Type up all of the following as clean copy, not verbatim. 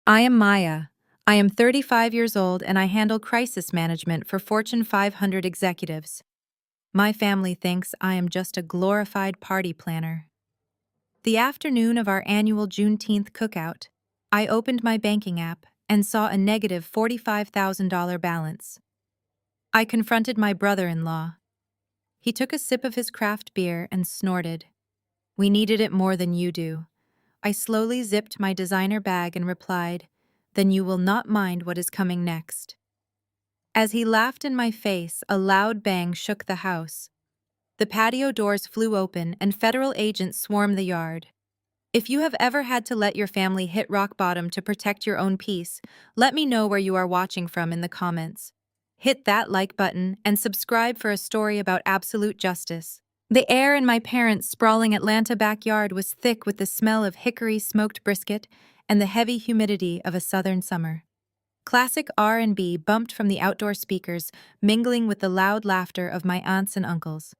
I am Maya. I am 35 years old and I handle crisis management for Fortune 500 executives. My family thinks I am just a glorified party planner. The afternoon of our annual Juneteenth cookout, I opened my banking app and saw a negative $45,000 balance. I confronted my brother-in-law. He took a sip of his craft beer and snorted. "We needed it more than you do." I slowly zipped my designer bag and replied, "Then you will not mind what is coming next." As he laughed in my face, a loud bang shook the house. The patio doors flew open and federal agents swarmed the yard. If you have ever had to let your family hit rock bottom to protect your own peace, let me know where you are watching from in the comments. Hit that like button and subscribe for a story about absolute justice. The air in my parents' sprawling Atlanta backyard was thick with the smell of hickory smoked brisket and the heavy humidity of a southern summer. Classic R&B bumped from the outdoor speakers, mingling with the loud laughter of my aunts and uncles.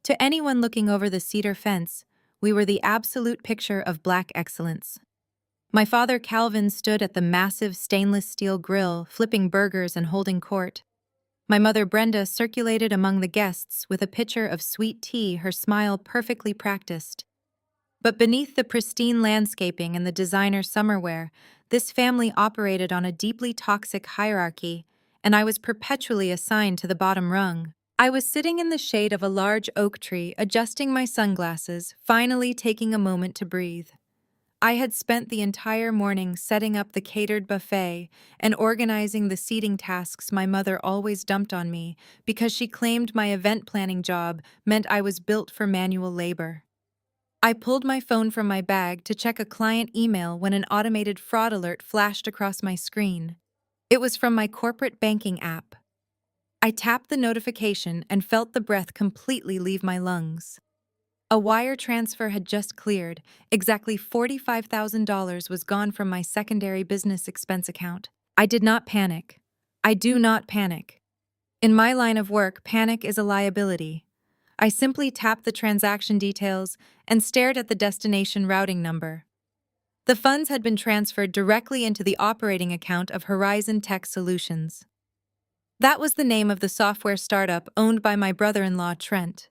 To anyone looking over the cedar fence, we were the absolute picture of Black excellence. My father Calvin stood at the massive stainless steel grill, flipping burgers and holding court. My mother Brenda circulated among the guests with a pitcher of sweet tea, her smile perfectly practiced. But beneath the pristine landscaping and the designer summerwear, this family operated on a deeply toxic hierarchy, and I was perpetually assigned to the bottom rung. I was sitting in the shade of a large oak tree, adjusting my sunglasses, finally taking a moment to breathe. I had spent the entire morning setting up the catered buffet and organizing the seating tasks my mother always dumped on me because she claimed my event planning job meant I was built for manual labor. I pulled my phone from my bag to check a client email when an automated fraud alert flashed across my screen. It was from my corporate banking app. I tapped the notification and felt the breath completely leave my lungs. A wire transfer had just cleared. Exactly $45,000 was gone from my secondary business expense account. I did not panic. I do not panic. In my line of work, panic is a liability. I simply tapped the transaction details and stared at the destination routing number. The funds had been transferred directly into the operating account of Horizon Tech Solutions. That was the name of the software startup owned by my brother-in-law, Trent.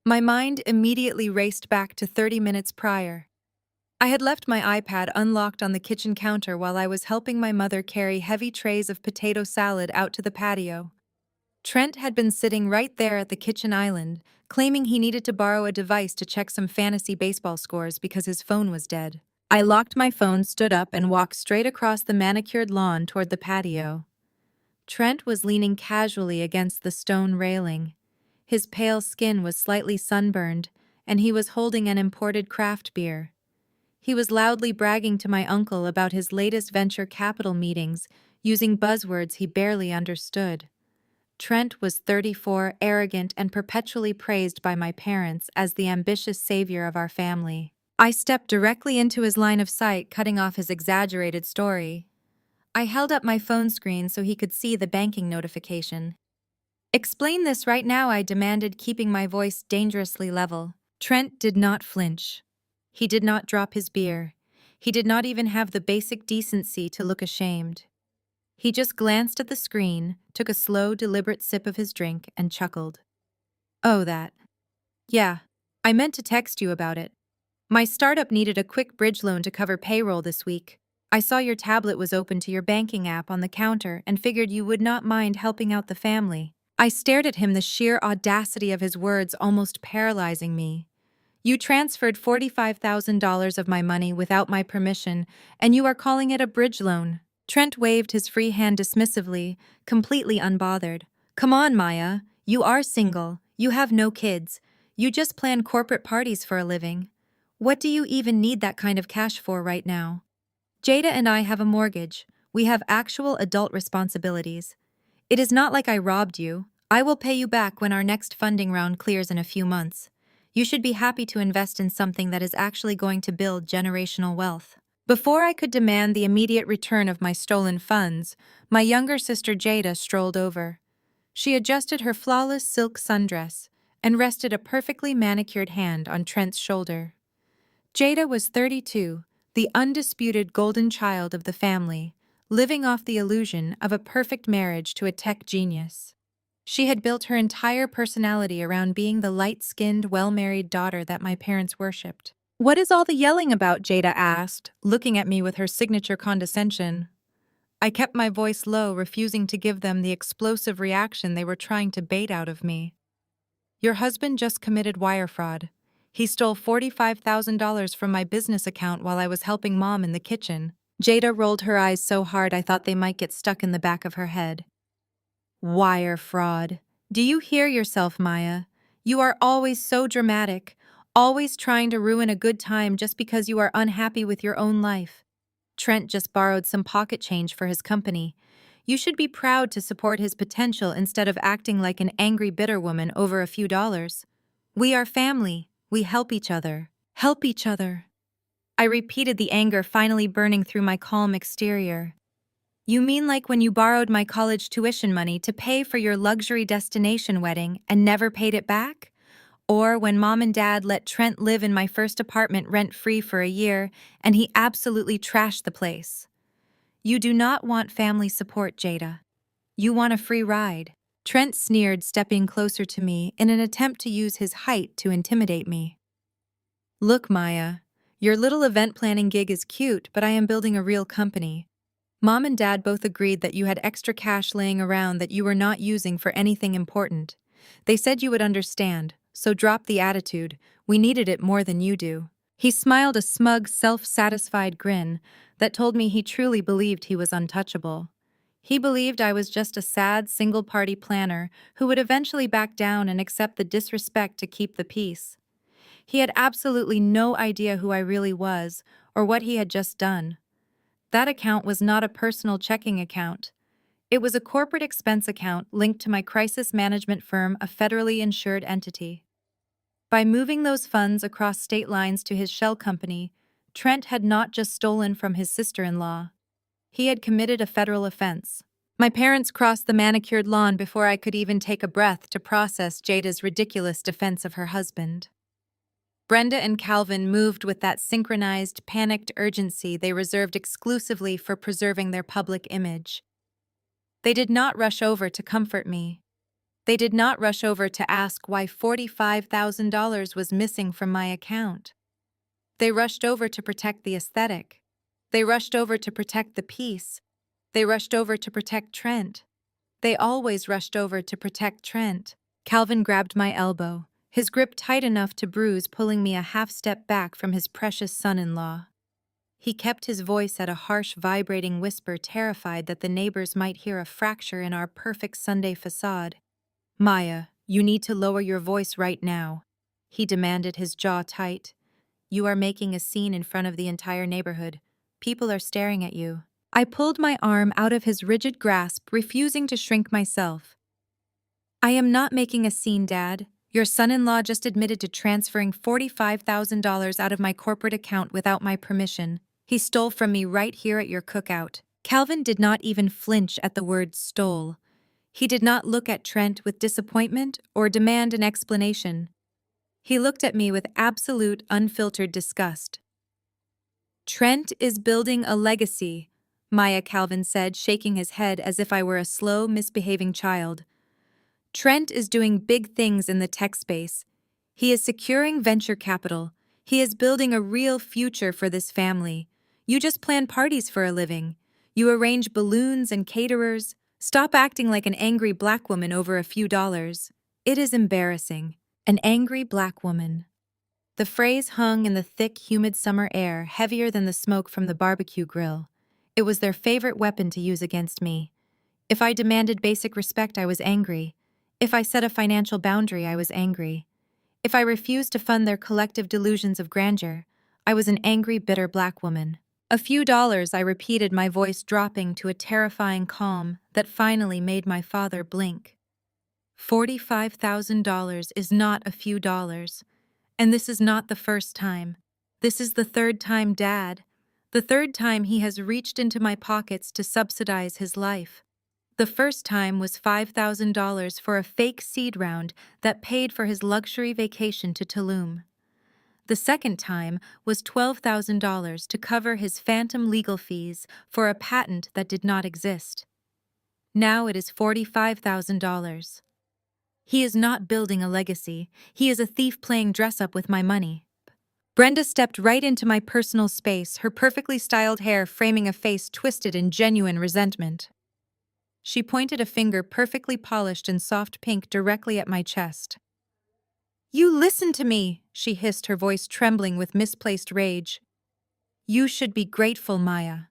My mind immediately raced back to 30 minutes prior. I had left my iPad unlocked on the kitchen counter while I was helping my mother carry heavy trays of potato salad out to the patio. Trent had been sitting right there at the kitchen island, claiming he needed to borrow a device to check some fantasy baseball scores because his phone was dead. I locked my phone, stood up, and walked straight across the manicured lawn toward the patio. Trent was leaning casually against the stone railing. His pale skin was slightly sunburned, and he was holding an imported craft beer. He was loudly bragging to my uncle about his latest venture capital meetings, using buzzwords he barely understood. Trent was 34, arrogant, and perpetually praised by my parents as the ambitious savior of our family. I stepped directly into his line of sight, cutting off his exaggerated story. I held up my phone screen so he could see the banking notification. "Explain this right now," I demanded, keeping my voice dangerously level. Trent did not flinch. He did not drop his beer. He did not even have the basic decency to look ashamed. He just glanced at the screen, took a slow, deliberate sip of his drink, and chuckled. "Oh, that. Yeah, I meant to text you about it. My startup needed a quick bridge loan to cover payroll this week. I saw your tablet was open to your banking app on the counter and figured you would not mind helping out the family." I stared at him, the sheer audacity of his words almost paralyzing me. "You transferred $45,000 of my money without my permission, and you are calling it a bridge loan." Trent waved his free hand dismissively, completely unbothered. "Come on, Maya. You are single. You have no kids. You just plan corporate parties for a living. What do you even need that kind of cash for right now? Jada and I have a mortgage. We have actual adult responsibilities. It is not like I robbed you. I will pay you back when our next funding round clears in a few months. You should be happy to invest in something that is actually going to build generational wealth." Before I could demand the immediate return of my stolen funds, my younger sister Jada strolled over. She adjusted her flawless silk sundress and rested a perfectly manicured hand on Trent's shoulder. Jada was 32, the undisputed golden child of the family, living off the illusion of a perfect marriage to a tech genius. She had built her entire personality around being the light-skinned, well-married daughter that my parents worshipped. "What is all the yelling about?" Jada asked, looking at me with her signature condescension. I kept my voice low, refusing to give them the explosive reaction they were trying to bait out of me. "Your husband just committed wire fraud. He stole $45,000 from my business account while I was helping Mom in the kitchen." Jada rolled her eyes so hard I thought they might get stuck in the back of her head. "Wire fraud. Do you hear yourself, Maya? You are always so dramatic, always trying to ruin a good time just because you are unhappy with your own life. Trent just borrowed some pocket change for his company. You should be proud to support his potential instead of acting like an angry, bitter woman over a few dollars. We are family. We help each other. Help each other." I repeated, the anger finally burning through my calm exterior. "You mean like when you borrowed my college tuition money to pay for your luxury destination wedding and never paid it back? Or when Mom and Dad let Trent live in my first apartment rent-free for a year and he absolutely trashed the place? You do not want family support, Jada. You want a free ride." Trent sneered, stepping closer to me in an attempt to use his height to intimidate me. "Look, Maya, your little event planning gig is cute, but I am building a real company. Mom and Dad both agreed that you had extra cash laying around that you were not using for anything important. They said you would understand, so drop the attitude. We needed it more than you do." He smiled, a smug, self-satisfied grin that told me he truly believed he was untouchable. He believed I was just a sad, single-party planner who would eventually back down and accept the disrespect to keep the peace. He had absolutely no idea who I really was or what he had just done. That account was not a personal checking account. It was a corporate expense account linked to my crisis management firm, a federally insured entity. By moving those funds across state lines to his shell company, Trent had not just stolen from his sister-in-law. He had committed a federal offense. My parents crossed the manicured lawn before I could even take a breath to process Jada's ridiculous defense of her husband. Brenda and Calvin moved with that synchronized, panicked urgency they reserved exclusively for preserving their public image. They did not rush over to comfort me. They did not rush over to ask why $45,000 was missing from my account. They rushed over to protect the aesthetic. They rushed over to protect the peace. They rushed over to protect Trent. They always rushed over to protect Trent. Calvin grabbed my elbow, his grip tight enough to bruise, pulling me a half-step back from his precious son-in-law. He kept his voice at a harsh, vibrating whisper, terrified that the neighbors might hear a fracture in our perfect Sunday facade. "Maya, you need to lower your voice right now," he demanded, his jaw tight. "You are making a scene in front of the entire neighborhood. People are staring at you." I pulled my arm out of his rigid grasp, refusing to shrink myself. "I am not making a scene, Dad. Your son-in-law just admitted to transferring $45,000 out of my corporate account without my permission. He stole from me right here at your cookout." Calvin did not even flinch at the word stole. He did not look at Trent with disappointment or demand an explanation. He looked at me with absolute, unfiltered disgust. "Trent is building a legacy," Maya, Calvin said, shaking his head as if I were a slow, misbehaving child. "Trent is doing big things in the tech space. He is securing venture capital. He is building a real future for this family. You just plan parties for a living. You arrange balloons and caterers. Stop acting like an angry black woman over a few dollars. It is embarrassing." An angry black woman. The phrase hung in the thick, humid summer air, heavier than the smoke from the barbecue grill. It was their favorite weapon to use against me. If I demanded basic respect, I was angry. If I set a financial boundary, I was angry. If I refused to fund their collective delusions of grandeur, I was an angry, bitter black woman. "A few dollars," I repeated, my voice dropping to a terrifying calm that finally made my father blink. $45,000 is not a few dollars. And this is not the first time. This is the third time, Dad. The third time he has reached into my pockets to subsidize his life. The first time was $5,000 for a fake seed round that paid for his luxury vacation to Tulum. The second time was $12,000 to cover his phantom legal fees for a patent that did not exist. Now it is $45,000. He is not building a legacy. He is a thief playing dress-up with my money. Brenda stepped right into my personal space, her perfectly styled hair framing a face twisted in genuine resentment. She pointed a finger perfectly polished and soft pink directly at my chest. "You listen to me," she hissed, her voice trembling with misplaced rage. "You should be grateful, Maya.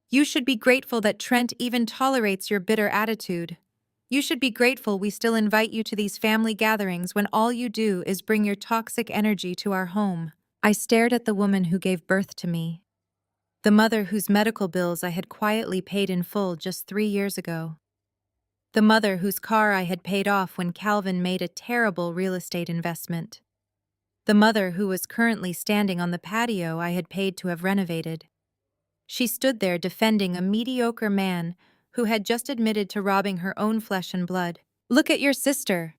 You should be grateful that Trent even tolerates your bitter attitude. You should be grateful we still invite you to these family gatherings when all you do is bring your toxic energy to our home." I stared at the woman who gave birth to me, the mother whose medical bills I had quietly paid in full just 3 years ago, the mother whose car I had paid off when Calvin made a terrible real estate investment, the mother who was currently standing on the patio I had paid to have renovated. She stood there defending a mediocre man who had just admitted to robbing her own flesh and blood. "Look at your sister."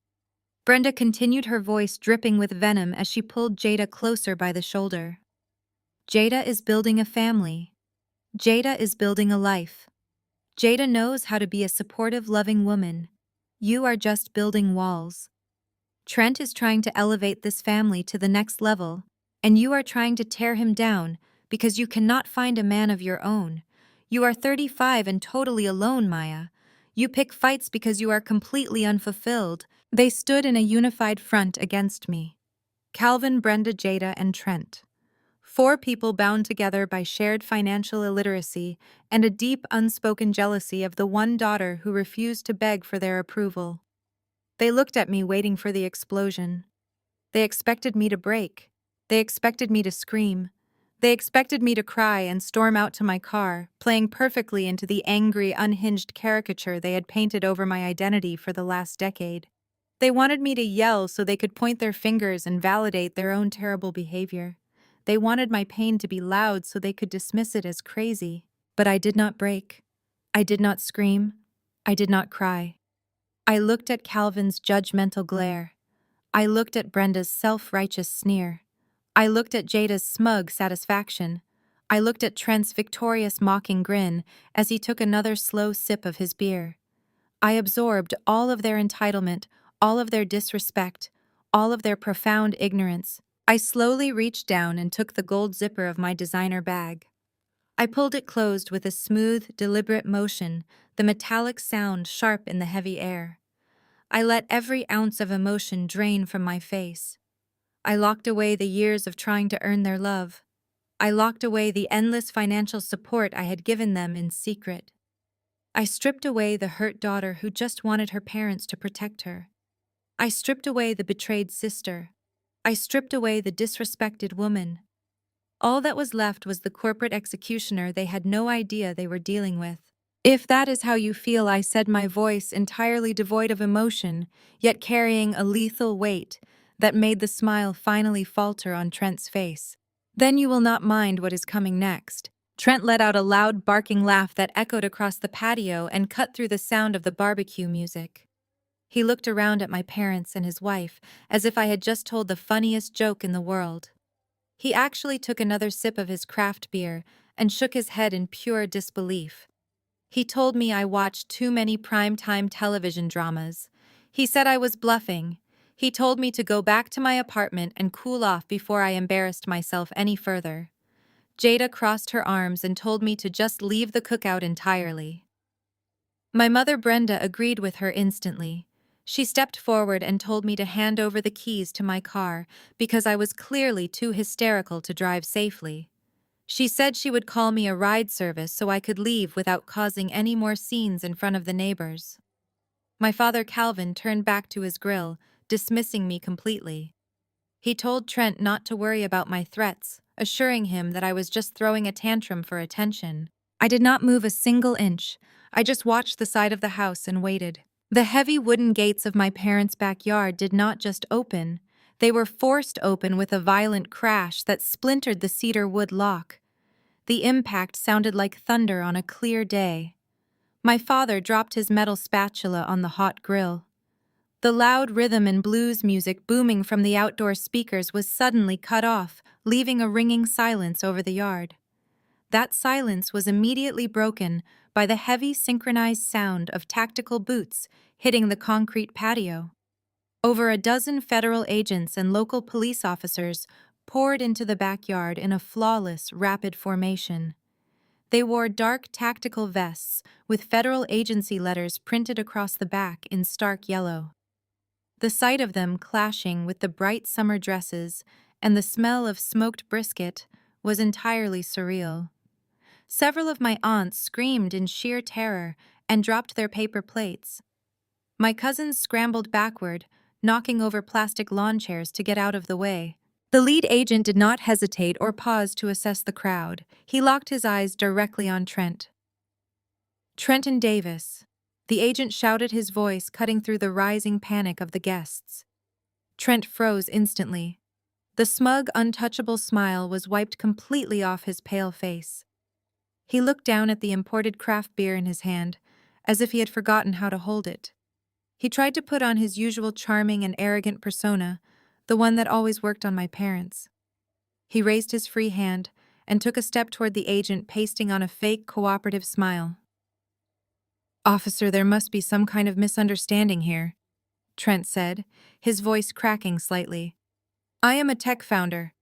Brenda continued, her voice dripping with venom as she pulled Jada closer by the shoulder. "Jada is building a family. Jada is building a life. Jada knows how to be a supportive, loving woman. You are just building walls. Trent is trying to elevate this family to the next level, and you are trying to tear him down because you cannot find a man of your own. You are 35 and totally alone, Maya. You pick fights because you are completely unfulfilled." They stood in a unified front against me. Calvin, Brenda, Jada, and Trent. 4 people bound together by shared financial illiteracy and a deep, unspoken jealousy of the one daughter who refused to beg for their approval. They looked at me, waiting for the explosion. They expected me to break. They expected me to scream. They expected me to cry and storm out to my car, playing perfectly into the angry, unhinged caricature they had painted over my identity for the last decade. They wanted me to yell so they could point their fingers and validate their own terrible behavior. They wanted my pain to be loud so they could dismiss it as crazy. But I did not break. I did not scream. I did not cry. I looked at Calvin's judgmental glare. I looked at Brenda's self-righteous sneer. I looked at Jada's smug satisfaction. I looked at Trent's victorious mocking grin as he took another slow sip of his beer. I absorbed all of their entitlement, all of their disrespect, all of their profound ignorance. I slowly reached down and took the gold zipper of my designer bag. I pulled it closed with a smooth, deliberate motion, the metallic sound sharp in the heavy air. I let every ounce of emotion drain from my face. I locked away the years of trying to earn their love. I locked away the endless financial support I had given them in secret. I stripped away the hurt daughter who just wanted her parents to protect her. I stripped away the betrayed sister. I stripped away the disrespected woman. All that was left was the corporate executioner they had no idea they were dealing with. "If that is how you feel," I said, my voice entirely devoid of emotion, yet carrying a lethal weight that made the smile finally falter on Trent's face, "then you will not mind what is coming next." Trent let out a loud, barking laugh that echoed across the patio and cut through the sound of the barbecue music. He looked around at my parents and his wife as if I had just told the funniest joke in the world. He actually took another sip of his craft beer and shook his head in pure disbelief. He told me I watched too many prime-time television dramas. He said I was bluffing. He told me to go back to my apartment and cool off before I embarrassed myself any further. Jada crossed her arms and told me to just leave the cookout entirely. My mother Brenda agreed with her instantly. She stepped forward and told me to hand over the keys to my car because I was clearly too hysterical to drive safely. She said she would call me a ride service so I could leave without causing any more scenes in front of the neighbors. My father Calvin turned back to his grill, dismissing me completely. He told Trent not to worry about my threats, assuring him that I was just throwing a tantrum for attention. I did not move a single inch. I just watched the side of the house and waited. The heavy wooden gates of my parents' backyard did not just open. They were forced open with a violent crash that splintered the cedar wood lock. The impact sounded like thunder on a clear day. My father dropped his metal spatula on the hot grill. The loud rhythm and blues music booming from the outdoor speakers was suddenly cut off, leaving a ringing silence over the yard. That silence was immediately broken by the heavy synchronized sound of tactical boots hitting the concrete patio. Over a dozen federal agents and local police officers poured into the backyard in a flawless, rapid formation. They wore dark tactical vests with federal agency letters printed across the back in stark yellow. The sight of them clashing with the bright summer dresses and the smell of smoked brisket was entirely surreal. Several of my aunts screamed in sheer terror and dropped their paper plates. My cousins scrambled backward, knocking over plastic lawn chairs to get out of the way. The lead agent did not hesitate or pause to assess the crowd. He locked his eyes directly on Trent. "Trenton Davis." The agent shouted, his voice cutting through the rising panic of the guests. Trent froze instantly. The smug, untouchable smile was wiped completely off his pale face. He looked down at the imported craft beer in his hand, as if he had forgotten how to hold it. He tried to put on his usual charming and arrogant persona, the one that always worked on my parents. He raised his free hand and took a step toward the agent, pasting on a fake, cooperative smile. "Officer, there must be some kind of misunderstanding here," Trent said, his voice cracking slightly. "I am a tech founder.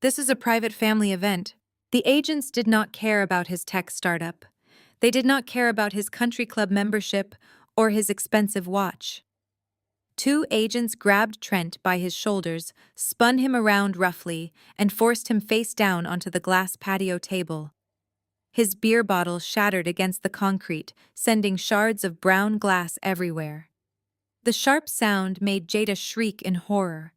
This is a private family event." The agents did not care about his tech startup. They did not care about his country club membership or his expensive watch. Two agents grabbed Trent by his shoulders, spun him around roughly, and forced him face down onto the glass patio table. His beer bottle shattered against the concrete, sending shards of brown glass everywhere. The sharp sound made Jada shriek in horror.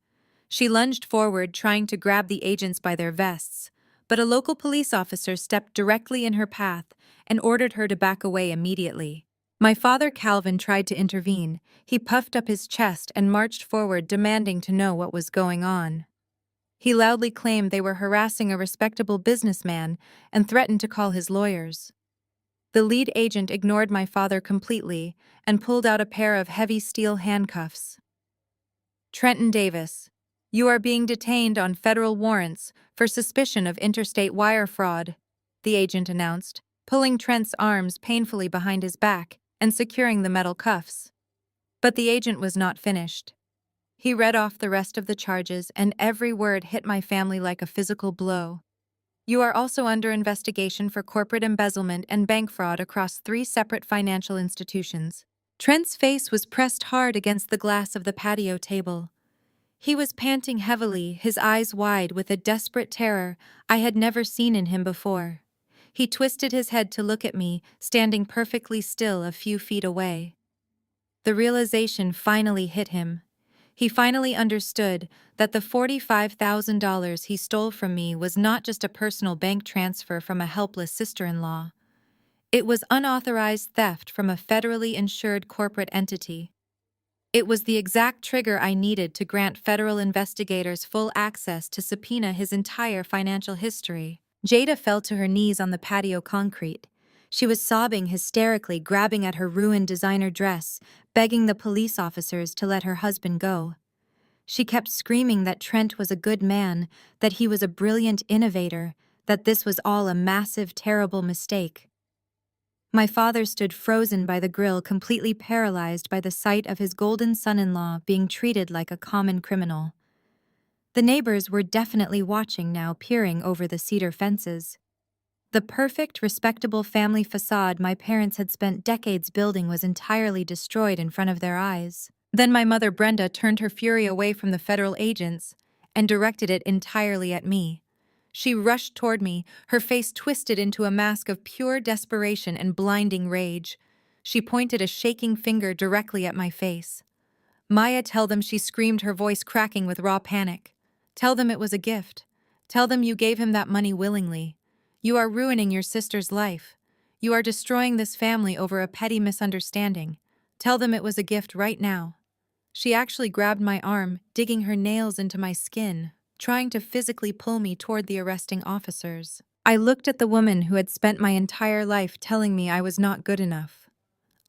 She lunged forward, trying to grab the agents by their vests, but a local police officer stepped directly in her path and ordered her to back away immediately. My father Calvin tried to intervene. He puffed up his chest and marched forward, demanding to know what was going on. He loudly claimed they were harassing a respectable businessman and threatened to call his lawyers. The lead agent ignored my father completely and pulled out a pair of heavy steel handcuffs. "Trenton Davis, you are being detained on federal warrants for suspicion of interstate wire fraud," the agent announced, pulling Trent's arms painfully behind his back and securing the metal cuffs. But the agent was not finished. He read off the rest of the charges, and every word hit my family like a physical blow. "You are also under investigation for corporate embezzlement and bank fraud across 3 separate financial institutions." Trent's face was pressed hard against the glass of the patio table. He was panting heavily, his eyes wide with a desperate terror I had never seen in him before. He twisted his head to look at me, standing perfectly still a few feet away. The realization finally hit him. He finally understood that the $45,000 he stole from me was not just a personal bank transfer from a helpless sister-in-law. It was unauthorized theft from a federally insured corporate entity. It was the exact trigger I needed to grant federal investigators full access to subpoena his entire financial history. Jada fell to her knees on the patio concrete. She was sobbing hysterically, grabbing at her ruined designer dress, begging the police officers to let her husband go. She kept screaming that Trent was a good man, that he was a brilliant innovator, that this was all a massive, terrible mistake. My father stood frozen by the grill, completely paralyzed by the sight of his golden son-in-law being treated like a common criminal. The neighbors were definitely watching now, peering over the cedar fences. The perfect, respectable family facade my parents had spent decades building was entirely destroyed in front of their eyes. Then my mother Brenda turned her fury away from the federal agents and directed it entirely at me. She rushed toward me, her face twisted into a mask of pure desperation and blinding rage. She pointed a shaking finger directly at my face. "Maya, tell them," she screamed, her voice cracking with raw panic. "Tell them it was a gift. Tell them you gave him that money willingly. You are ruining your sister's life. You are destroying this family over a petty misunderstanding. Tell them it was a gift right now." She actually grabbed my arm, digging her nails into my skin, trying to physically pull me toward the arresting officers. I looked at the woman who had spent my entire life telling me I was not good enough.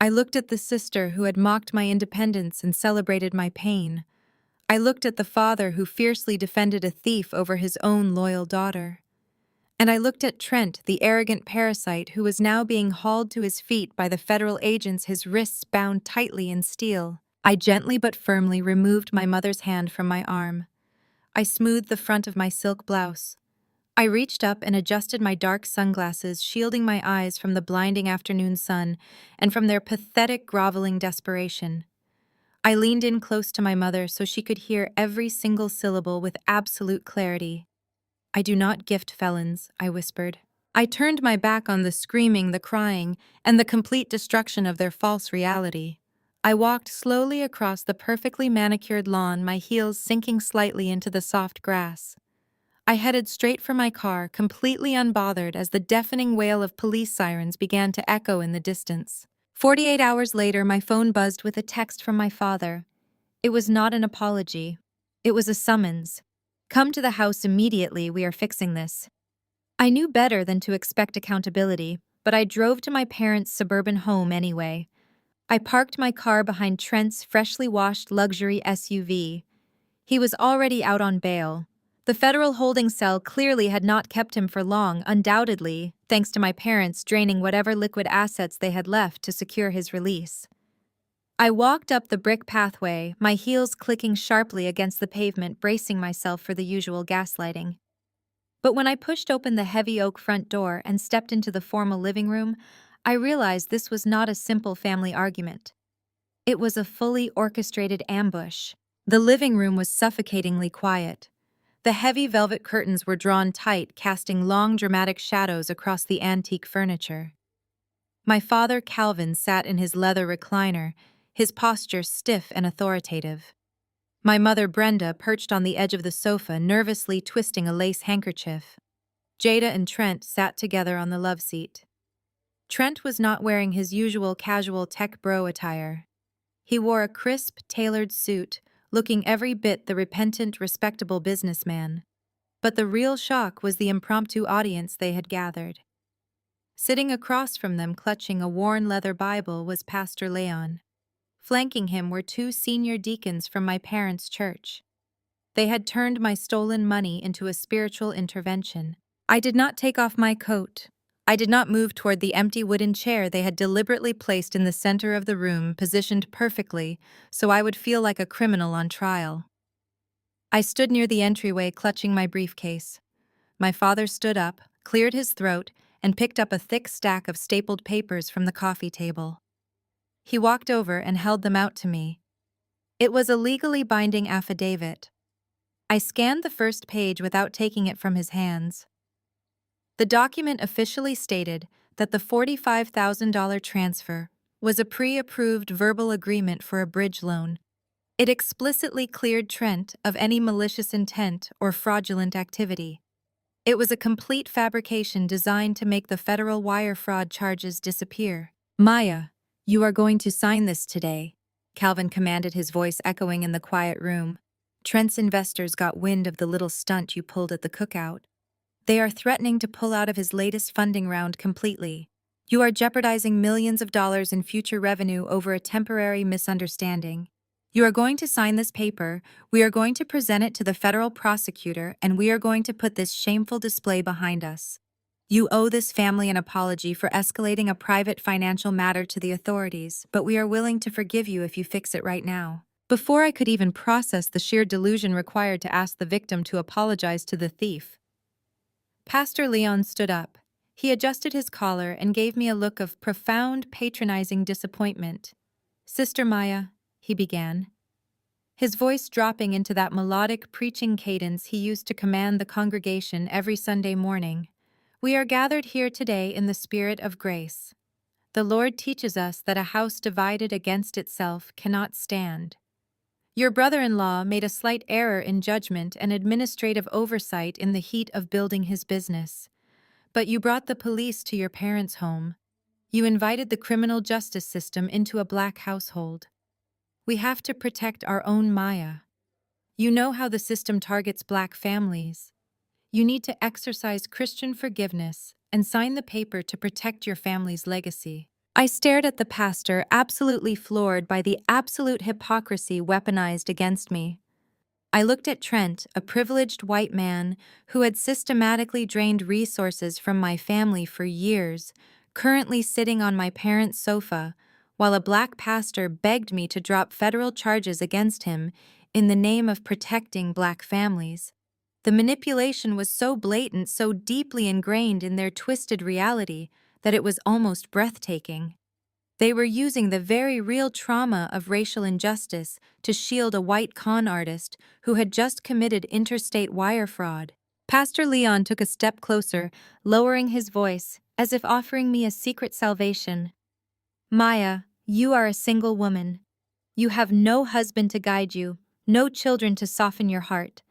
I looked at the sister who had mocked my independence and celebrated my pain. I looked at the father who fiercely defended a thief over his own loyal daughter. And I looked at Trent, the arrogant parasite who was now being hauled to his feet by the federal agents, his wrists bound tightly in steel. I gently but firmly removed my mother's hand from my arm. I smoothed the front of my silk blouse. I reached up and adjusted my dark sunglasses, shielding my eyes from the blinding afternoon sun and from their pathetic, groveling desperation. I leaned in close to my mother so she could hear every single syllable with absolute clarity. "I do not gift felons," I whispered. I turned my back on the screaming, the crying, and the complete destruction of their false reality. I walked slowly across the perfectly manicured lawn, my heels sinking slightly into the soft grass. I headed straight for my car, completely unbothered as the deafening wail of police sirens began to echo in the distance. 48 hours later, my phone buzzed with a text from my father. It was not an apology. It was a summons. "Come to the house immediately, we are fixing this." I knew better than to expect accountability, but I drove to my parents' suburban home anyway. I parked my car behind Trent's freshly washed luxury SUV. He was already out on bail. The federal holding cell clearly had not kept him for long, undoubtedly, thanks to my parents draining whatever liquid assets they had left to secure his release. I walked up the brick pathway, my heels clicking sharply against the pavement, bracing myself for the usual gaslighting. But when I pushed open the heavy oak front door and stepped into the formal living room, I realized this was not a simple family argument. It was a fully orchestrated ambush. The living room was suffocatingly quiet. The heavy velvet curtains were drawn tight, casting long, dramatic shadows across the antique furniture. My father, Calvin, sat in his leather recliner, his posture stiff and authoritative. My mother, Brenda, perched on the edge of the sofa, nervously twisting a lace handkerchief. Jada and Trent sat together on the love seat. Trent was not wearing his usual casual tech bro attire. He wore a crisp, tailored suit, looking every bit the repentant, respectable businessman. But the real shock was the impromptu audience they had gathered. Sitting across from them, clutching a worn leather Bible, was Pastor Leon. Flanking him were two senior deacons from my parents' church. They had turned my stolen money into a spiritual intervention. I did not take off my coat. I did not move toward the empty wooden chair they had deliberately placed in the center of the room, positioned perfectly so I would feel like a criminal on trial. I stood near the entryway, clutching my briefcase. My father stood up, cleared his throat, and picked up a thick stack of stapled papers from the coffee table. He walked over and held them out to me. It was a legally binding affidavit. I scanned the first page without taking it from his hands. The document officially stated that the $45,000 transfer was a pre-approved verbal agreement for a bridge loan. It explicitly cleared Trent of any malicious intent or fraudulent activity. It was a complete fabrication designed to make the federal wire fraud charges disappear. "Maya, you are going to sign this today," Calvin commanded, his voice echoing in the quiet room. "Trent's investors got wind of the little stunt you pulled at the cookout. They are threatening to pull out of his latest funding round completely. You are jeopardizing millions of dollars in future revenue over a temporary misunderstanding. You are going to sign this paper, we are going to present it to the federal prosecutor, and we are going to put this shameful display behind us. You owe this family an apology for escalating a private financial matter to the authorities, but we are willing to forgive you if you fix it right now." Before I could even process the sheer delusion required to ask the victim to apologize to the thief, Pastor Leon stood up. He adjusted his collar and gave me a look of profound, patronizing disappointment. "Sister Maya," he began, his voice dropping into that melodic preaching cadence he used to command the congregation every Sunday morning, "we are gathered here today in the spirit of grace. The Lord teaches us that a house divided against itself cannot stand. Your brother-in-law made a slight error in judgment and administrative oversight in the heat of building his business. But you brought the police to your parents' home. You invited the criminal justice system into a black household. We have to protect our own Maya. You know how the system targets black families. You need to exercise Christian forgiveness and sign the paper to protect your family's legacy." I stared at the pastor, absolutely floored by the absolute hypocrisy weaponized against me. I looked at Trent, a privileged white man who had systematically drained resources from my family for years, currently sitting on my parents' sofa, while a black pastor begged me to drop federal charges against him in the name of protecting black families. The manipulation was so blatant, so deeply ingrained in their twisted reality, that it was almost breathtaking. They were using the very real trauma of racial injustice to shield a white con artist who had just committed interstate wire fraud. Pastor Leon took a step closer, lowering his voice, as if offering me a secret salvation. Maya, you are a single woman. You have no husband to guide you, no children to soften your heart.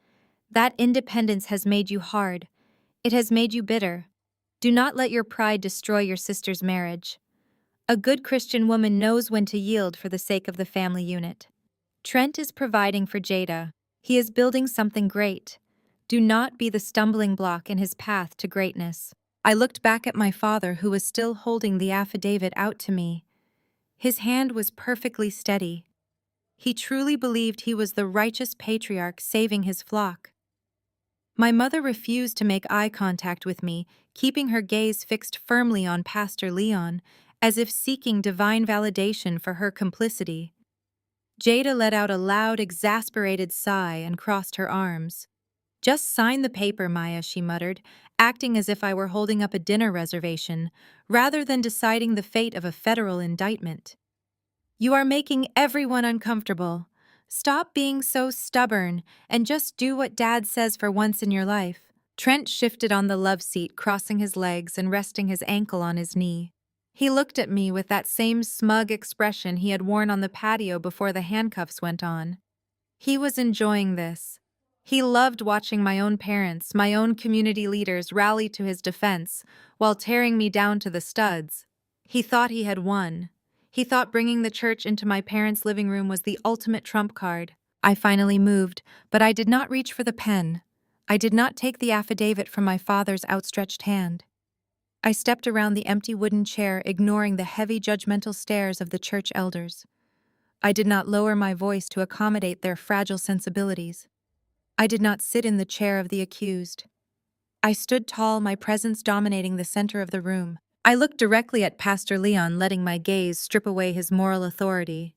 That independence has made you hard. It has made you bitter. Do not let your pride destroy your sister's marriage. A good Christian woman knows when to yield for the sake of the family unit. Trent is providing for Jada. He is building something great. Do not be the stumbling block in his path to greatness. I looked back at my father, who was still holding the affidavit out to me. His hand was perfectly steady. He truly believed he was the righteous patriarch saving his flock. My mother refused to make eye contact with me, keeping her gaze fixed firmly on Pastor Leon, as if seeking divine validation for her complicity. Jada let out a loud, exasperated sigh and crossed her arms. "Just sign the paper, Maya," she muttered, acting as if I were holding up a dinner reservation, rather than deciding the fate of a federal indictment. "You are making everyone uncomfortable. Stop being so stubborn and just do what Dad says for once in your life." Trent shifted on the love seat, crossing his legs and resting his ankle on his knee. He looked at me with that same smug expression he had worn on the patio before the handcuffs went on. He was enjoying this. He loved watching my own parents, my own community leaders rally to his defense while tearing me down to the studs. He thought he had won. He thought bringing the church into my parents' living room was the ultimate trump card. I finally moved, but I did not reach for the pen. I did not take the affidavit from my father's outstretched hand. I stepped around the empty wooden chair, ignoring the heavy judgmental stares of the church elders. I did not lower my voice to accommodate their fragile sensibilities. I did not sit in the chair of the accused. I stood tall, my presence dominating the center of the room. I looked directly at Pastor Leon, letting my gaze strip away his moral authority.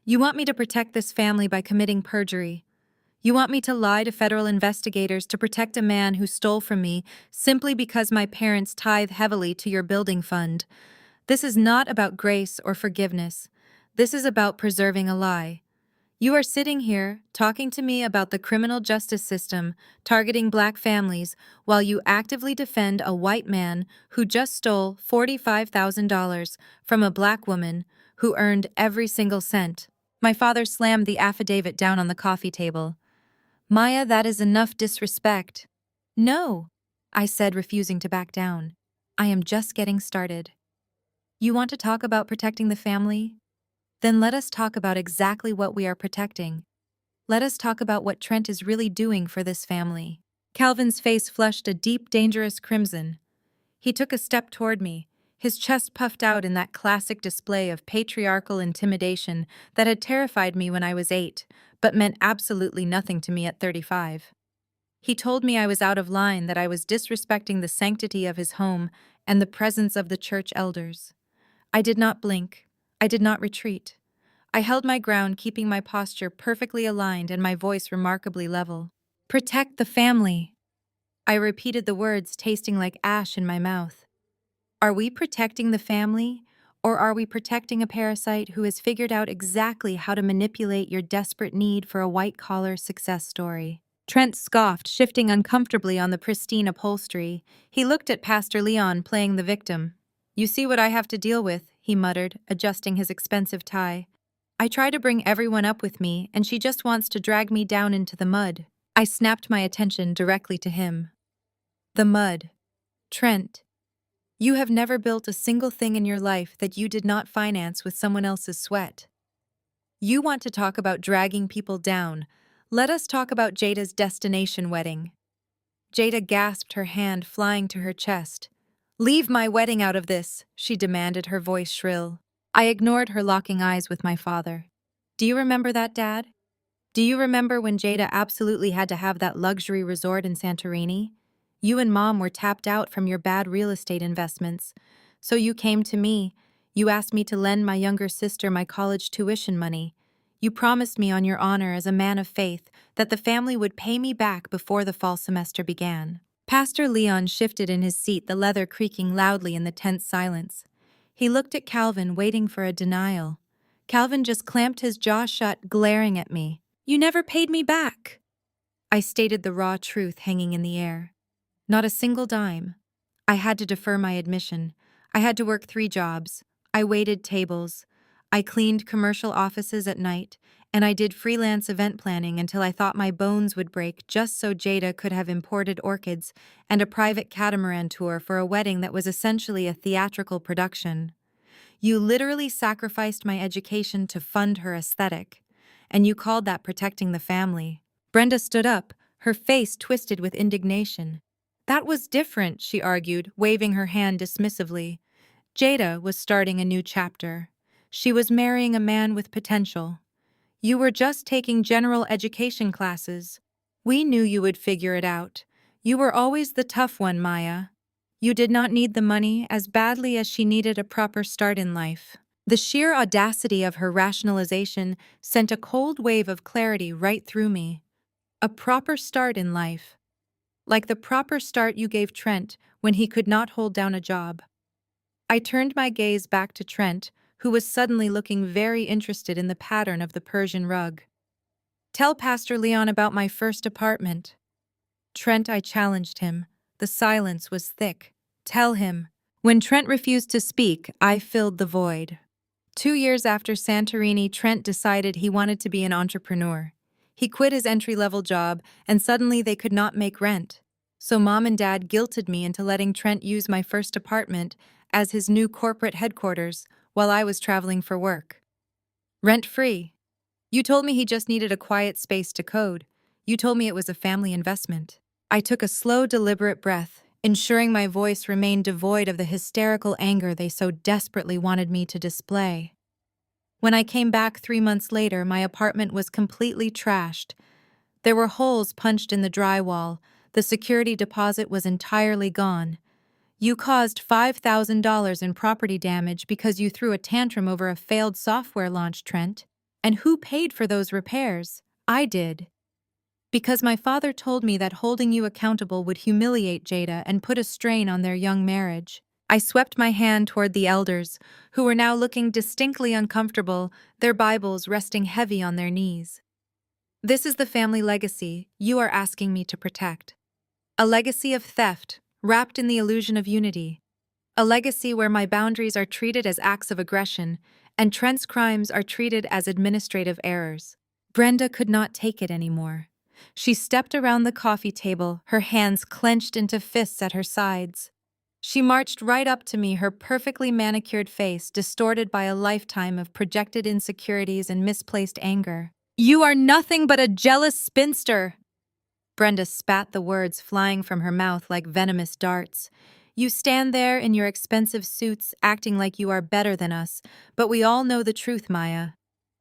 "You want me to protect this family by committing perjury. You want me to lie to federal investigators to protect a man who stole from me simply because my parents tithe heavily to your building fund. This is not about grace or forgiveness. This is about preserving a lie. You are sitting here talking to me about the criminal justice system targeting black families while you actively defend a white man who just stole $45,000 from a black woman who earned every single cent." My father slammed the affidavit down on the coffee table. "Maya, that is enough disrespect." "No," I said, refusing to back down. "I am just getting started. You want to talk about protecting the family? Then let us talk about exactly what we are protecting. Let us talk about what Trent is really doing for this family." Calvin's face flushed a deep, dangerous crimson. He took a step toward me, his chest puffed out in that classic display of patriarchal intimidation that had terrified me when I was 8, but meant absolutely nothing to me at 35. He told me I was out of line, that I was disrespecting the sanctity of his home and the presence of the church elders. I did not blink. I did not retreat. I held my ground, keeping my posture perfectly aligned and my voice remarkably level. "Protect the family." I repeated the words, tasting like ash in my mouth. Are we protecting the family, or are we protecting a parasite who has figured out exactly how to manipulate your desperate need for a white-collar success story? Trent scoffed, shifting uncomfortably on the pristine upholstery. He looked at Pastor Leon, playing the victim. "You see what I have to deal with," he muttered, adjusting his expensive tie. "I try to bring everyone up with me, and she just wants to drag me down into the mud." I snapped my attention directly to him. "The mud. Trent. You have never built a single thing in your life that you did not finance with someone else's sweat. You want to talk about dragging people down. Let us talk about Jada's destination wedding." Jada gasped, her hand flying to her chest. Leave my wedding out of this, she demanded, her voice shrill. I ignored her, locking eyes with my father. Do you remember that, Dad? Do you remember when Jada absolutely had to have that luxury resort in Santorini? You and Mom were tapped out from your bad real estate investments. So you came to me. You asked me to lend my younger sister my college tuition money. You promised me on your honor as a man of faith that the family would pay me back before the fall semester began. Pastor Leon shifted in his seat, the leather creaking loudly in the tense silence. He looked at Calvin, waiting for a denial. Calvin just clamped his jaw shut, glaring at me. You never paid me back. I stated the raw truth, hanging in the air. Not a single dime. I had to defer my admission. I had to work 3 jobs. I waited tables. I cleaned commercial offices at night, and I did freelance event planning until I thought my bones would break just so Jada could have imported orchids and a private catamaran tour for a wedding that was essentially a theatrical production. You literally sacrificed my education to fund her aesthetic. And you called that protecting the family. Brenda stood up, her face twisted with indignation. That was different, she argued, waving her hand dismissively. Jada was starting a new chapter. She was marrying a man with potential. You were just taking general education classes. We knew you would figure it out. You were always the tough one, Maya. You did not need the money as badly as she needed a proper start in life. The sheer audacity of her rationalization sent a cold wave of clarity right through me. A proper start in life. Like the proper start you gave Trent when he could not hold down a job. I turned my gaze back to Trent, who was suddenly looking very interested in the pattern of the Persian rug. Tell Pastor Leon about my first apartment. Trent, I challenged him. The silence was thick. Tell him. When Trent refused to speak, I filled the void. 2 years after Santorini, Trent decided he wanted to be an entrepreneur. He quit his entry-level job, and suddenly they could not make rent. So Mom and Dad guilted me into letting Trent use my first apartment as his new corporate headquarters while I was traveling for work. Rent-free. You told me he just needed a quiet space to code. You told me it was a family investment. I took a slow, deliberate breath, ensuring my voice remained devoid of the hysterical anger they so desperately wanted me to display. When I came back 3 months later, my apartment was completely trashed. There were holes punched in the drywall. The security deposit was entirely gone. You caused $5,000 in property damage because you threw a tantrum over a failed software launch, Trent. And who paid for those repairs? I did. Because my father told me that holding you accountable would humiliate Jada and put a strain on their young marriage. I swept my hand toward the elders, who were now looking distinctly uncomfortable, their Bibles resting heavy on their knees. This is the family legacy you are asking me to protect. A legacy of theft, wrapped in the illusion of unity. A legacy where my boundaries are treated as acts of aggression, and Trent's crimes are treated as administrative errors. Brenda could not take it anymore. She stepped around the coffee table, her hands clenched into fists at her sides. She marched right up to me, her perfectly manicured face distorted by a lifetime of projected insecurities and misplaced anger. You are nothing but a jealous spinster! Brenda spat the words flying from her mouth like venomous darts. You stand there in your expensive suits, acting like you are better than us, but we all know the truth, Maya.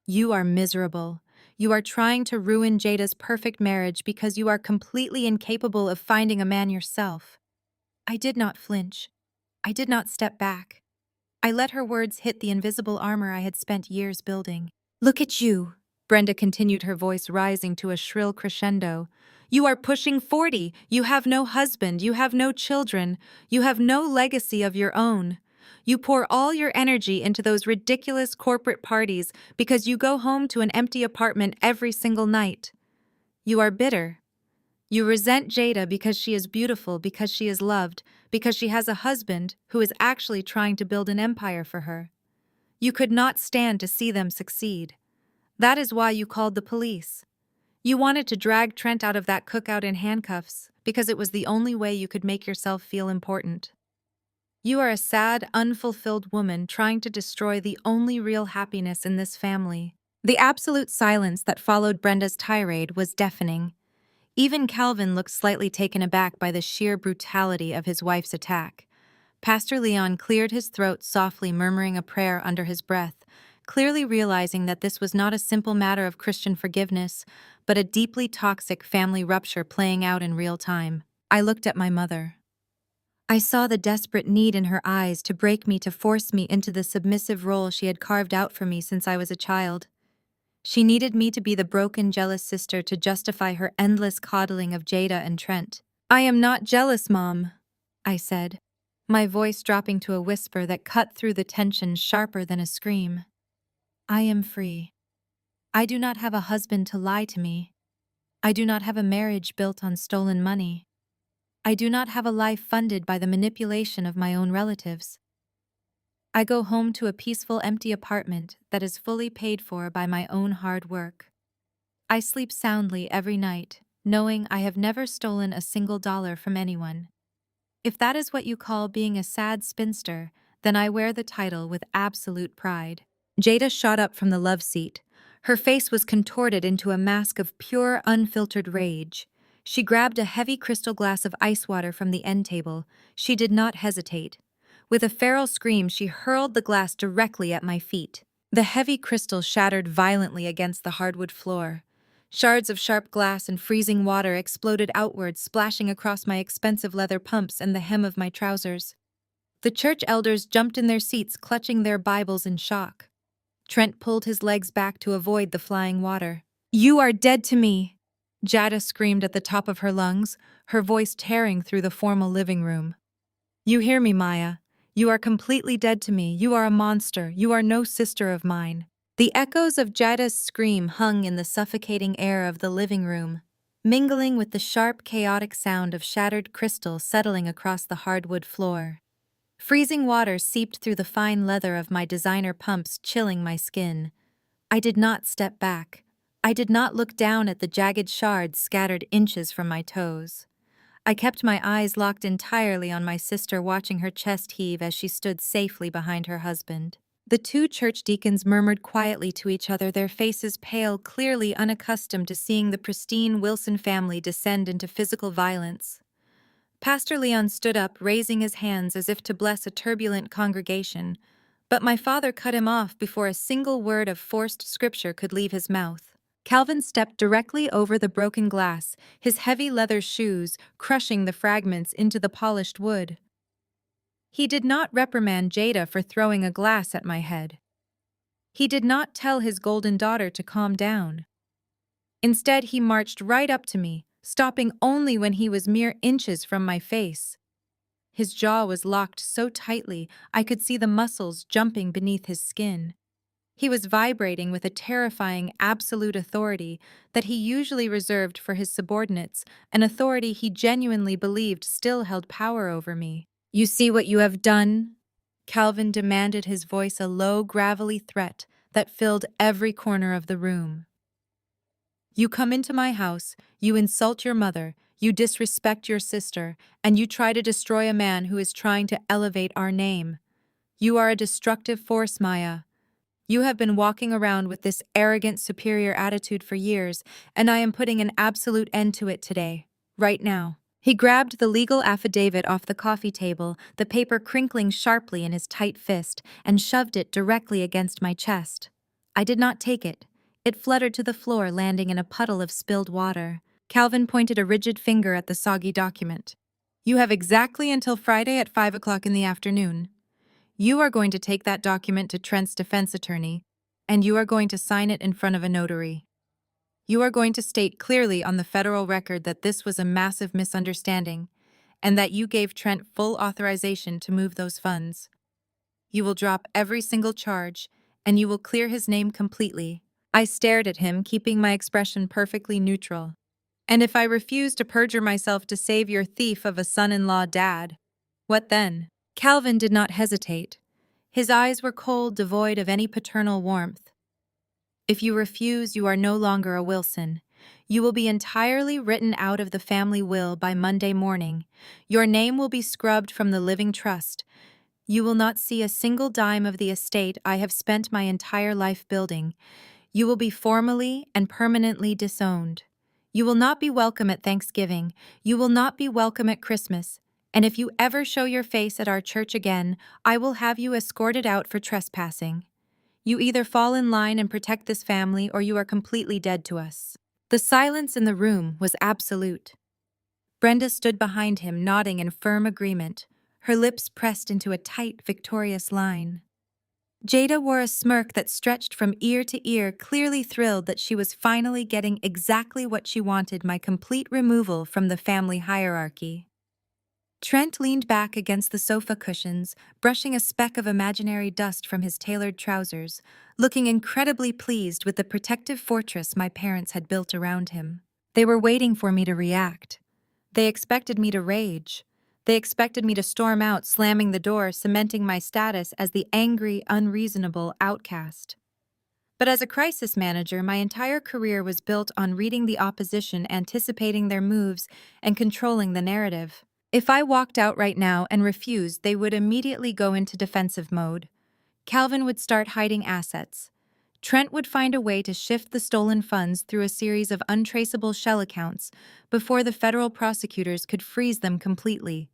You are miserable. You are trying to ruin Jada's perfect marriage because you are completely incapable of finding a man yourself. I did not flinch. I did not step back. I let her words hit the invisible armor I had spent years building. Look at you, Brenda continued, her voice rising to a shrill crescendo. You are pushing 40. You have no husband. You have no children. You have no legacy of your own. You pour all your energy into those ridiculous corporate parties because you go home to an empty apartment every single night. You are bitter. You resent Jada because she is beautiful, because she is loved, because she has a husband who is actually trying to build an empire for her. You could not stand to see them succeed. That is why you called the police. You wanted to drag Trent out of that cookout in handcuffs because it was the only way you could make yourself feel important. You are a sad, unfulfilled woman trying to destroy the only real happiness in this family. The absolute silence that followed Brenda's tirade was deafening. Even Calvin looked slightly taken aback by the sheer brutality of his wife's attack. Pastor Leon cleared his throat softly, murmuring a prayer under his breath, clearly realizing that this was not a simple matter of Christian forgiveness, but a deeply toxic family rupture playing out in real time. I looked at my mother. I saw the desperate need in her eyes to break me, to force me into the submissive role she had carved out for me since I was a child. She needed me to be the broken, jealous sister to justify her endless coddling of Jada and Trent. "I am not jealous, Mom," I said, my voice dropping to a whisper that cut through the tension sharper than a scream. "I am free. I do not have a husband to lie to me. I do not have a marriage built on stolen money. I do not have a life funded by the manipulation of my own relatives. I go home to a peaceful, empty apartment that is fully paid for by my own hard work. I sleep soundly every night, knowing I have never stolen a single dollar from anyone. If that is what you call being a sad spinster, then I wear the title with absolute pride." Jada shot up from the love seat. Her face was contorted into a mask of pure, unfiltered rage. She grabbed a heavy crystal glass of ice water from the end table. She did not hesitate. With a feral scream, she hurled the glass directly at my feet. The heavy crystal shattered violently against the hardwood floor. Shards of sharp glass and freezing water exploded outward, splashing across my expensive leather pumps and the hem of my trousers. The church elders jumped in their seats, clutching their Bibles in shock. Trent pulled his legs back to avoid the flying water. "You are dead to me!" Jada screamed at the top of her lungs, her voice tearing through the formal living room. "You hear me, Maya? You are completely dead to me. You are a monster. You are no sister of mine." The echoes of Jada's scream hung in the suffocating air of the living room, mingling with the sharp, chaotic sound of shattered crystal settling across the hardwood floor. Freezing water seeped through the fine leather of my designer pumps, chilling my skin. I did not step back. I did not look down at the jagged shards scattered inches from my toes. I kept my eyes locked entirely on my sister, watching her chest heave as she stood safely behind her husband. The two church deacons murmured quietly to each other, their faces pale, clearly unaccustomed to seeing the pristine Wilson family descend into physical violence. Pastor Leon stood up, raising his hands as if to bless a turbulent congregation, but my father cut him off before a single word of forced scripture could leave his mouth. Calvin stepped directly over the broken glass, his heavy leather shoes crushing the fragments into the polished wood. He did not reprimand Jada for throwing a glass at my head. He did not tell his golden daughter to calm down. Instead, he marched right up to me, stopping only when he was mere inches from my face. His jaw was locked so tightly I could see the muscles jumping beneath his skin. He was vibrating with a terrifying absolute authority that he usually reserved for his subordinates, an authority he genuinely believed still held power over me. "You see what you have done?" Calvin demanded, his voice a low, gravelly threat that filled every corner of the room. "You come into my house, you insult your mother, you disrespect your sister, and you try to destroy a man who is trying to elevate our name. You are a destructive force, Maya. You have been walking around with this arrogant, superior attitude for years, and I am putting an absolute end to it today, right now." He grabbed the legal affidavit off the coffee table, the paper crinkling sharply in his tight fist, and shoved it directly against my chest. I did not take it. It fluttered to the floor, landing in a puddle of spilled water. Calvin pointed a rigid finger at the soggy document. "You have exactly until Friday at 5 o'clock in the afternoon. You are going to take that document to Trent's defense attorney, and you are going to sign it in front of a notary. You are going to state clearly on the federal record that this was a massive misunderstanding, and that you gave Trent full authorization to move those funds. You will drop every single charge, and you will clear his name completely." I stared at him, keeping my expression perfectly neutral. "And if I refuse to perjure myself to save your thief of a son-in-law dad, what then?" Calvin did not hesitate. His eyes were cold, devoid of any paternal warmth. "If you refuse, you are no longer a Wilson. You will be entirely written out of the family will by Monday morning. Your name will be scrubbed from the living trust. You will not see a single dime of the estate I have spent my entire life building. You will be formally and permanently disowned. You will not be welcome at Thanksgiving. You will not be welcome at Christmas. And if you ever show your face at our church again, I will have you escorted out for trespassing. You either fall in line and protect this family or you are completely dead to us." The silence in the room was absolute. Brenda stood behind him, nodding in firm agreement, her lips pressed into a tight, victorious line. Jada wore a smirk that stretched from ear to ear, clearly thrilled that she was finally getting exactly what she wanted: my complete removal from the family hierarchy. Trent leaned back against the sofa cushions, brushing a speck of imaginary dust from his tailored trousers, looking incredibly pleased with the protective fortress my parents had built around him. They were waiting for me to react. They expected me to rage. They expected me to storm out, slamming the door, cementing my status as the angry, unreasonable outcast. But as a crisis manager, my entire career was built on reading the opposition, anticipating their moves, and controlling the narrative. If I walked out right now and refused, they would immediately go into defensive mode. Calvin would start hiding assets. Trent would find a way to shift the stolen funds through a series of untraceable shell accounts before the federal prosecutors could freeze them completely.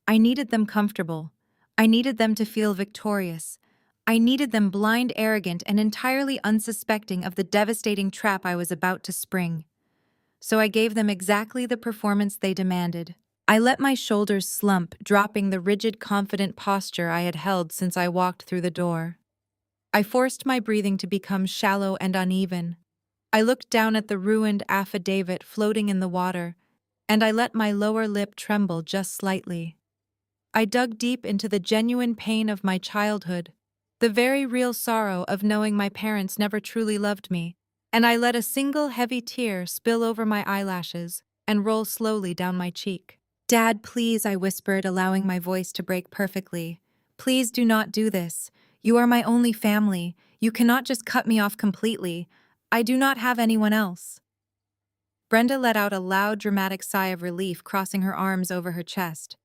I needed them comfortable. I needed them to feel victorious. I needed them blind, arrogant, and entirely unsuspecting of the devastating trap I was about to spring. So I gave them exactly the performance they demanded. I let my shoulders slump, dropping the rigid, confident posture I had held since I walked through the door. I forced my breathing to become shallow and uneven. I looked down at the ruined affidavit floating in the water, and I let my lower lip tremble just slightly. I dug deep into the genuine pain of my childhood, the very real sorrow of knowing my parents never truly loved me, and I let a single heavy tear spill over my eyelashes and roll slowly down my cheek. "Dad, please," I whispered, allowing my voice to break perfectly. "Please do not do this. You are my only family. You cannot just cut me off completely. I do not have anyone else." Brenda let out a loud, dramatic sigh of relief, crossing her arms over her chest.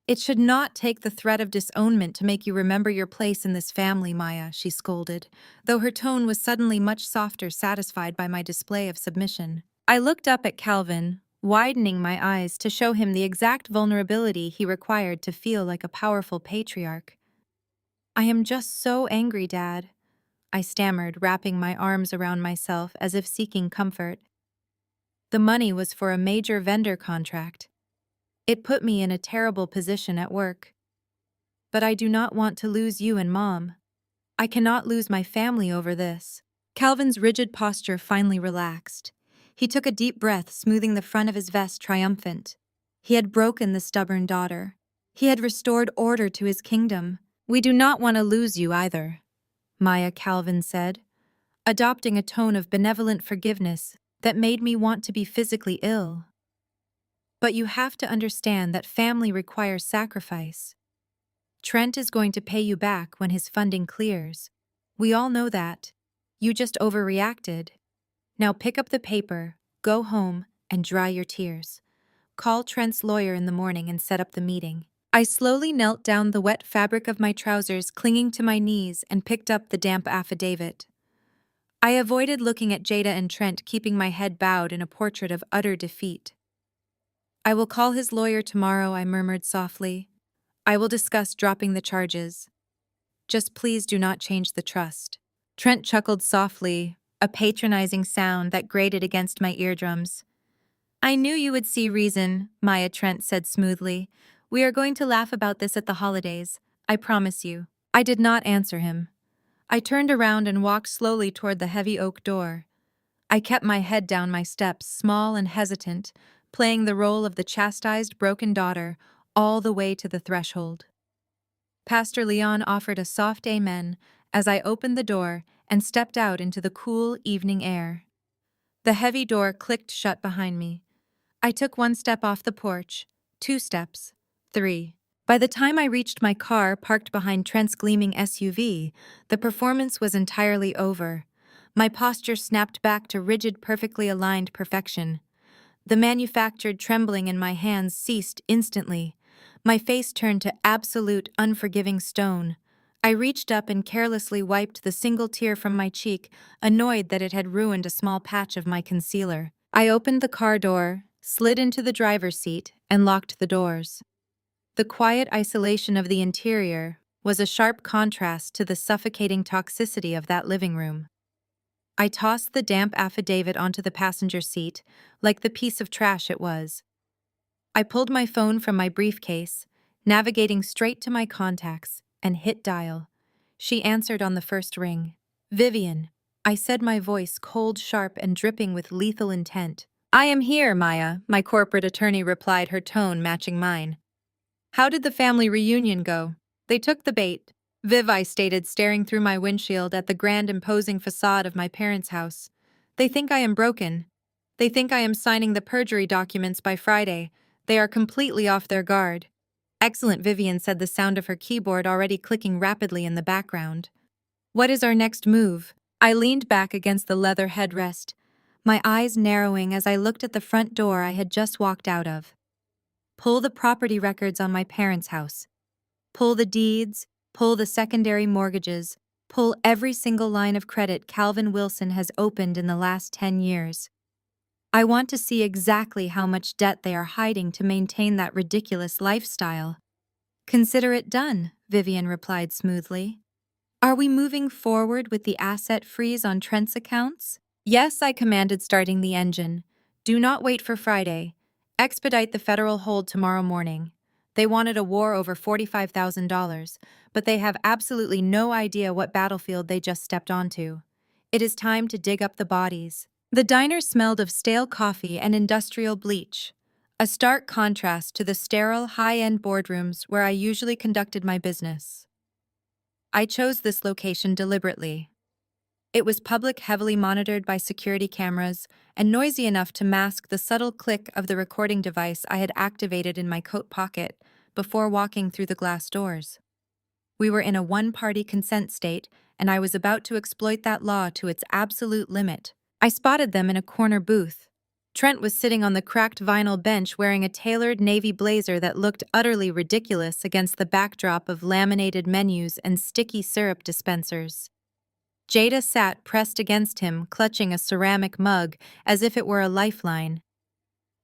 "It should not take the threat of disownment to make you remember your place in this family, Maya," she scolded, though her tone was suddenly much softer, satisfied by my display of submission. I looked up at Calvin, widening my eyes to show him the exact vulnerability he required to feel like a powerful patriarch. "I am just so angry, Dad," I stammered, wrapping my arms around myself as if seeking comfort. The money was for a major vendor contract. It put me in a terrible position at work. But I do not want to lose you and Mom. I cannot lose my family over this. Calvin's rigid posture finally relaxed. He took a deep breath, smoothing the front of his vest, triumphant. He had broken the stubborn daughter. He had restored order to his kingdom. "We do not want to lose you either," Maya, Calvin said, adopting a tone of benevolent forgiveness that made me want to be physically ill. "But you have to understand that family requires sacrifice. Trent is going to pay you back when his funding clears. We all know that. You just overreacted. Now pick up the paper, go home, and dry your tears. Call Trent's lawyer in the morning and set up the meeting." I slowly knelt down the wet fabric of my trousers, clinging to my knees, and picked up the damp affidavit. I avoided looking at Jada and Trent, keeping my head bowed in a portrait of utter defeat. "I will call his lawyer tomorrow," I murmured softly. "I will discuss dropping the charges. Just please do not change the trust." Trent chuckled softly, a patronizing sound that grated against my eardrums. "I knew you would see reason," Maya, Trent said smoothly. "We are going to laugh about this at the holidays. I promise you." I did not answer him. I turned around and walked slowly toward the heavy oak door. I kept my head down my steps, small and hesitant, playing the role of the chastised, broken daughter all the way to the threshold. Pastor Leon offered a soft amen as I opened the door and stepped out into the cool evening air. The heavy door clicked shut behind me. I took one step off the porch, 2 steps, 3. By the time I reached my car parked behind Trent's gleaming SUV, the performance was entirely over. My posture snapped back to rigid, perfectly aligned perfection. The manufactured trembling in my hands ceased instantly. My face turned to absolute, unforgiving stone. I reached up and carelessly wiped the single tear from my cheek, annoyed that it had ruined a small patch of my concealer. I opened the car door, slid into the driver's seat, and locked the doors. The quiet isolation of the interior was a sharp contrast to the suffocating toxicity of that living room. I tossed the damp affidavit onto the passenger seat, like the piece of trash it was. I pulled my phone from my briefcase, navigating straight to my contacts, and hit dial. She answered on the first ring. "Vivian," I said, my voice cold, sharp, and dripping with lethal intent. "I am here, Maya," my corporate attorney replied, her tone matching mine. "How did the family reunion go?" "They took the bait," Viv, I stated, staring through my windshield at the grand imposing facade of my parents' house. "They think I am broken. They think I am signing the perjury documents by Friday. They are completely off their guard." "Excellent," Vivian said, the sound of her keyboard already clicking rapidly in the background. "What is our next move?" I leaned back against the leather headrest, my eyes narrowing as I looked at the front door I had just walked out of. Pull the property records on my parents' house. Pull the deeds, pull the secondary mortgages, pull every single line of credit Calvin Wilson has opened in the last 10 years. I want to see exactly how much debt they are hiding to maintain that ridiculous lifestyle. "Consider it done," Vivian replied smoothly. "Are we moving forward with the asset freeze on Trent's accounts?" "Yes," I commanded, starting the engine. "Do not wait for Friday. Expedite the federal hold tomorrow morning." They wanted a war over $45,000, but they have absolutely no idea what battlefield they just stepped onto. It is time to dig up the bodies. The diner smelled of stale coffee and industrial bleach, a stark contrast to the sterile, high-end boardrooms where I usually conducted my business. I chose this location deliberately. It was public, heavily monitored by security cameras, and noisy enough to mask the subtle click of the recording device I had activated in my coat pocket before walking through the glass doors. We were in a one-party consent state, and I was about to exploit that law to its absolute limit. I spotted them in a corner booth. Trent was sitting on the cracked vinyl bench wearing a tailored navy blazer that looked utterly ridiculous against the backdrop of laminated menus and sticky syrup dispensers. Jada sat pressed against him, clutching a ceramic mug as if it were a lifeline.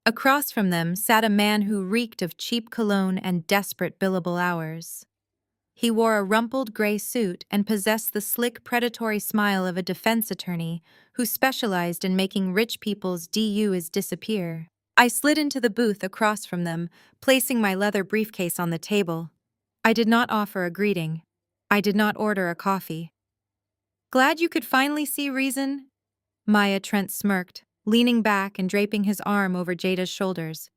Across from them sat a man who reeked of cheap cologne and desperate billable hours. He wore a rumpled gray suit and possessed the slick, predatory smile of a defense attorney who specialized in making rich people's DUs disappear. I slid into the booth across from them, placing my leather briefcase on the table. I did not offer a greeting. I did not order a coffee. "Glad you could finally see reason?" Maya, Trent smirked, leaning back and draping his arm over Jada's shoulders.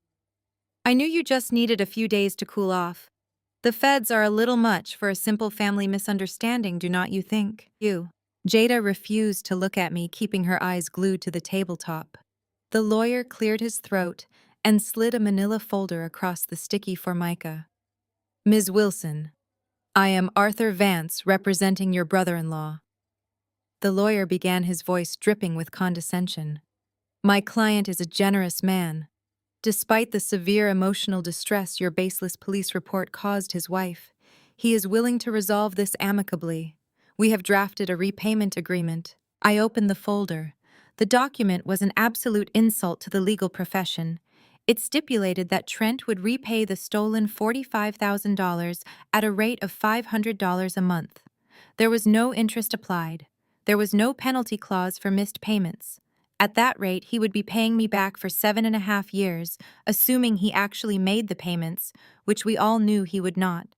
"I knew you just needed a few days to cool off. The feds are a little much for a simple family misunderstanding, do not you think?" Jada refused to look at me, keeping her eyes glued to the tabletop. The lawyer cleared his throat and slid a manila folder across the sticky formica. "Ms. Wilson, I am Arthur Vance, representing your brother-in-law." The lawyer began, his voice dripping with condescension. "My client is a generous man. Despite the severe emotional distress your baseless police report caused his wife, he is willing to resolve this amicably. We have drafted a repayment agreement." I opened the folder. The document was an absolute insult to the legal profession. It stipulated that Trent would repay the stolen $45,000 at a rate of $500 a month. There was no interest applied. There was no penalty clause for missed payments. At that rate, he would be paying me back for 7.5 years, assuming he actually made the payments, which we all knew he would not.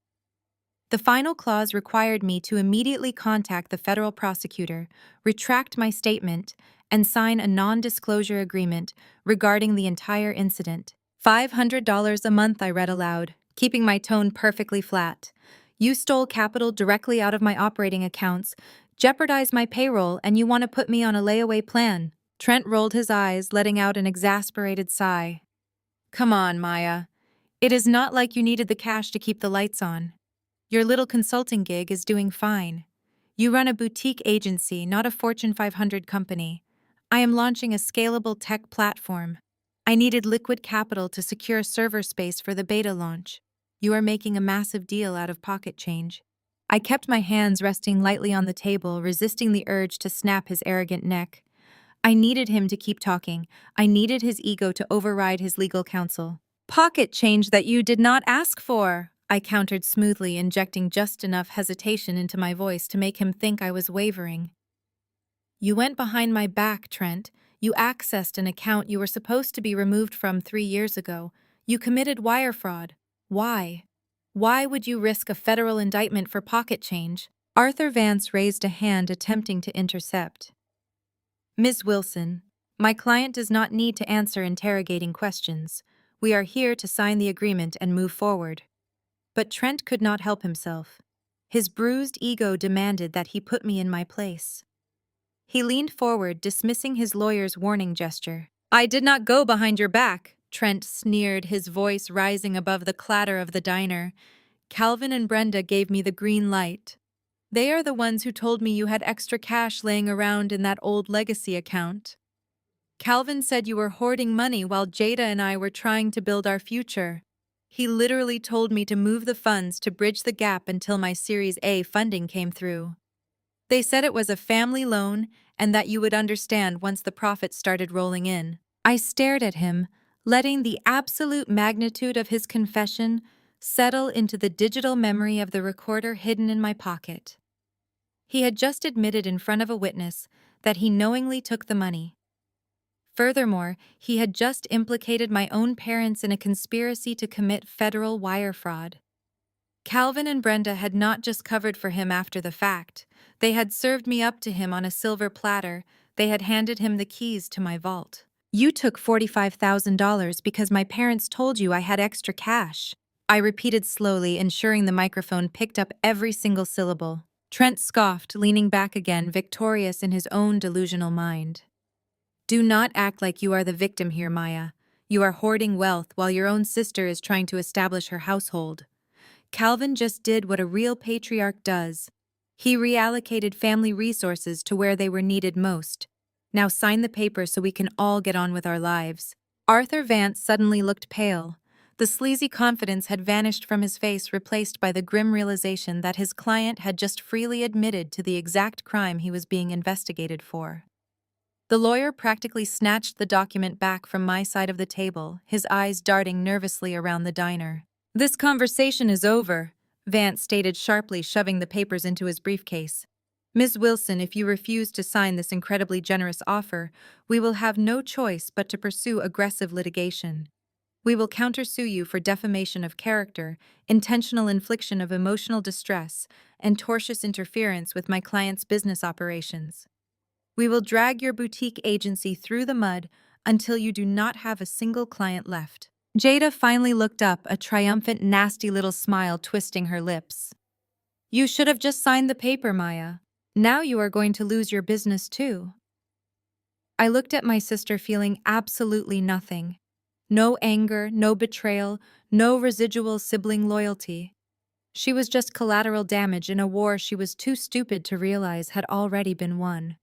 The final clause required me to immediately contact the federal prosecutor, retract my statement, and sign a non-disclosure agreement regarding the entire incident. $500 a month, I read aloud, keeping my tone perfectly flat. "You stole capital directly out of my operating accounts, jeopardized my payroll, and you want to put me on a layaway plan." Trent rolled his eyes, letting out an exasperated sigh. "Come on, Maya. It is not like you needed the cash to keep the lights on. Your little consulting gig is doing fine. You run a boutique agency, not a Fortune 500 company. I am launching a scalable tech platform. I needed liquid capital to secure server space for the beta launch. You are making a massive deal out of pocket change." I kept my hands resting lightly on the table, resisting the urge to snap his arrogant neck. I needed him to keep talking. I needed his ego to override his legal counsel. Pocket change that you did not ask for, I countered smoothly, injecting just enough hesitation into my voice to make him think I was wavering. You went behind my back, Trent. You accessed an account you were supposed to be removed from 3 years ago. You committed wire fraud. Why? Why would you risk a federal indictment for pocket change? Arthur Vance raised a hand, attempting to intercept. Ms. Wilson, my client does not need to answer interrogating questions. We are here to sign the agreement and move forward. But Trent could not help himself. His bruised ego demanded that he put me in my place. He leaned forward, dismissing his lawyer's warning gesture. I did not go behind your back, Trent sneered, his voice rising above the clatter of the diner. Calvin and Brenda gave me the green light. They are the ones who told me you had extra cash laying around in that old legacy account. Calvin said you were hoarding money while Jada and I were trying to build our future. He literally told me to move the funds to bridge the gap until my Series A funding came through. They said it was a family loan and that you would understand once the profits started rolling in. I stared at him, letting the absolute magnitude of his confession settle into the digital memory of the recorder hidden in my pocket. He had just admitted in front of a witness that he knowingly took the money. Furthermore, he had just implicated my own parents in a conspiracy to commit federal wire fraud. Calvin and Brenda had not just covered for him after the fact. They had served me up to him on a silver platter. They had handed him the keys to my vault. You took $45,000 because my parents told you I had extra cash. I repeated slowly, ensuring the microphone picked up every single syllable. Trent scoffed, leaning back again, victorious in his own delusional mind. Do not act like you are the victim here, Maya. You are hoarding wealth while your own sister is trying to establish her household. Calvin just did what a real patriarch does. He reallocated family resources to where they were needed most. Now sign the paper so we can all get on with our lives. Arthur Vance suddenly looked pale. The sleazy confidence had vanished from his face, replaced by the grim realization that his client had just freely admitted to the exact crime he was being investigated for. The lawyer practically snatched the document back from my side of the table, his eyes darting nervously around the diner. This conversation is over, Vance stated sharply, shoving the papers into his briefcase. Ms. Wilson, if you refuse to sign this incredibly generous offer, we will have no choice but to pursue aggressive litigation. We will countersue you for defamation of character, intentional infliction of emotional distress, and tortious interference with my client's business operations. We will drag your boutique agency through the mud until you do not have a single client left. Jada finally looked up, a triumphant, nasty little smile twisting her lips. You should have just signed the paper, Maya. Now you are going to lose your business too. I looked at my sister, feeling absolutely nothing. No anger, no betrayal, no residual sibling loyalty. She was just collateral damage in a war she was too stupid to realize had already been won.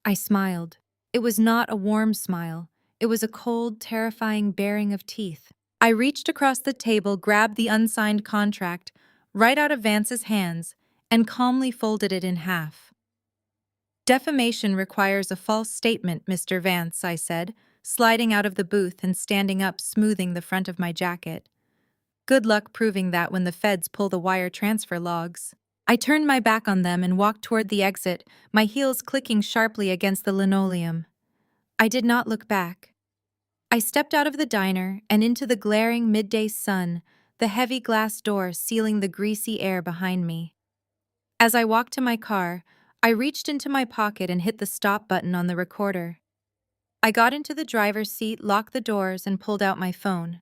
I smiled. It was not a warm smile. It was a cold, terrifying baring of teeth. I reached across the table, grabbed the unsigned contract right out of Vance's hands, and calmly folded it in half. Defamation requires a false statement, Mr. Vance, I said, sliding out of the booth and standing up, smoothing the front of my jacket. Good luck proving that when the feds pull the wire transfer logs. I turned my back on them and walked toward the exit, my heels clicking sharply against the linoleum. I did not look back. I stepped out of the diner and into the glaring midday sun, the heavy glass door sealing the greasy air behind me. As I walked to my car, I reached into my pocket and hit the stop button on the recorder. I got into the driver's seat, locked the doors, and pulled out my phone.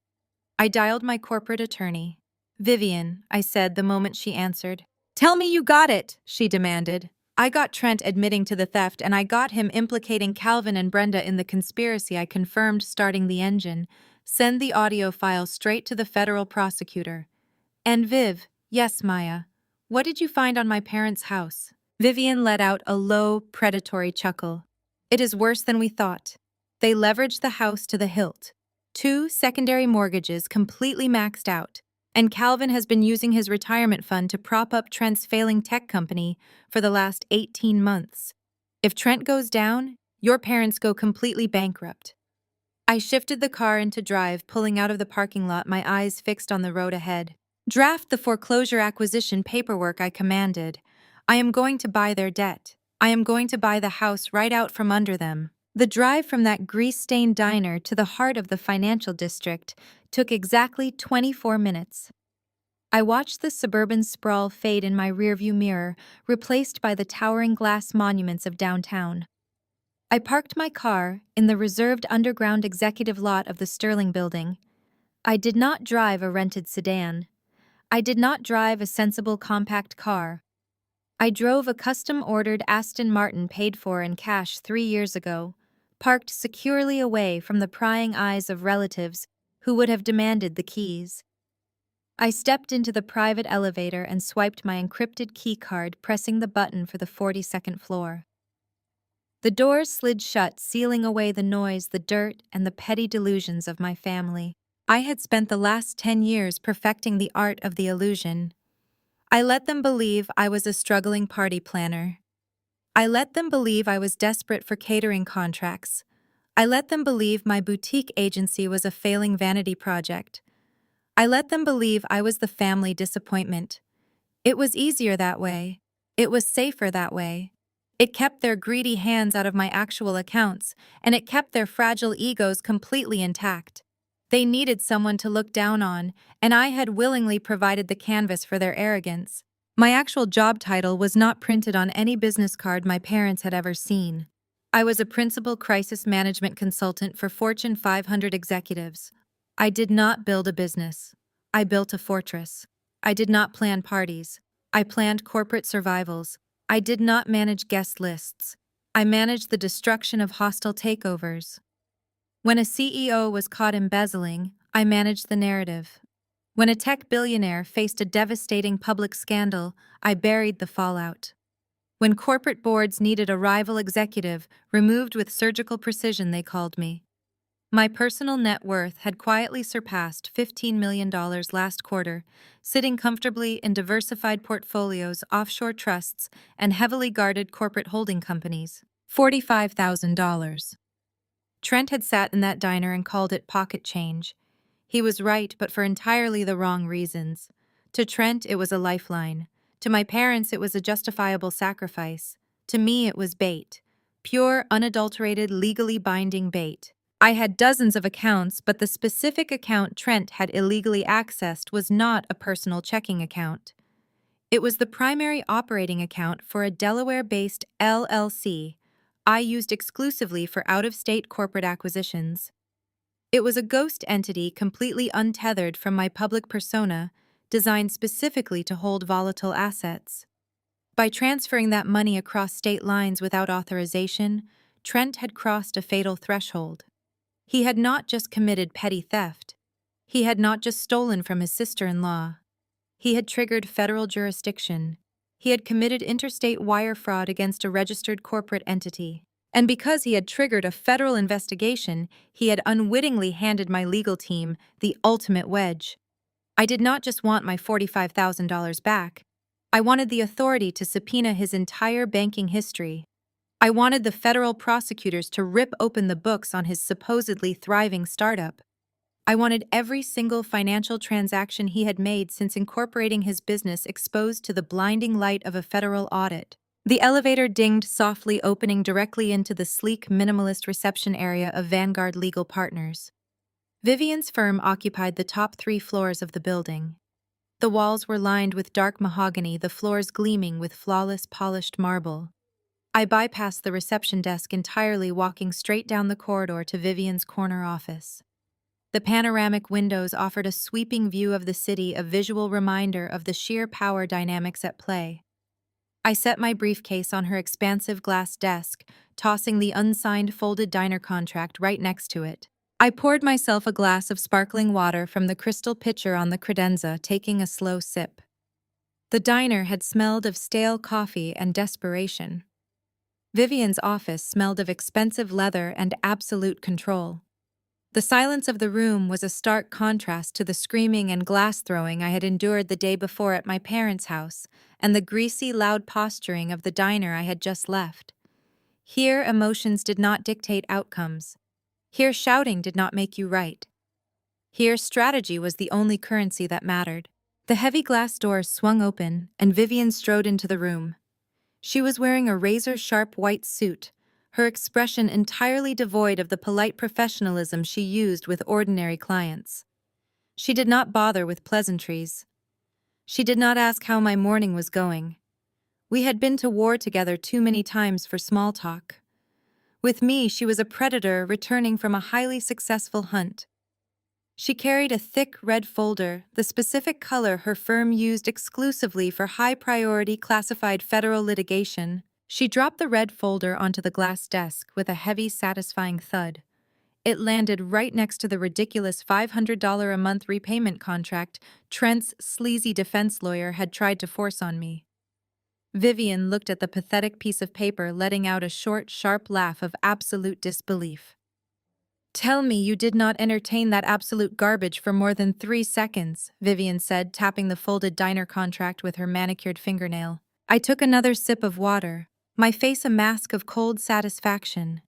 I dialed my corporate attorney. Vivian, I said the moment she answered. Tell me you got it, she demanded. I got Trent admitting to the theft, and I got him implicating Calvin and Brenda in the conspiracy. I confirmed, starting the engine. Send the audio file straight to the federal prosecutor. And Viv, yes, Maya. What did you find on my parents' house? Vivian let out a low, predatory chuckle. It is worse than we thought. They leveraged the house to the hilt. 2 secondary mortgages completely maxed out. And Calvin has been using his retirement fund to prop up Trent's failing tech company for the last 18 months. If Trent goes down, your parents go completely bankrupt. I shifted the car into drive, pulling out of the parking lot, my eyes fixed on the road ahead. Draft the foreclosure acquisition paperwork, I commanded. I am going to buy their debt. I am going to buy the house right out from under them. The drive from that grease-stained diner to the heart of the financial district took exactly 24 minutes. I watched the suburban sprawl fade in my rearview mirror, replaced by the towering glass monuments of downtown. I parked my car in the reserved underground executive lot of the Sterling Building. I did not drive a rented sedan. I did not drive a sensible compact car. I drove a custom-ordered Aston Martin paid for in cash 3 years ago, parked securely away from the prying eyes of relatives who would have demanded the keys. I stepped into the private elevator and swiped my encrypted key card, pressing the button for the 42nd floor. The doors slid shut, sealing away the noise, the dirt, and the petty delusions of my family. I had spent the last 10 years perfecting the art of the illusion. I let them believe I was a struggling party planner. I let them believe I was desperate for catering contracts. I let them believe my boutique agency was a failing vanity project. I let them believe I was the family disappointment. It was easier that way. It was safer that way. It kept their greedy hands out of my actual accounts, and it kept their fragile egos completely intact. They needed someone to look down on, and I had willingly provided the canvas for their arrogance. My actual job title was not printed on any business card my parents had ever seen. I was a principal crisis management consultant for Fortune 500 executives. I did not build a business. I built a fortress. I did not plan parties. I planned corporate survivals. I did not manage guest lists. I managed the destruction of hostile takeovers. When a CEO was caught embezzling, I managed the narrative. When a tech billionaire faced a devastating public scandal, I buried the fallout. When corporate boards needed a rival executive removed with surgical precision, they called me. My personal net worth had quietly surpassed $15 million last quarter, sitting comfortably in diversified portfolios, offshore trusts, and heavily guarded corporate holding companies. $45,000. Trent had sat in that diner and called it pocket change. He was right, but for entirely the wrong reasons. To Trent, it was a lifeline. To my parents, it was a justifiable sacrifice. To me, it was bait. Pure, unadulterated, legally binding bait. I had dozens of accounts, but the specific account Trent had illegally accessed was not a personal checking account. It was the primary operating account for a Delaware-based LLC I used exclusively for out-of-state corporate acquisitions. It was a ghost entity completely untethered from my public persona, designed specifically to hold volatile assets. By transferring that money across state lines without authorization, Trent had crossed a fatal threshold. He had not just committed petty theft. He had not just stolen from his sister-in-law. He had triggered federal jurisdiction. He had committed interstate wire fraud against a registered corporate entity. And because he had triggered a federal investigation, he had unwittingly handed my legal team the ultimate wedge. I did not just want my $45,000 back. I wanted the authority to subpoena his entire banking history. I wanted the federal prosecutors to rip open the books on his supposedly thriving startup. I wanted every single financial transaction he had made since incorporating his business exposed to the blinding light of a federal audit. The elevator dinged softly, opening directly into the sleek, minimalist reception area of Vanguard Legal Partners. Vivian's firm occupied the top 3 floors of the building. The walls were lined with dark mahogany, the floors gleaming with flawless, polished marble. I bypassed the reception desk entirely, walking straight down the corridor to Vivian's corner office. The panoramic windows offered a sweeping view of the city, a visual reminder of the sheer power dynamics at play. I set my briefcase on her expansive glass desk, tossing the unsigned folded diner contract right next to it. I poured myself a glass of sparkling water from the crystal pitcher on the credenza, taking a slow sip. The diner had smelled of stale coffee and desperation. Vivian's office smelled of expensive leather and absolute control. The silence of the room was a stark contrast to the screaming and glass-throwing I had endured the day before at my parents' house and the greasy, loud posturing of the diner I had just left. Here, emotions did not dictate outcomes. Here, shouting did not make you right. Here, strategy was the only currency that mattered. The heavy glass doors swung open, and Vivian strode into the room. She was wearing a razor-sharp white suit, her expression entirely devoid of the polite professionalism she used with ordinary clients. She did not bother with pleasantries. She did not ask how my morning was going. We had been to war together too many times for small talk. With me, she was a predator returning from a highly successful hunt. She carried a thick red folder, the specific color her firm used exclusively for high-priority classified federal litigation. She dropped the red folder onto the glass desk with a heavy, satisfying thud. It landed right next to the ridiculous $500 a month repayment contract Trent's sleazy defense lawyer had tried to force on me. Vivian looked at the pathetic piece of paper, letting out a short, sharp laugh of absolute disbelief. "Tell me you did not entertain that absolute garbage for more than 3 seconds," Vivian said, tapping the folded diner contract with her manicured fingernail. I took another sip of water, my face a mask of cold satisfaction.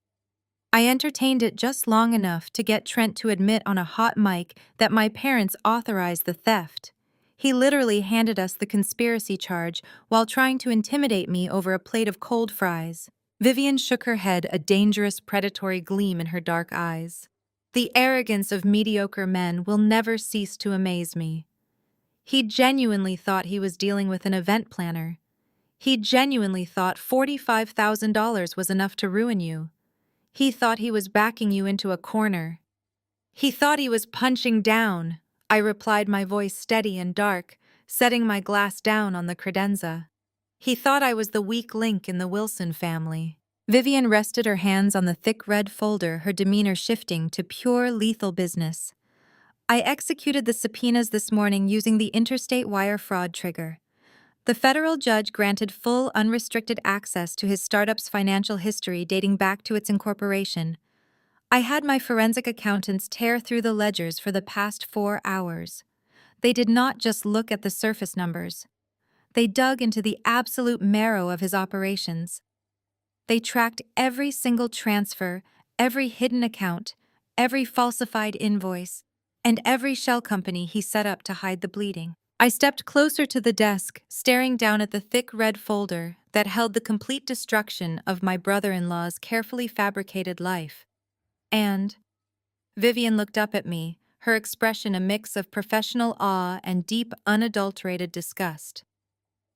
I entertained it just long enough to get Trent to admit on a hot mic that my parents authorized the theft. He literally handed us the conspiracy charge while trying to intimidate me over a plate of cold fries. Vivian shook her head, a dangerous predatory gleam in her dark eyes. The arrogance of mediocre men will never cease to amaze me. He genuinely thought he was dealing with an event planner. He genuinely thought $45,000 was enough to ruin you. He thought he was backing you into a corner. He thought he was punching down, I replied, my voice steady and dark, setting my glass down on the credenza. He thought I was the weak link in the Wilson family. Vivian rested her hands on the thick red folder, her demeanor shifting to pure lethal business. I executed the subpoenas this morning using the interstate wire fraud trigger. The federal judge granted full, unrestricted access to his startup's financial history dating back to its incorporation. I had my forensic accountants tear through the ledgers for the past 4 hours. They did not just look at the surface numbers. They dug into the absolute marrow of his operations. They tracked every single transfer, every hidden account, every falsified invoice, and every shell company he set up to hide the bleeding. I stepped closer to the desk, staring down at the thick red folder that held the complete destruction of my brother-in-law's carefully fabricated life. And Vivian looked up at me, her expression a mix of professional awe and deep, unadulterated disgust.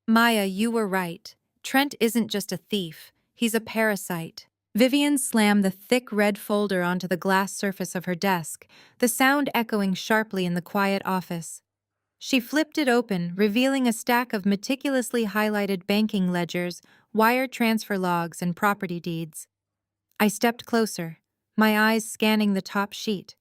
"Maya, you were right. Trent isn't just a thief, he's a parasite." Vivian slammed the thick red folder onto the glass surface of her desk, the sound echoing sharply in the quiet office. She flipped it open, revealing a stack of meticulously highlighted banking ledgers, wire transfer logs, and property deeds. I stepped closer, my eyes scanning the top sheet.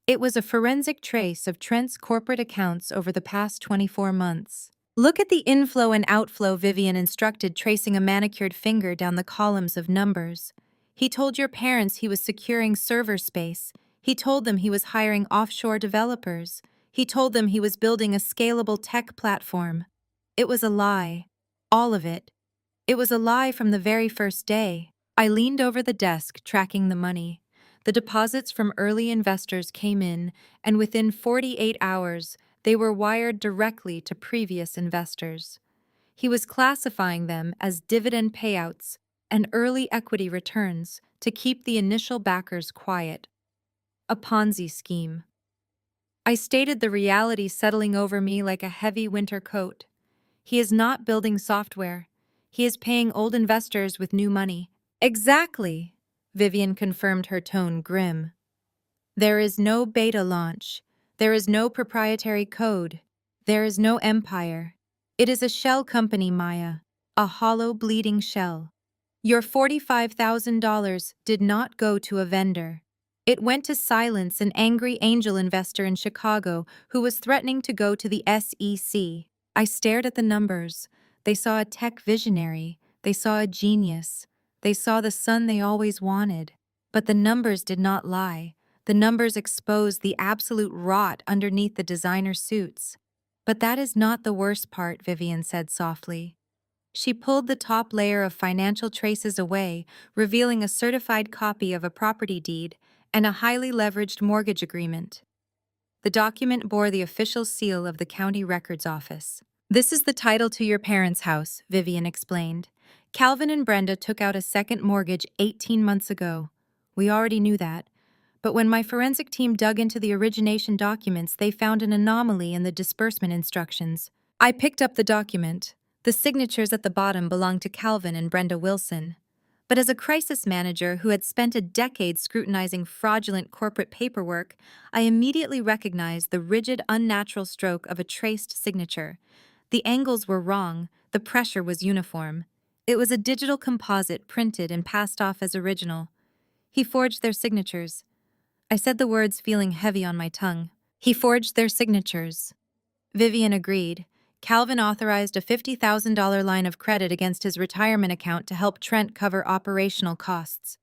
It was a forensic trace of Trent's corporate accounts over the past 24 months. "Look at the inflow and outflow," Vivian instructed, tracing a manicured finger down the columns of numbers. "He told your parents he was securing server space. He told them he was hiring offshore developers. He told them he was building a scalable tech platform. It was a lie. All of it. It was a lie from the very first day." I leaned over the desk, tracking the money. The deposits from early investors came in, and within 48 hours, they were wired directly to previous investors. He was classifying them as dividend payouts and early equity returns to keep the initial backers quiet. A Ponzi scheme. I stated the reality settling over me like a heavy winter coat. He is not building software. He is paying old investors with new money. "Exactly," Vivian confirmed, her tone grim. "There is no beta launch. There is no proprietary code. There is no empire. It is a shell company, Maya. A hollow, bleeding shell. Your $45,000 did not go to a vendor. It went to silence an angry angel investor in Chicago who was threatening to go to the SEC. I stared at the numbers. They saw a tech visionary. They saw a genius. They saw the son they always wanted. But the numbers did not lie. The numbers exposed the absolute rot underneath the designer suits. "But that is not the worst part," Vivian said softly. She pulled the top layer of financial traces away, revealing a certified copy of a property deed and a highly leveraged mortgage agreement. The document bore the official seal of the county records office. "This is the title to your parents' house," Vivian explained. "Calvin and Brenda took out a second mortgage 18 months ago. We already knew that. But when my forensic team dug into the origination documents, they found an anomaly in the disbursement instructions. I picked up the document. The signatures at the bottom belonged to Calvin and Brenda Wilson. But as a crisis manager who had spent a decade scrutinizing fraudulent corporate paperwork, I immediately recognized the rigid, unnatural stroke of a traced signature. The angles were wrong, the pressure was uniform. It was a digital composite printed and passed off as original. He forged their signatures. I said the words feeling heavy on my tongue. He forged their signatures. Vivian agreed. Calvin authorized a $50,000 line of credit against his retirement account to help Trent cover operational costs.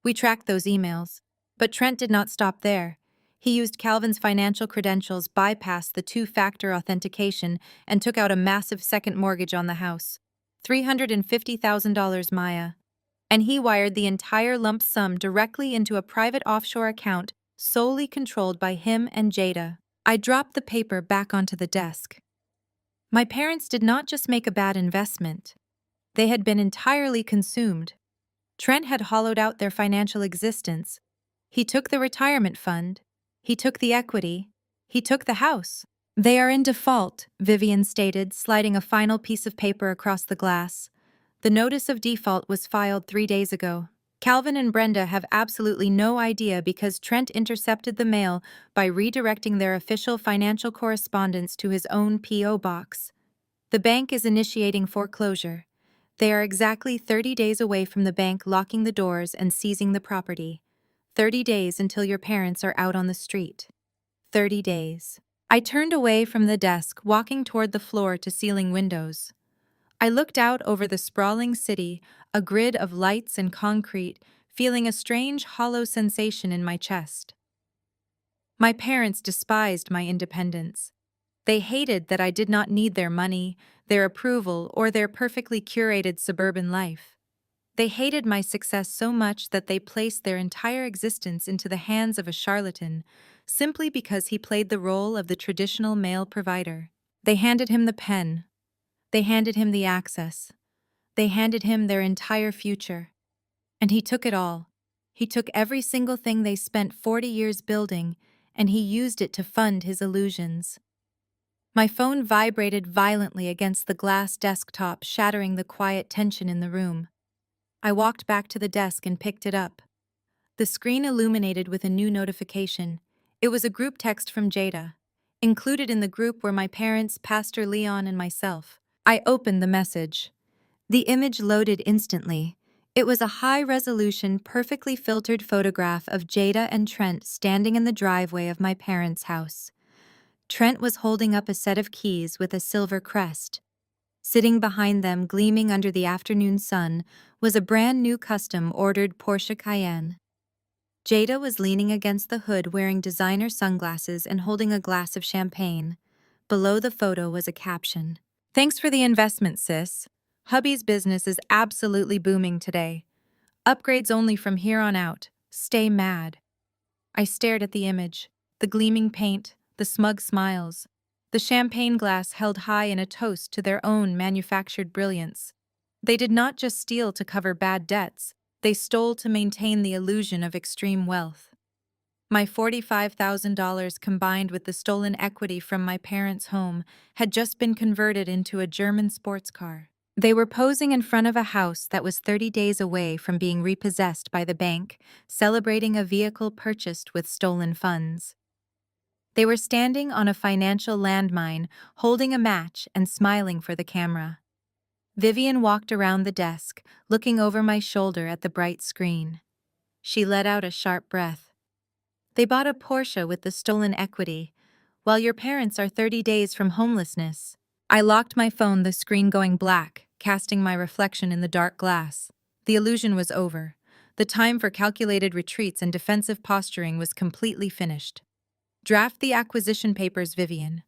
We tracked those emails. But Trent did not stop there. He used Calvin's financial credentials, bypassed the two-factor authentication, and took out a massive second mortgage on the house. $350,000 Maya. And he wired the entire lump sum directly into a private offshore account solely controlled by him and Jada. I dropped the paper back onto the desk. My parents did not just make a bad investment. They had been entirely consumed. Trent had hollowed out their financial existence. He took the retirement fund. He took the equity. He took the house. "They are in default," Vivian stated, sliding a final piece of paper across the glass. "The notice of default was filed 3 days ago. Calvin and Brenda have absolutely no idea because Trent intercepted the mail by redirecting their official financial correspondence to his own P.O. box. The bank is initiating foreclosure. They are exactly 30 days away from the bank locking the doors and seizing the property. 30 days until your parents are out on the street. 30 days. I turned away from the desk, walking toward the floor-to-ceiling windows. I looked out over the sprawling city, a grid of lights and concrete, feeling a strange, hollow sensation in my chest. My parents despised my independence. They hated that I did not need their money, their approval, or their perfectly curated suburban life. They hated my success so much that they placed their entire existence into the hands of a charlatan, simply because he played the role of the traditional male provider. They handed him the pen. They handed him the access. They handed him their entire future. And he took it all. He took every single thing they spent 40 years building, and he used it to fund his illusions. My phone vibrated violently against the glass desktop, shattering the quiet tension in the room. I walked back to the desk and picked it up. The screen illuminated with a new notification. It was a group text from Jada. Included in the group were my parents, Pastor Leon, and myself. I opened the message. The image loaded instantly. It was a high-resolution, perfectly filtered photograph of Jada and Trent standing in the driveway of my parents' house. Trent was holding up a set of keys with a silver crest. Sitting behind them, gleaming under the afternoon sun, was a brand-new custom-ordered Porsche Cayenne. Jada was leaning against the hood wearing designer sunglasses and holding a glass of champagne. Below the photo was a caption. "Thanks for the investment, sis. Hubby's business is absolutely booming today. Upgrades only from here on out. Stay mad." I stared at the image. The gleaming paint, the smug smiles. The champagne glass held high in a toast to their own manufactured brilliance. They did not just steal to cover bad debts. They stole to maintain the illusion of extreme wealth. My $45,000 combined with the stolen equity from my parents' home had just been converted into a German sports car. They were posing in front of a house that was 30 days away from being repossessed by the bank, celebrating a vehicle purchased with stolen funds. They were standing on a financial landmine, holding a match and smiling for the camera. Vivian walked around the desk, looking over my shoulder at the bright screen. She let out a sharp breath. "They bought a Porsche with the stolen equity, while your parents are 30 days from homelessness." I locked my phone, the screen going black, casting my reflection in the dark glass. The illusion was over. The time for calculated retreats and defensive posturing was completely finished. "Draft the acquisition papers, Vivian.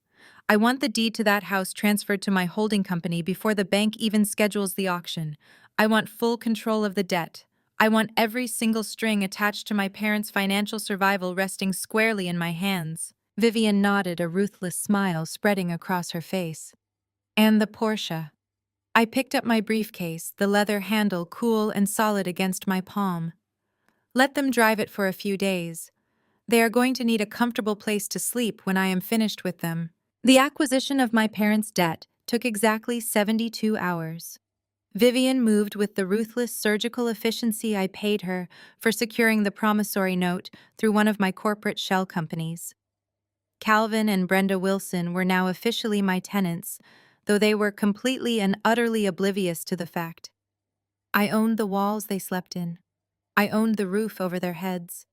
I want the deed to that house transferred to my holding company before the bank even schedules the auction. I want full control of the debt. I want every single string attached to my parents' financial survival resting squarely in my hands. Vivian nodded, a ruthless smile spreading across her face. And the Porsche. I picked up my briefcase, the leather handle cool and solid against my palm. Let them drive it for a few days. They are going to need a comfortable place to sleep when I am finished with them. The acquisition of my parents' debt took exactly 72 hours. Vivian moved with the ruthless surgical efficiency I paid her for securing the promissory note through one of my corporate shell companies. Calvin and Brenda Wilson were now officially my tenants, though they were completely and utterly oblivious to the fact. I owned the walls they slept in. I owned the roof over their heads.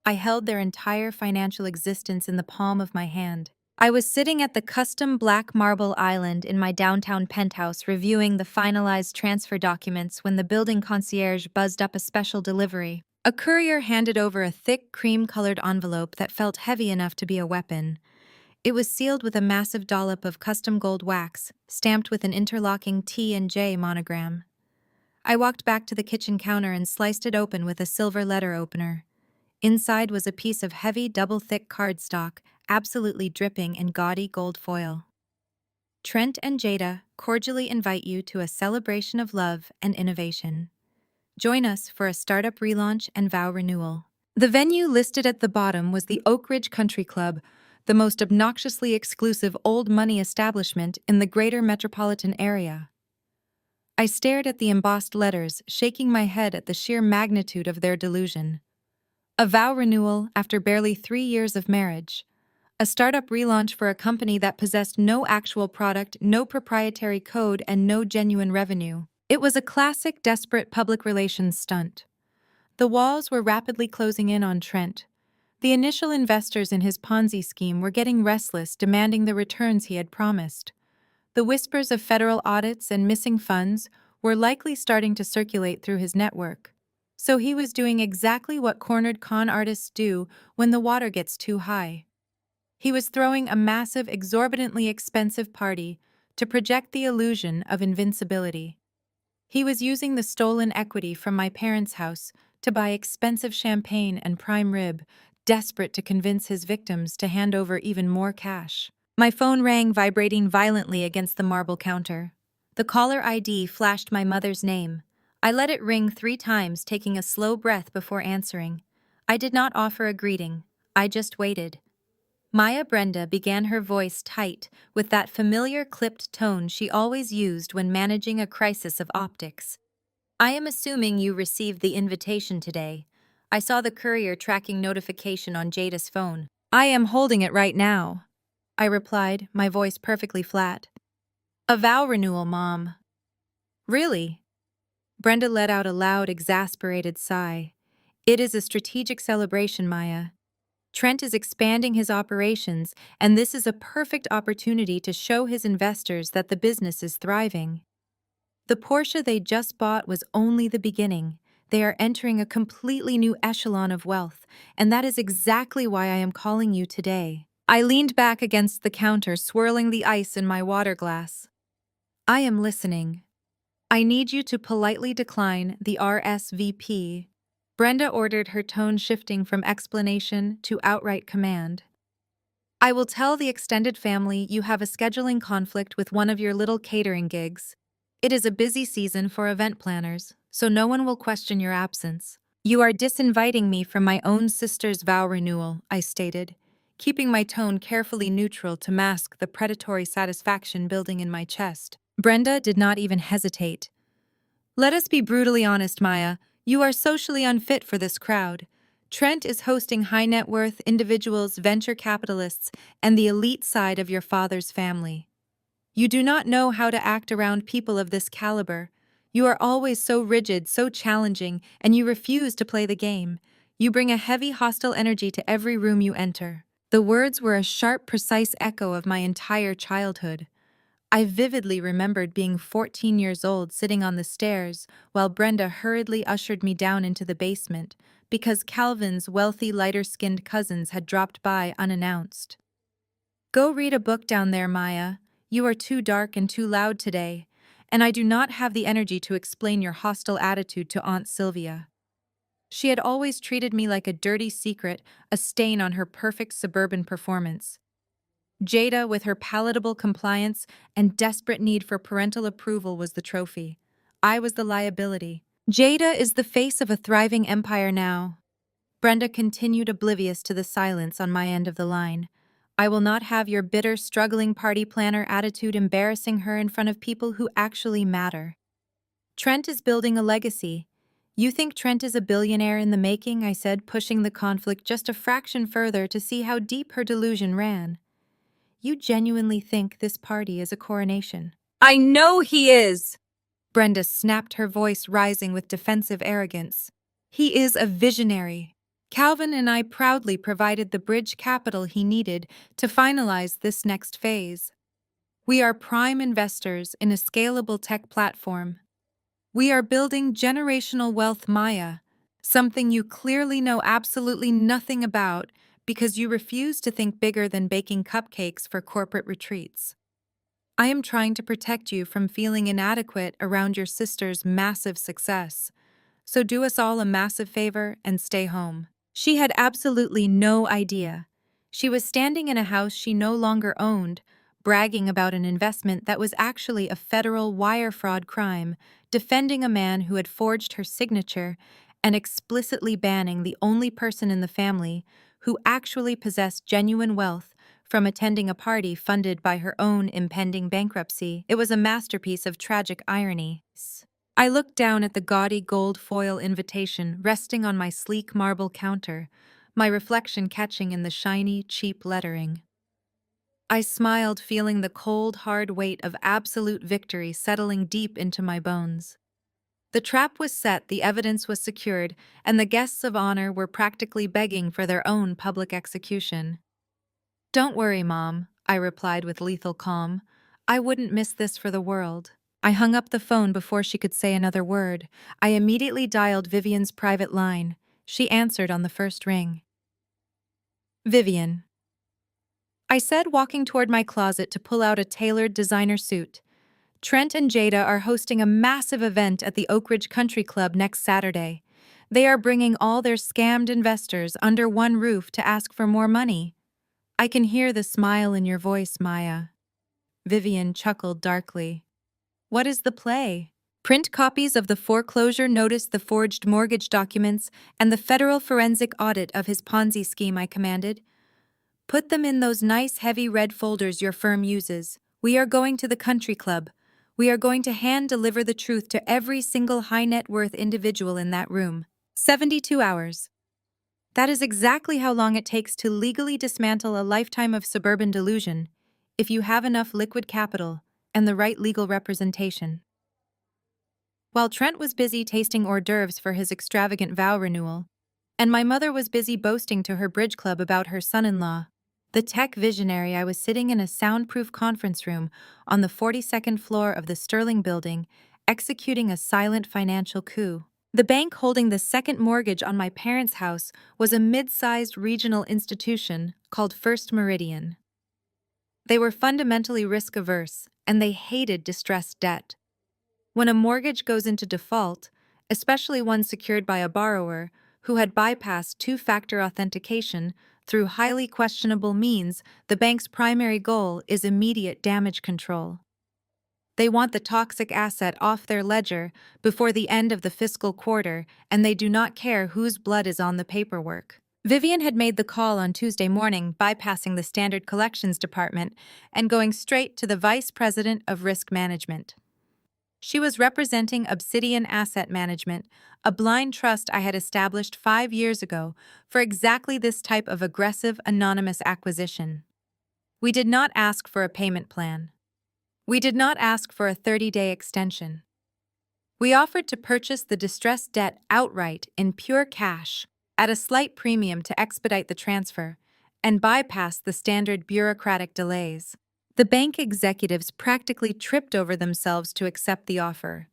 I held their entire financial existence in the palm of my hand. I was sitting at the custom black marble island in my downtown penthouse reviewing the finalized transfer documents when the building concierge buzzed up a special delivery. A courier handed over a thick, cream-colored envelope that felt heavy enough to be a weapon. It was sealed with a massive dollop of custom gold wax, stamped with an interlocking T and J monogram. I walked back to the kitchen counter and sliced it open with a silver letter opener. Inside was a piece of heavy, double-thick cardstock, absolutely dripping in gaudy gold foil. Trent and Jada cordially invite you to a celebration of love and innovation. Join us for a startup relaunch and vow renewal. The venue listed at the bottom was the Oak Ridge Country Club, the most obnoxiously exclusive old money establishment in the greater metropolitan area. I stared at the embossed letters, shaking my head at the sheer magnitude of their delusion. A vow renewal after barely 3 years of marriage. A startup relaunch for a company that possessed no actual product, no proprietary code, and no genuine revenue. It was a classic desperate public relations stunt. The walls were rapidly closing in on Trent. The initial investors in his Ponzi scheme were getting restless, demanding the returns he had promised. The whispers of federal audits and missing funds were likely starting to circulate through his network. So he was doing exactly what cornered con artists do when the water gets too high. He was throwing a massive, exorbitantly expensive party to project the illusion of invincibility. He was using the stolen equity from my parents' house to buy expensive champagne and prime rib, desperate to convince his victims to hand over even more cash. My phone rang, vibrating violently against the marble counter. The caller ID flashed my mother's name. I let it ring 3 times, taking a slow breath before answering. I did not offer a greeting. I just waited. Maya Brenda began, her voice tight, with that familiar clipped tone she always used when managing a crisis of optics. I am assuming you received the invitation today. I saw the courier tracking notification on Jada's phone. I am holding it right now, I replied, my voice perfectly flat. A vow renewal, Mom. Really? Brenda let out a loud, exasperated sigh. It is a strategic celebration, Maya. Trent is expanding his operations, and this is a perfect opportunity to show his investors that the business is thriving. The Porsche they just bought was only the beginning. They are entering a completely new echelon of wealth, and that is exactly why I am calling you today. I leaned back against the counter, swirling the ice in my water glass. I am listening. I need you to politely decline the RSVP. Brenda ordered, her tone shifting from explanation to outright command. I will tell the extended family you have a scheduling conflict with one of your little catering gigs. It is a busy season for event planners, so no one will question your absence. You are disinviting me from my own sister's vow renewal, I stated, keeping my tone carefully neutral to mask the predatory satisfaction building in my chest. Brenda did not even hesitate. Let us be brutally honest, Maya. You are socially unfit for this crowd. Trent is hosting high-net-worth individuals, venture capitalists, and the elite side of your father's family. You do not know how to act around people of this caliber. You are always so rigid, so challenging, and you refuse to play the game. You bring a heavy, hostile energy to every room you enter. The words were a sharp, precise echo of my entire childhood. I vividly remembered being 14 years old, sitting on the stairs while Brenda hurriedly ushered me down into the basement because Calvin's wealthy, lighter-skinned cousins had dropped by unannounced. Go read a book down there, Maya. You are too dark and too loud today, and I do not have the energy to explain your hostile attitude to Aunt Sylvia. She had always treated me like a dirty secret, a stain on her perfect suburban performance. Jada, with her palatable compliance and desperate need for parental approval, was the trophy. I was the liability. Jada is the face of a thriving empire now. Brenda continued, oblivious to the silence on my end of the line. I will not have your bitter, struggling party planner attitude embarrassing her in front of people who actually matter. Trent is building a legacy. You think Trent is a billionaire in the making? I said, pushing the conflict just a fraction further to see how deep her delusion ran. You genuinely think this party is a coronation? I know he is! Brenda snapped, her voice rising with defensive arrogance. He is a visionary. Calvin and I proudly provided the bridge capital he needed to finalize this next phase. We are prime investors in a scalable tech platform. We are building generational wealth, Maya, something you clearly know absolutely nothing about because you refuse to think bigger than baking cupcakes for corporate retreats. I am trying to protect you from feeling inadequate around your sister's massive success. So do us all a massive favor and stay home. She had absolutely no idea. She was standing in a house she no longer owned, bragging about an investment that was actually a federal wire fraud crime, defending a man who had forged her signature, and explicitly banning the only person in the family who actually possessed genuine wealth from attending a party funded by her own impending bankruptcy. It was a masterpiece of tragic irony. I looked down at the gaudy gold foil invitation resting on my sleek marble counter, my reflection catching in the shiny, cheap lettering. I smiled, feeling the cold, hard weight of absolute victory settling deep into my bones. The trap was set, the evidence was secured, and the guests of honor were practically begging for their own public execution. Don't worry, Mom, I replied with lethal calm. I wouldn't miss this for the world. I hung up the phone before she could say another word. I immediately dialed Vivian's private line. She answered on the first ring. Vivian, I said, walking toward my closet to pull out a tailored designer suit. Trent and Jada are hosting a massive event at the Oak Ridge Country Club next Saturday. They are bringing all their scammed investors under one roof to ask for more money. I can hear the smile in your voice, Maya. Vivian chuckled darkly. What is the play? Print copies of the foreclosure notice, the forged mortgage documents, and the federal forensic audit of his Ponzi scheme, I commanded. Put them in those nice heavy red folders your firm uses. We are going to the country club. We are going to hand-deliver the truth to every single high-net-worth individual in that room. 72 hours. That is exactly how long it takes to legally dismantle a lifetime of suburban delusion, if you have enough liquid capital and the right legal representation. While Trent was busy tasting hors d'oeuvres for his extravagant vow renewal, and my mother was busy boasting to her bridge club about her son-in-law, the tech visionary, I was sitting in a soundproof conference room on the 42nd floor of the Sterling Building, executing a silent financial coup. The bank holding the second mortgage on my parents' house was a mid-sized regional institution called First Meridian. They were fundamentally risk-averse, and they hated distressed debt. When a mortgage goes into default, especially one secured by a borrower who had bypassed two-factor authentication through highly questionable means, the bank's primary goal is immediate damage control. They want the toxic asset off their ledger before the end of the fiscal quarter, and they do not care whose blood is on the paperwork. Vivian had made the call on Tuesday morning, bypassing the standard collections department and going straight to the vice president of risk management. She was representing Obsidian Asset Management, a blind trust I had established 5 years ago for exactly this type of aggressive, anonymous acquisition. We did not ask for a payment plan. We did not ask for a 30-day extension. We offered to purchase the distressed debt outright in pure cash, at a slight premium to expedite the transfer, and bypass the standard bureaucratic delays. The bank executives practically tripped over themselves to accept the offer.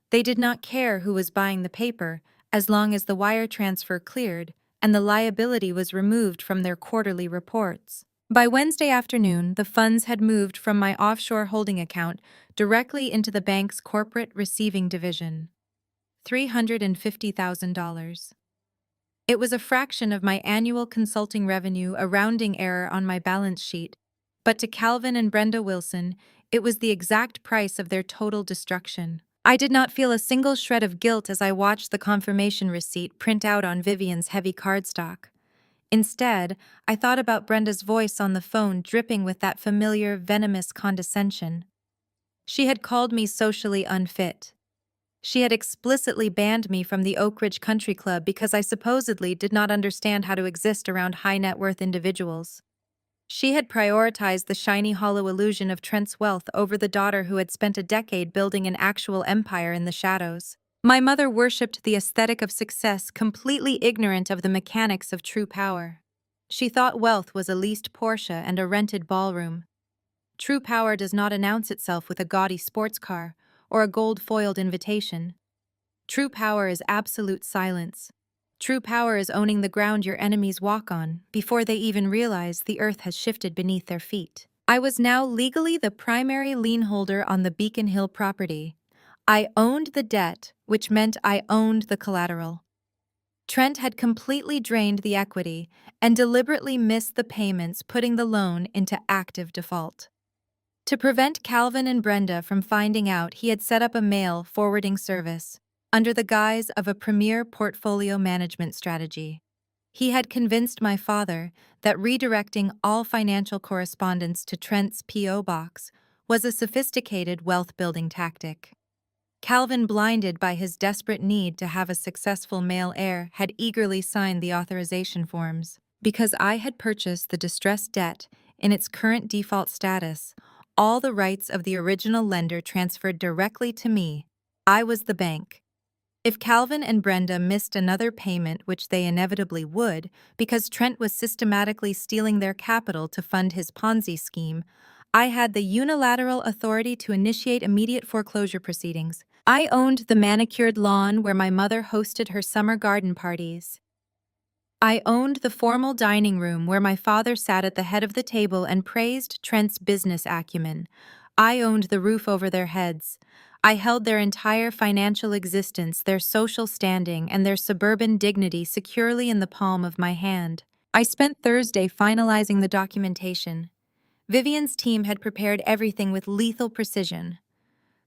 They did not care who was buying the paper, as long as the wire transfer cleared and the liability was removed from their quarterly reports. By Wednesday afternoon, the funds had moved from my offshore holding account directly into the bank's corporate receiving division. $350,000. It was a fraction of my annual consulting revenue, a rounding error on my balance sheet. But to Calvin and Brenda Wilson, it was the exact price of their total destruction. I did not feel a single shred of guilt as I watched the confirmation receipt print out on Vivian's heavy cardstock. Instead, I thought about Brenda's voice on the phone dripping with that familiar, venomous condescension. She had called me socially unfit. She had explicitly banned me from the Oak Ridge Country Club because I supposedly did not understand how to exist around high-net-worth individuals. She had prioritized the shiny hollow illusion of Trent's wealth over the daughter who had spent a decade building an actual empire in the shadows. My mother worshipped the aesthetic of success, completely ignorant of the mechanics of true power. She thought wealth was a leased Porsche and a rented ballroom. True power does not announce itself with a gaudy sports car or a gold-foiled invitation. True power is absolute silence. True power is owning the ground your enemies walk on before they even realize the earth has shifted beneath their feet. I was now legally the primary lien holder on the Beacon Hill property. I owned the debt, which meant I owned the collateral. Trent had completely drained the equity and deliberately missed the payments, putting the loan into active default. To prevent Calvin and Brenda from finding out, he had set up a mail forwarding service under the guise of a premier portfolio management strategy. He had convinced my father that redirecting all financial correspondence to Trent's P.O. box was a sophisticated wealth-building tactic. Calvin, blinded by his desperate need to have a successful male heir, had eagerly signed the authorization forms. Because I had purchased the distressed debt in its current default status, all the rights of the original lender transferred directly to me. I was the bank. If Calvin and Brenda missed another payment, which they inevitably would, because Trent was systematically stealing their capital to fund his Ponzi scheme, I had the unilateral authority to initiate immediate foreclosure proceedings. I owned the manicured lawn where my mother hosted her summer garden parties. I owned the formal dining room where my father sat at the head of the table and praised Trent's business acumen. I owned the roof over their heads. I held their entire financial existence, their social standing, and their suburban dignity securely in the palm of my hand. I spent Thursday finalizing the documentation. Vivian's team had prepared everything with lethal precision.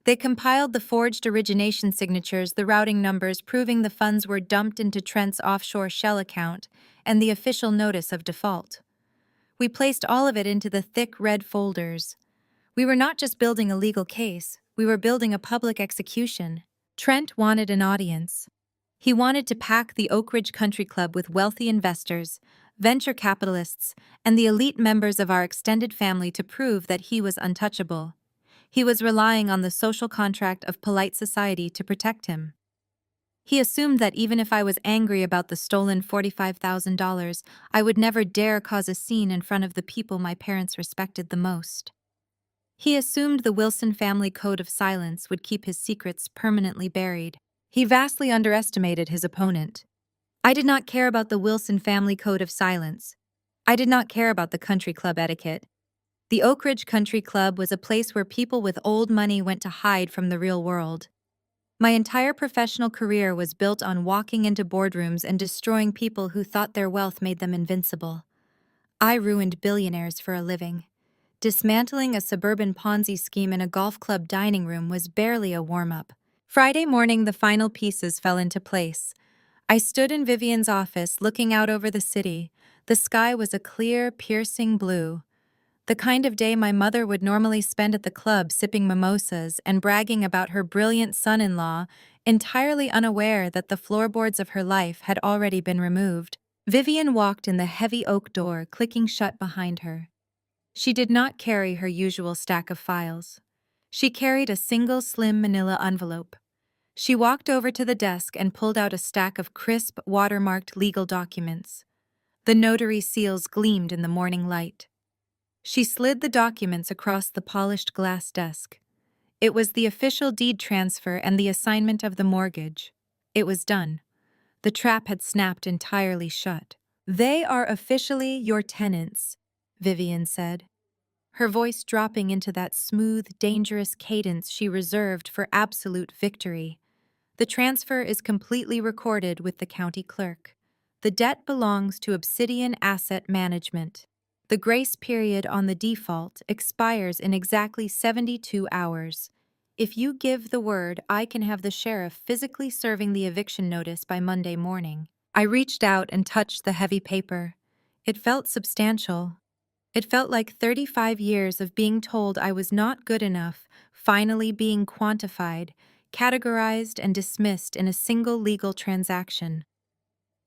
They compiled the forged origination signatures, the routing numbers proving the funds were dumped into Trent's offshore shell account, and the official notice of default. We placed all of it into the thick red folders. We were not just building a legal case, we were building a public execution. Trent wanted an audience. He wanted to pack the Oak Ridge Country Club with wealthy investors, venture capitalists, and the elite members of our extended family to prove that he was untouchable. He was relying on the social contract of polite society to protect him. He assumed that even if I was angry about the stolen $45,000, I would never dare cause a scene in front of the people my parents respected the most. He assumed the Wilson family code of silence would keep his secrets permanently buried. He vastly underestimated his opponent. I did not care about the Wilson family code of silence. I did not care about the country club etiquette. The Oak Ridge Country Club was a place where people with old money went to hide from the real world. My entire professional career was built on walking into boardrooms and destroying people who thought their wealth made them invincible. I ruined billionaires for a living. Dismantling a suburban Ponzi scheme in a golf club dining room was barely a warm-up. Friday morning, the final pieces fell into place. I stood in Vivian's office, looking out over the city. The sky was a clear, piercing blue. The kind of day my mother would normally spend at the club sipping mimosas and bragging about her brilliant son-in-law, entirely unaware that the floorboards of her life had already been removed. Vivian walked in the heavy oak door, clicking shut behind her. She did not carry her usual stack of files. She carried a single slim manila envelope. She walked over to the desk and pulled out a stack of crisp, watermarked legal documents. The notary seals gleamed in the morning light. She slid the documents across the polished glass desk. It was the official deed transfer and the assignment of the mortgage. It was done. The trap had snapped entirely shut. "They are officially your tenants," Vivian said, her voice dropping into that smooth, dangerous cadence she reserved for absolute victory. "The transfer is completely recorded with the county clerk. The debt belongs to Obsidian Asset Management. The grace period on the default expires in exactly 72 hours. If you give the word, I can have the sheriff physically serving the eviction notice by Monday morning. I reached out and touched the heavy paper. It felt substantial. It felt like 35 years of being told I was not good enough, finally being quantified, categorized, and dismissed in a single legal transaction.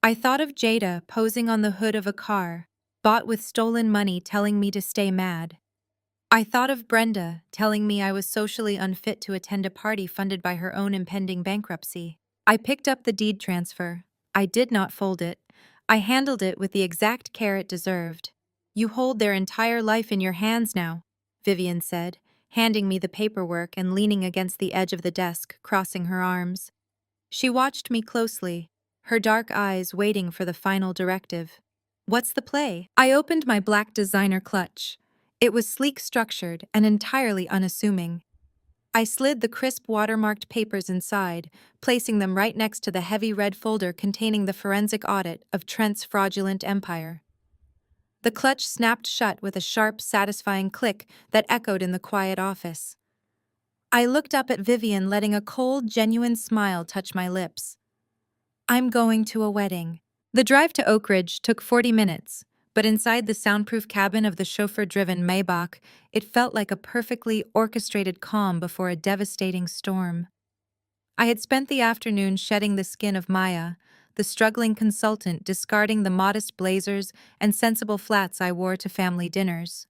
I thought of Jada posing on the hood of a car, bought with stolen money, telling me to stay mad. I thought of Brenda telling me I was socially unfit to attend a party funded by her own impending bankruptcy. I picked up the deed transfer. I did not fold it. I handled it with the exact care it deserved. You hold their entire life in your hands now, Vivian said, handing me the paperwork and leaning against the edge of the desk, crossing her arms. She watched me closely, her dark eyes waiting for the final directive. What's the play? I opened my black designer clutch. It was sleek structured and entirely unassuming. I slid the crisp watermarked papers inside, placing them right next to the heavy red folder containing the forensic audit of Trent's fraudulent empire. The clutch snapped shut with a sharp, satisfying click that echoed in the quiet office. I looked up at Vivian, letting a cold, genuine smile touch my lips. I'm going to a wedding. The drive to Oak Ridge took 40 minutes, but inside the soundproof cabin of the chauffeur-driven Maybach, it felt like a perfectly orchestrated calm before a devastating storm. I had spent the afternoon shedding the skin of Maya, the struggling consultant discarding the modest blazers and sensible flats I wore to family dinners.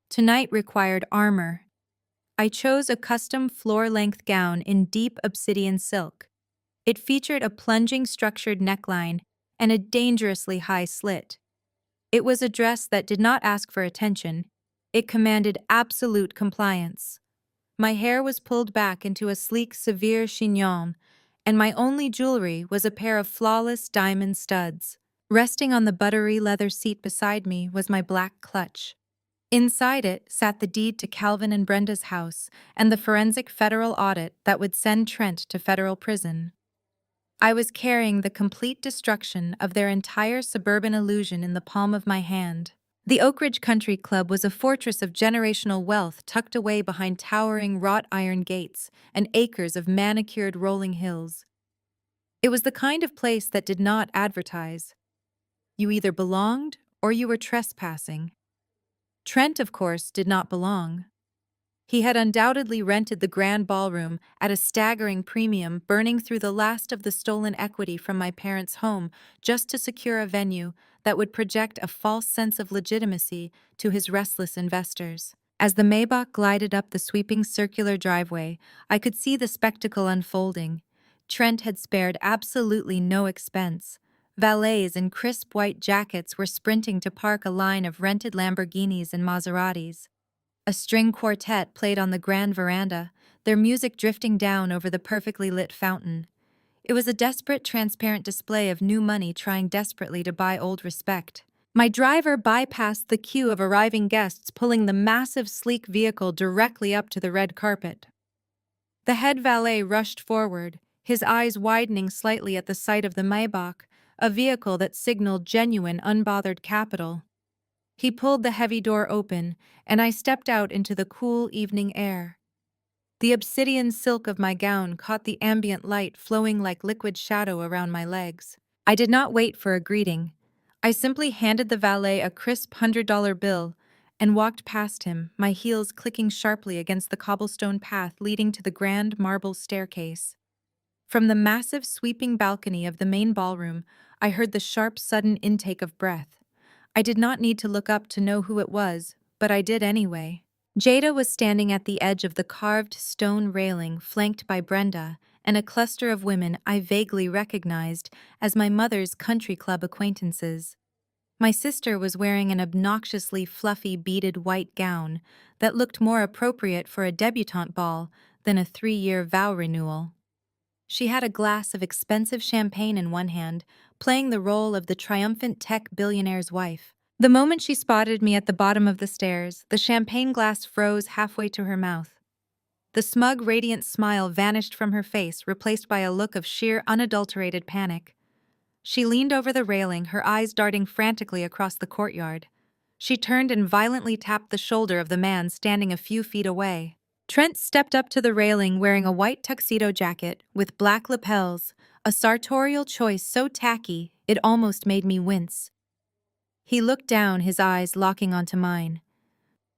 Tonight required armor. I chose a custom floor-length gown in deep obsidian silk. It featured a plunging structured neckline and a dangerously high slit. It was a dress that did not ask for attention. It commanded absolute compliance. My hair was pulled back into a sleek, severe chignon, and my only jewelry was a pair of flawless diamond studs. Resting on the buttery leather seat beside me was my black clutch. Inside it sat the deed to Calvin and Brenda's house and the forensic federal audit that would send Trent to federal prison. I was carrying the complete destruction of their entire suburban illusion in the palm of my hand. The Oak Ridge Country Club was a fortress of generational wealth tucked away behind towering wrought iron gates and acres of manicured rolling hills. It was the kind of place that did not advertise. You either belonged or you were trespassing. Trent, of course, did not belong. He had undoubtedly rented the grand ballroom at a staggering premium, burning through the last of the stolen equity from my parents' home just to secure a venue that would project a false sense of legitimacy to his restless investors. As the Maybach glided up the sweeping circular driveway, I could see the spectacle unfolding. Trent had spared absolutely no expense. Valets in crisp white jackets were sprinting to park a line of rented Lamborghinis and Maseratis. A string quartet played on the grand veranda, their music drifting down over the perfectly lit fountain. It was a desperate, transparent display of new money trying desperately to buy old respect. My driver bypassed the queue of arriving guests, pulling the massive, sleek vehicle directly up to the red carpet. The head valet rushed forward, his eyes widening slightly at the sight of the Maybach, a vehicle that signaled genuine, unbothered capital. He pulled the heavy door open, and I stepped out into the cool evening air. The obsidian silk of my gown caught the ambient light flowing like liquid shadow around my legs. I did not wait for a greeting. I simply handed the valet a crisp $100 bill and walked past him, my heels clicking sharply against the cobblestone path leading to the grand marble staircase. From the massive sweeping balcony of the main ballroom, I heard the sharp, sudden intake of breath. I did not need to look up to know who it was, but I did anyway. Jada was standing at the edge of the carved stone railing, flanked by Brenda and a cluster of women I vaguely recognized as my mother's country club acquaintances. My sister was wearing an obnoxiously fluffy beaded white gown that looked more appropriate for a debutante ball than a 3-year vow renewal. She had a glass of expensive champagne in one hand, playing the role of the triumphant tech billionaire's wife. The moment she spotted me at the bottom of the stairs, the champagne glass froze halfway to her mouth. The smug, radiant smile vanished from her face, replaced by a look of sheer, unadulterated panic. She leaned over the railing, her eyes darting frantically across the courtyard. She turned and violently tapped the shoulder of the man standing a few feet away. Trent stepped up to the railing wearing a white tuxedo jacket with black lapels, a sartorial choice so tacky it almost made me wince. He looked down, his eyes locking onto mine.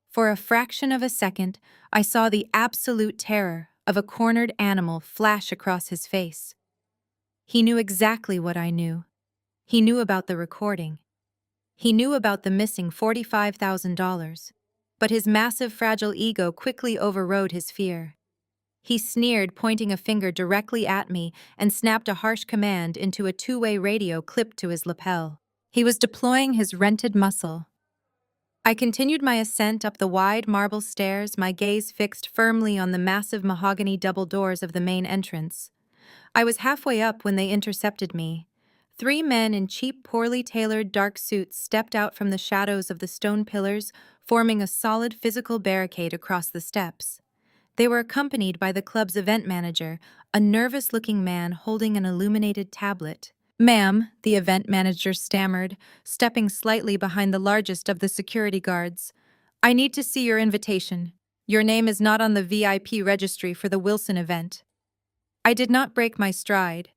For a fraction of a second, I saw the absolute terror of a cornered animal flash across his face. He knew exactly what I knew. He knew about the recording. He knew about the missing $45,000. But his massive, fragile ego quickly overrode his fear. He sneered, pointing a finger directly at me, and snapped a harsh command into a two-way radio clipped to his lapel. He was deploying his rented muscle. I continued my ascent up the wide marble stairs, my gaze fixed firmly on the massive mahogany double doors of the main entrance. I was halfway up when they intercepted me. 3 men in cheap, poorly tailored dark suits stepped out from the shadows of the stone pillars, forming a solid physical barricade across the steps. They were accompanied by the club's event manager, a nervous-looking man holding an illuminated tablet. "Ma'am," the event manager stammered, stepping slightly behind the largest of the security guards. "I need to see your invitation. Your name is not on the VIP registry for the Wilson event." I did not break my stride.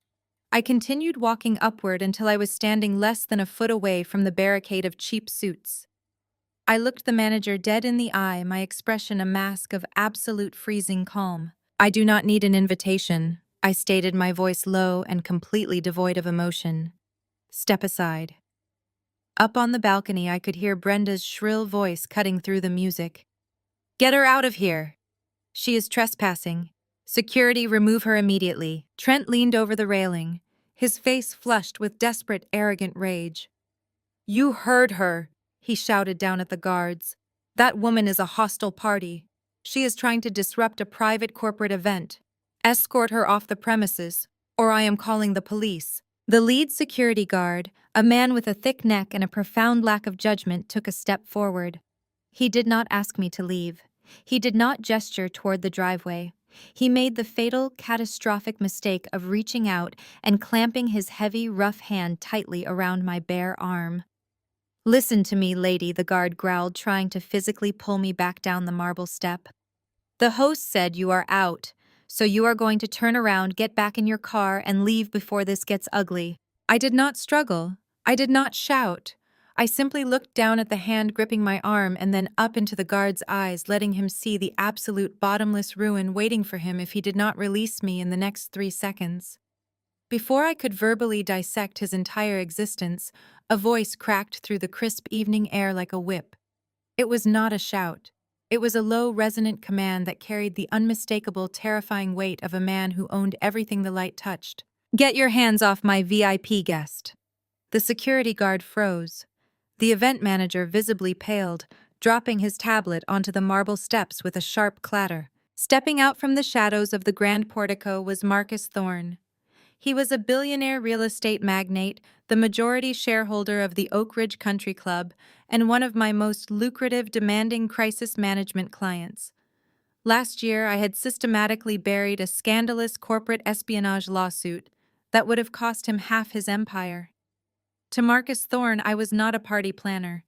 I continued walking upward until I was standing less than a foot away from the barricade of cheap suits. I looked the manager dead in the eye, my expression a mask of absolute freezing calm. "I do not need an invitation," I stated, my voice low and completely devoid of emotion. "Step aside." Up on the balcony, I could hear Brenda's shrill voice cutting through the music. "Get her out of here! She is trespassing. Security, remove her immediately." Trent leaned over the railing, his face flushed with desperate, arrogant rage. "You heard her," he shouted down at the guards. "That woman is a hostile party. She is trying to disrupt a private corporate event. Escort her off the premises, or I am calling the police." The lead security guard, a man with a thick neck and a profound lack of judgment, took a step forward. He did not ask me to leave. He did not gesture toward the driveway. He made the fatal, catastrophic mistake of reaching out and clamping his heavy, rough hand tightly around my bare arm. "Listen to me, lady," the guard growled, trying to physically pull me back down the marble step. "The host said you are out, so you are going to turn around, get back in your car, and leave before this gets ugly." I did not struggle. I did not shout. I simply looked down at the hand gripping my arm and then up into the guard's eyes, letting him see the absolute bottomless ruin waiting for him if he did not release me in the next 3 seconds. Before I could verbally dissect his entire existence, a voice cracked through the crisp evening air like a whip. It was not a shout. It was a low, resonant command that carried the unmistakable, terrifying weight of a man who owned everything the light touched. "Get your hands off my VIP guest." The security guard froze. The event manager visibly paled, dropping his tablet onto the marble steps with a sharp clatter. Stepping out from the shadows of the grand portico was Marcus Thorne. He was a billionaire real estate magnate, the majority shareholder of the Oak Ridge Country Club, and one of my most lucrative, demanding crisis management clients. Last year, I had systematically buried a scandalous corporate espionage lawsuit that would have cost him half his empire. To Marcus Thorne, I was not a party planner.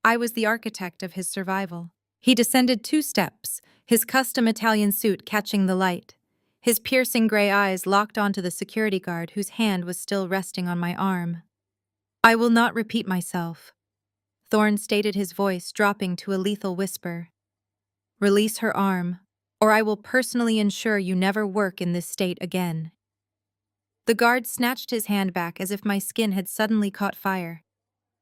I was the architect of his survival. He descended 2 steps, his custom Italian suit catching the light. His piercing gray eyes locked onto the security guard whose hand was still resting on my arm. "I will not repeat myself," Thorne stated, his voice dropping to a lethal whisper. "Release her arm, or I will personally ensure you never work in this state again." The guard snatched his hand back as if my skin had suddenly caught fire.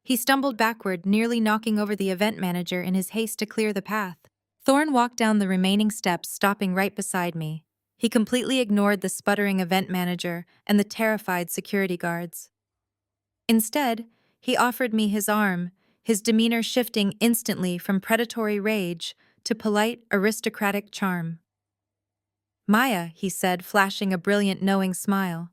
He stumbled backward, nearly knocking over the event manager in his haste to clear the path. Thorne walked down the remaining steps, stopping right beside me. He completely ignored the sputtering event manager and the terrified security guards. Instead, he offered me his arm, his demeanor shifting instantly from predatory rage to polite, aristocratic charm. "Maya," he said, flashing a brilliant, knowing smile.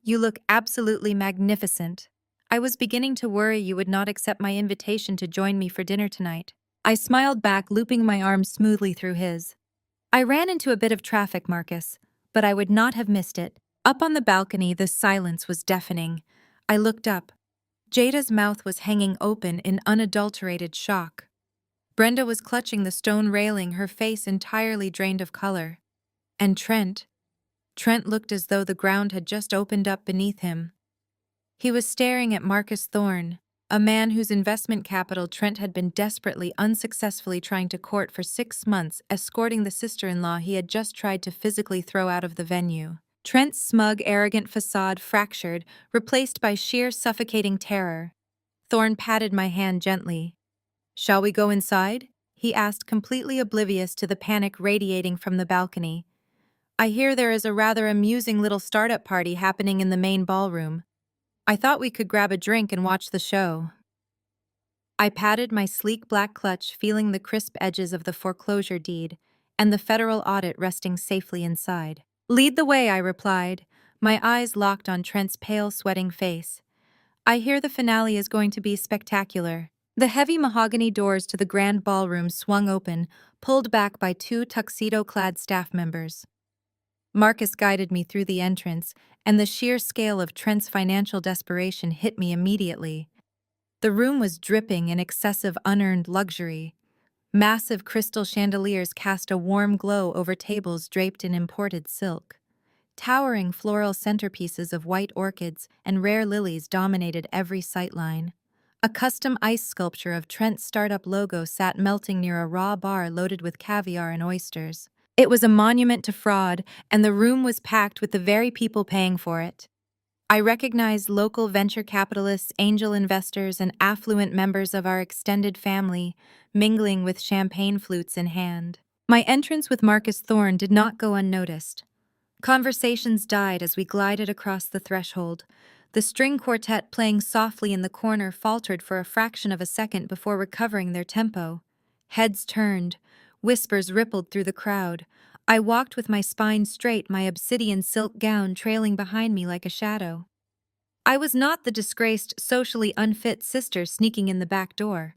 "You look absolutely magnificent. I was beginning to worry you would not accept my invitation to join me for dinner tonight." I smiled back, looping my arm smoothly through his. "I ran into a bit of traffic, Marcus, but I would not have missed it." Up on the balcony, the silence was deafening. I looked up. Jada's mouth was hanging open in unadulterated shock. Brenda was clutching the stone railing, her face entirely drained of color. And Trent looked as though the ground had just opened up beneath him. He was staring at Marcus Thorne, a man whose investment capital Trent had been desperately, unsuccessfully trying to court for 6 months, escorting the sister-in-law he had just tried to physically throw out of the venue. Trent's smug, arrogant facade fractured, replaced by sheer, suffocating terror. Thorne patted my hand gently. "Shall we go inside?" he asked, completely oblivious to the panic radiating from the balcony. "I hear there is a rather amusing little startup party happening in the main ballroom. I thought we could grab a drink and watch the show." I patted my sleek black clutch, feeling the crisp edges of the foreclosure deed and the federal audit resting safely inside. "Lead the way," I replied, my eyes locked on Trent's pale, sweating face. "I hear the finale is going to be spectacular." The heavy mahogany doors to the grand ballroom swung open, pulled back by 2 tuxedo-clad staff members. Marcus guided me through the entrance, and the sheer scale of Trent's financial desperation hit me immediately. The room was dripping in excessive unearned luxury. Massive crystal chandeliers cast a warm glow over tables draped in imported silk. Towering floral centerpieces of white orchids and rare lilies dominated every sightline. A custom ice sculpture of Trent's startup logo sat melting near a raw bar loaded with caviar and oysters. It was a monument to fraud, and the room was packed with the very people paying for it. I recognized local venture capitalists, angel investors, and affluent members of our extended family, mingling with champagne flutes in hand. My entrance with Marcus Thorne did not go unnoticed. Conversations died as we glided across the threshold. The string quartet playing softly in the corner faltered for a fraction of a second before recovering their tempo. Heads turned. Whispers rippled through the crowd. I walked with my spine straight, my obsidian silk gown trailing behind me like a shadow. I was not the disgraced, socially unfit sister sneaking in the back door.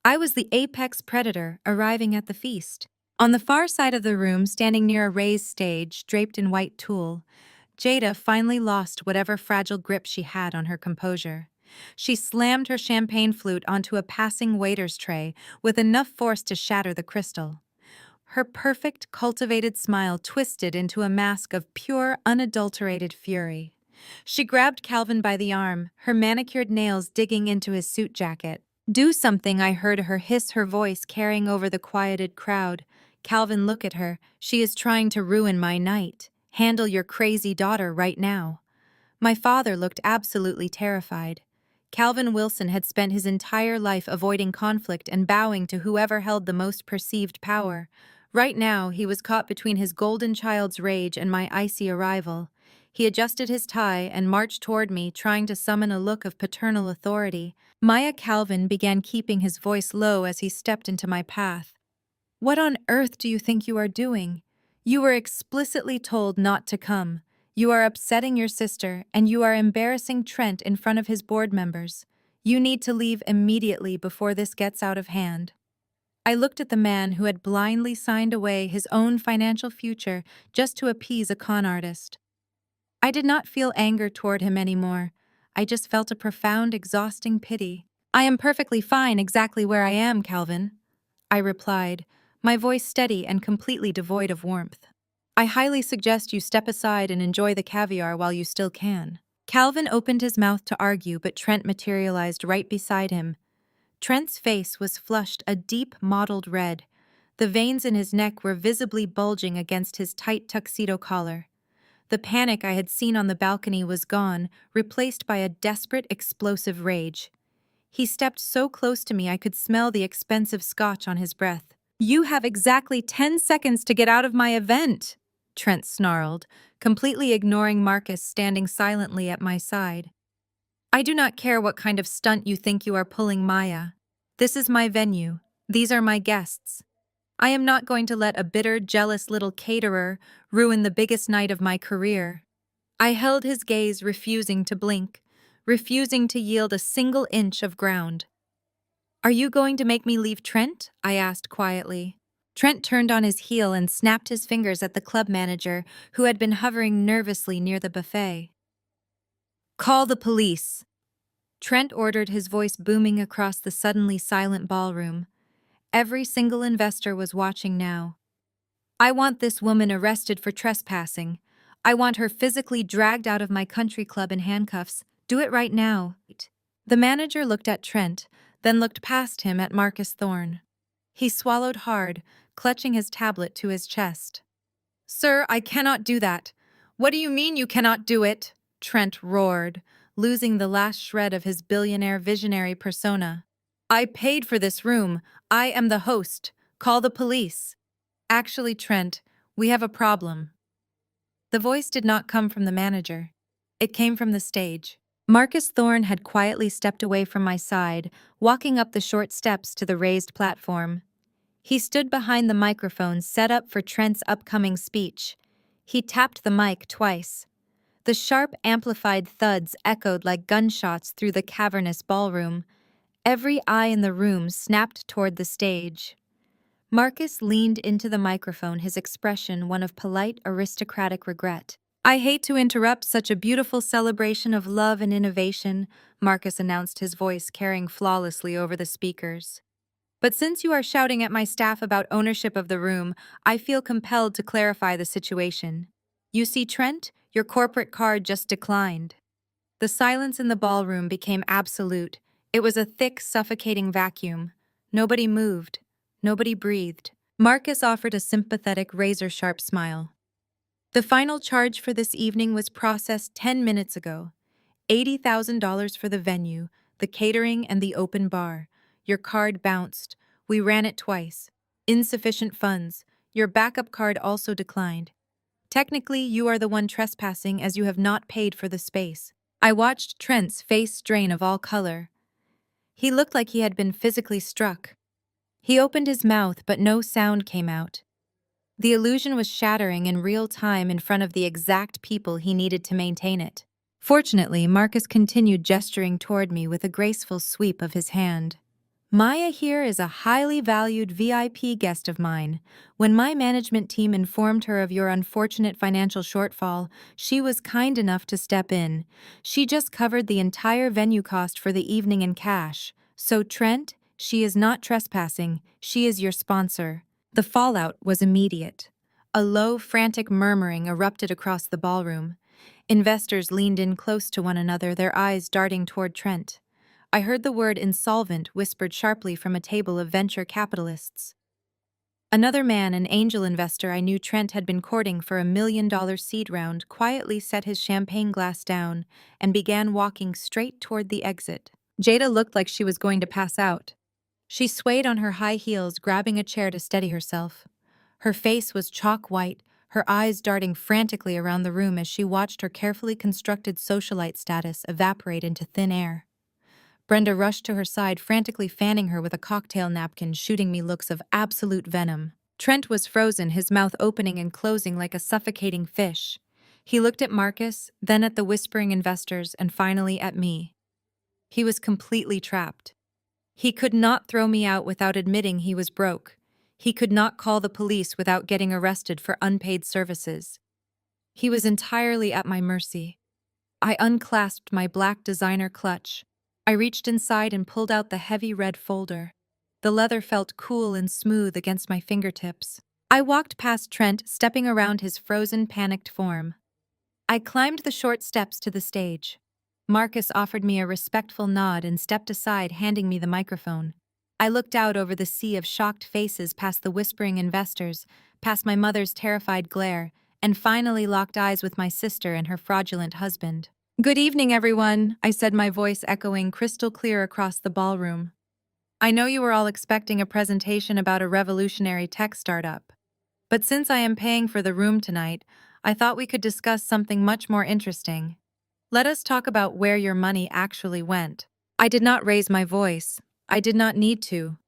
I was the apex predator arriving at the feast. On the far side of the room, standing near a raised stage draped in white tulle, Jada finally lost whatever fragile grip she had on her composure. She slammed her champagne flute onto a passing waiter's tray with enough force to shatter the crystal. Her perfect, cultivated smile twisted into a mask of pure, unadulterated fury. She grabbed Calvin by the arm, her manicured nails digging into his suit jacket. "Do something," I heard her hiss, her voice carrying over the quieted crowd. "Calvin, look at her. She is trying to ruin my night. Handle your crazy daughter right now." My father looked absolutely terrified. Calvin Wilson had spent his entire life avoiding conflict and bowing to whoever held the most perceived power. Right now, he was caught between his golden child's rage and my icy arrival. He adjusted his tie and marched toward me, trying to summon a look of paternal authority. Maya Calvin began keeping his voice low as he stepped into my path. "What on earth do you think you are doing? You were explicitly told not to come. You are upsetting your sister, and you are embarrassing Trent in front of his board members. You need to leave immediately before this gets out of hand." I looked at the man who had blindly signed away his own financial future just to appease a con artist. I did not feel anger toward him anymore. I just felt a profound, exhausting pity. "I am perfectly fine exactly where I am, Calvin," I replied, my voice steady and completely devoid of warmth. "I highly suggest you step aside and enjoy the caviar while you still can." Calvin opened his mouth to argue, but Trent materialized right beside him. Trent's face was flushed a deep, mottled red. The veins in his neck were visibly bulging against his tight tuxedo collar. The panic I had seen on the balcony was gone, replaced by a desperate, explosive rage. He stepped so close to me I could smell the expensive scotch on his breath. "You have exactly 10 seconds to get out of my event," Trent snarled, completely ignoring Marcus standing silently at my side. "I do not care what kind of stunt you think you are pulling, Maya. This is my venue. These are my guests. I am not going to let a bitter, jealous little caterer ruin the biggest night of my career." I held his gaze, refusing to blink, refusing to yield a single inch of ground. "Are you going to make me leave Trent?" I asked quietly. Trent turned on his heel and snapped his fingers at the club manager, who had been hovering nervously near the buffet. Call the police. Trent ordered, his voice booming across the suddenly silent ballroom. Every single investor was watching now. I want this woman arrested for trespassing. I want her physically dragged out of my country club in handcuffs. Do it right now. The manager looked at Trent, then looked past him at Marcus Thorne. He swallowed hard, clutching his tablet to his chest. Sir, I cannot do that. What do you mean you cannot do it? Trent roared, losing the last shred of his billionaire visionary persona. I paid for this room. I am the host. Call the police. Actually, Trent, we have a problem. The voice did not come from the manager. It came from the stage. Marcus Thorne had quietly stepped away from my side, walking up the short steps to the raised platform. He stood behind the microphone set up for Trent's upcoming speech. He tapped the mic twice. The sharp, amplified thuds echoed like gunshots through the cavernous ballroom. Every eye in the room snapped toward the stage. Marcus leaned into the microphone, his expression one of polite, aristocratic regret. I hate to interrupt such a beautiful celebration of love and innovation, Marcus announced, his voice carrying flawlessly over the speakers. But since you are shouting at my staff about ownership of the room, I feel compelled to clarify the situation. You see, Trent, your corporate card just declined. The silence in the ballroom became absolute. It was a thick, suffocating vacuum. Nobody moved. Nobody breathed. Marcus offered a sympathetic, razor-sharp smile. The final charge for this evening was processed 10 minutes ago. $80,000 for the venue, the catering, and the open bar. Your card bounced. We ran it twice. Insufficient funds. Your backup card also declined. Technically, you are the one trespassing as you have not paid for the space. I watched Trent's face drain of all color. He looked like he had been physically struck. He opened his mouth, but no sound came out. The illusion was shattering in real time in front of the exact people he needed to maintain it. Fortunately, Marcus continued gesturing toward me with a graceful sweep of his hand. Maya here is a highly valued VIP guest of mine. When my management team informed her of your unfortunate financial shortfall, she was kind enough to step in. She just covered the entire venue cost for the evening in cash. So, Trent, she is not trespassing. She is your sponsor. The fallout was immediate. A low, frantic murmuring erupted across the ballroom. Investors leaned in close to one another, their eyes darting toward Trent. I heard the word insolvent whispered sharply from a table of venture capitalists. Another man, an angel investor I knew Trent had been courting for $1 million seed round, quietly set his champagne glass down and began walking straight toward the exit. Jada looked like she was going to pass out. She swayed on her high heels, grabbing a chair to steady herself. Her face was chalk white, her eyes darting frantically around the room as she watched her carefully constructed socialite status evaporate into thin air. Brenda rushed to her side, frantically fanning her with a cocktail napkin, shooting me looks of absolute venom. Trent was frozen, his mouth opening and closing like a suffocating fish. He looked at Marcus, then at the whispering investors, and finally at me. He was completely trapped. He could not throw me out without admitting he was broke. He could not call the police without getting arrested for unpaid services. He was entirely at my mercy. I unclasped my black designer clutch. I reached inside and pulled out the heavy red folder. The leather felt cool and smooth against my fingertips. I walked past Trent, stepping around his frozen, panicked form. I climbed the short steps to the stage. Marcus offered me a respectful nod and stepped aside, handing me the microphone. I looked out over the sea of shocked faces, past the whispering investors, past my mother's terrified glare, and finally locked eyes with my sister and her fraudulent husband. Good evening, everyone, I said, my voice echoing crystal clear across the ballroom. I know you were all expecting a presentation about a revolutionary tech startup. But since I am paying for the room tonight, I thought we could discuss something much more interesting. Let us talk about where your money actually went. I did not raise my voice. I did not need to.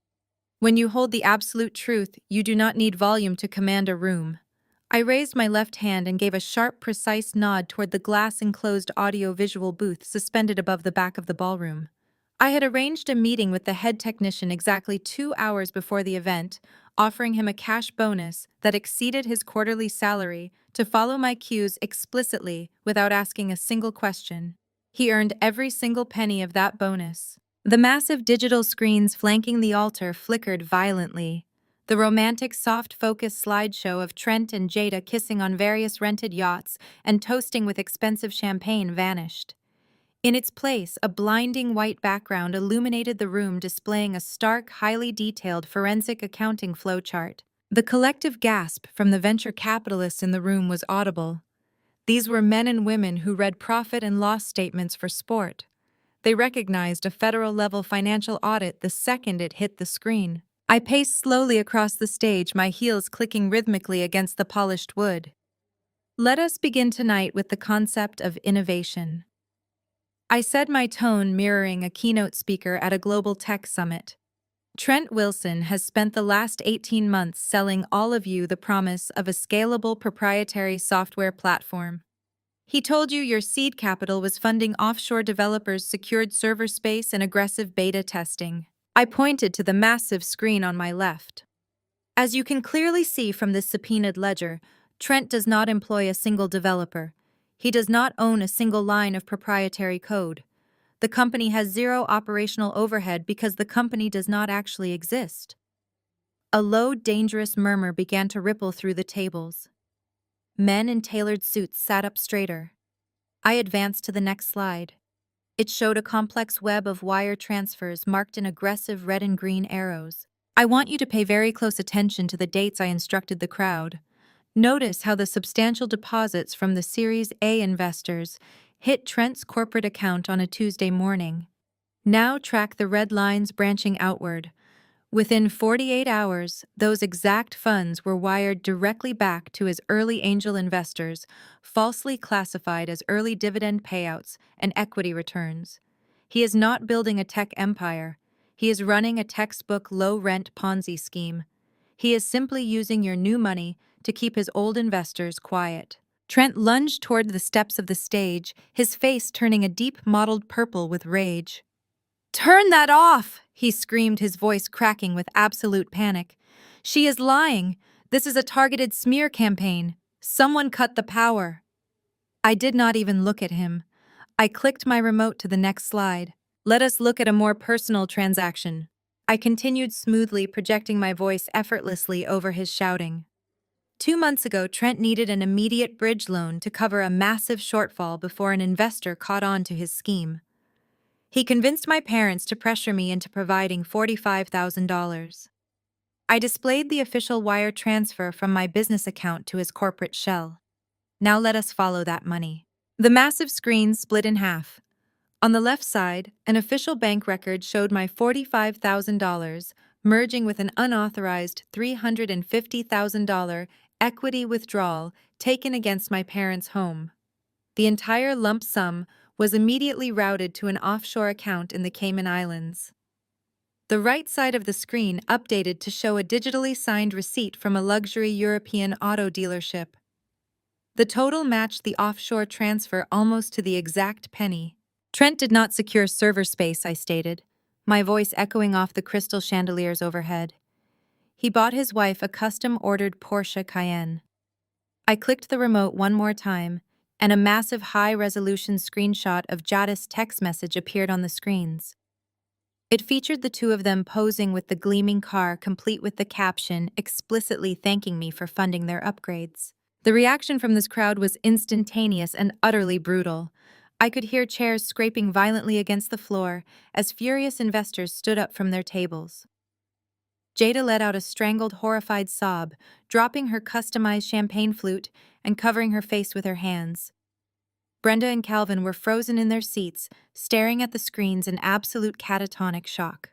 When you hold the absolute truth, you do not need volume to command a room. I raised my left hand and gave a sharp, precise nod toward the glass-enclosed audio-visual booth suspended above the back of the ballroom. I had arranged a meeting with the head technician exactly 2 hours before the event, offering him a cash bonus that exceeded his quarterly salary to follow my cues explicitly without asking a single question. He earned every single penny of that bonus. The massive digital screens flanking the altar flickered violently. The romantic soft-focus slideshow of Trent and Jada kissing on various rented yachts and toasting with expensive champagne vanished. In its place, a blinding white background illuminated the room, displaying a stark, highly detailed forensic accounting flowchart. The collective gasp from the venture capitalists in the room was audible. These were men and women who read profit and loss statements for sport. They recognized a federal-level financial audit the second it hit the screen. I paced slowly across the stage, my heels clicking rhythmically against the polished wood. Let us begin tonight with the concept of innovation. I said, my tone mirroring a keynote speaker at a global tech summit. Trent Wilson has spent the last 18 months selling all of you the promise of a scalable proprietary software platform. He told you your seed capital was funding offshore developers' secured server space and aggressive beta testing. I pointed to the massive screen on my left. As you can clearly see from this subpoenaed ledger, Trent does not employ a single developer. He does not own a single line of proprietary code. The company has zero operational overhead because the company does not actually exist. A low, dangerous murmur began to ripple through the tables. Men in tailored suits sat up straighter. I advanced to the next slide. It showed a complex web of wire transfers marked in aggressive red and green arrows. I want you to pay very close attention to the dates, I instructed the crowd. Notice how the substantial deposits from the Series A investors hit Trent's corporate account on a Tuesday morning. Now track the red lines branching outward. Within 48 hours, those exact funds were wired directly back to his early angel investors, falsely classified as early dividend payouts and equity returns. He is not building a tech empire. He is running a textbook low-rent Ponzi scheme. He is simply using your new money to keep his old investors quiet. Trent lunged toward the steps of the stage, his face turning a deep mottled purple with rage. "Turn that off!" he screamed, his voice cracking with absolute panic. "She is lying. This is a targeted smear campaign. Someone cut the power." I did not even look at him. I clicked my remote to the next slide. Let us look at a more personal transaction. I continued smoothly, projecting my voice effortlessly over his shouting. 2 months ago, Trent needed an immediate bridge loan to cover a massive shortfall before an investor caught on to his scheme. He convinced my parents to pressure me into providing $45,000. I displayed the official wire transfer from my business account to his corporate shell. Now let us follow that money. The massive screen split in half. On the left side, an official bank record showed my $45,000 merging with an unauthorized $350,000 equity withdrawal taken against my parents' home. The entire lump sum was immediately routed to an offshore account in the Cayman Islands. The right side of the screen updated to show a digitally signed receipt from a luxury European auto dealership. The total matched the offshore transfer almost to the exact penny. Trent did not secure server space, I stated, my voice echoing off the crystal chandeliers overhead. He bought his wife a custom-ordered Porsche Cayenne. I clicked the remote one more time, and a massive high-resolution screenshot of Jada's text message appeared on the screens. It featured the two of them posing with the gleaming car, complete with the caption explicitly thanking me for funding their upgrades. The reaction from this crowd was instantaneous and utterly brutal. I could hear chairs scraping violently against the floor as furious investors stood up from their tables. Jada let out a strangled, horrified sob, dropping her customized champagne flute and covering her face with her hands. Brenda and Calvin were frozen in their seats, staring at the screens in absolute catatonic shock.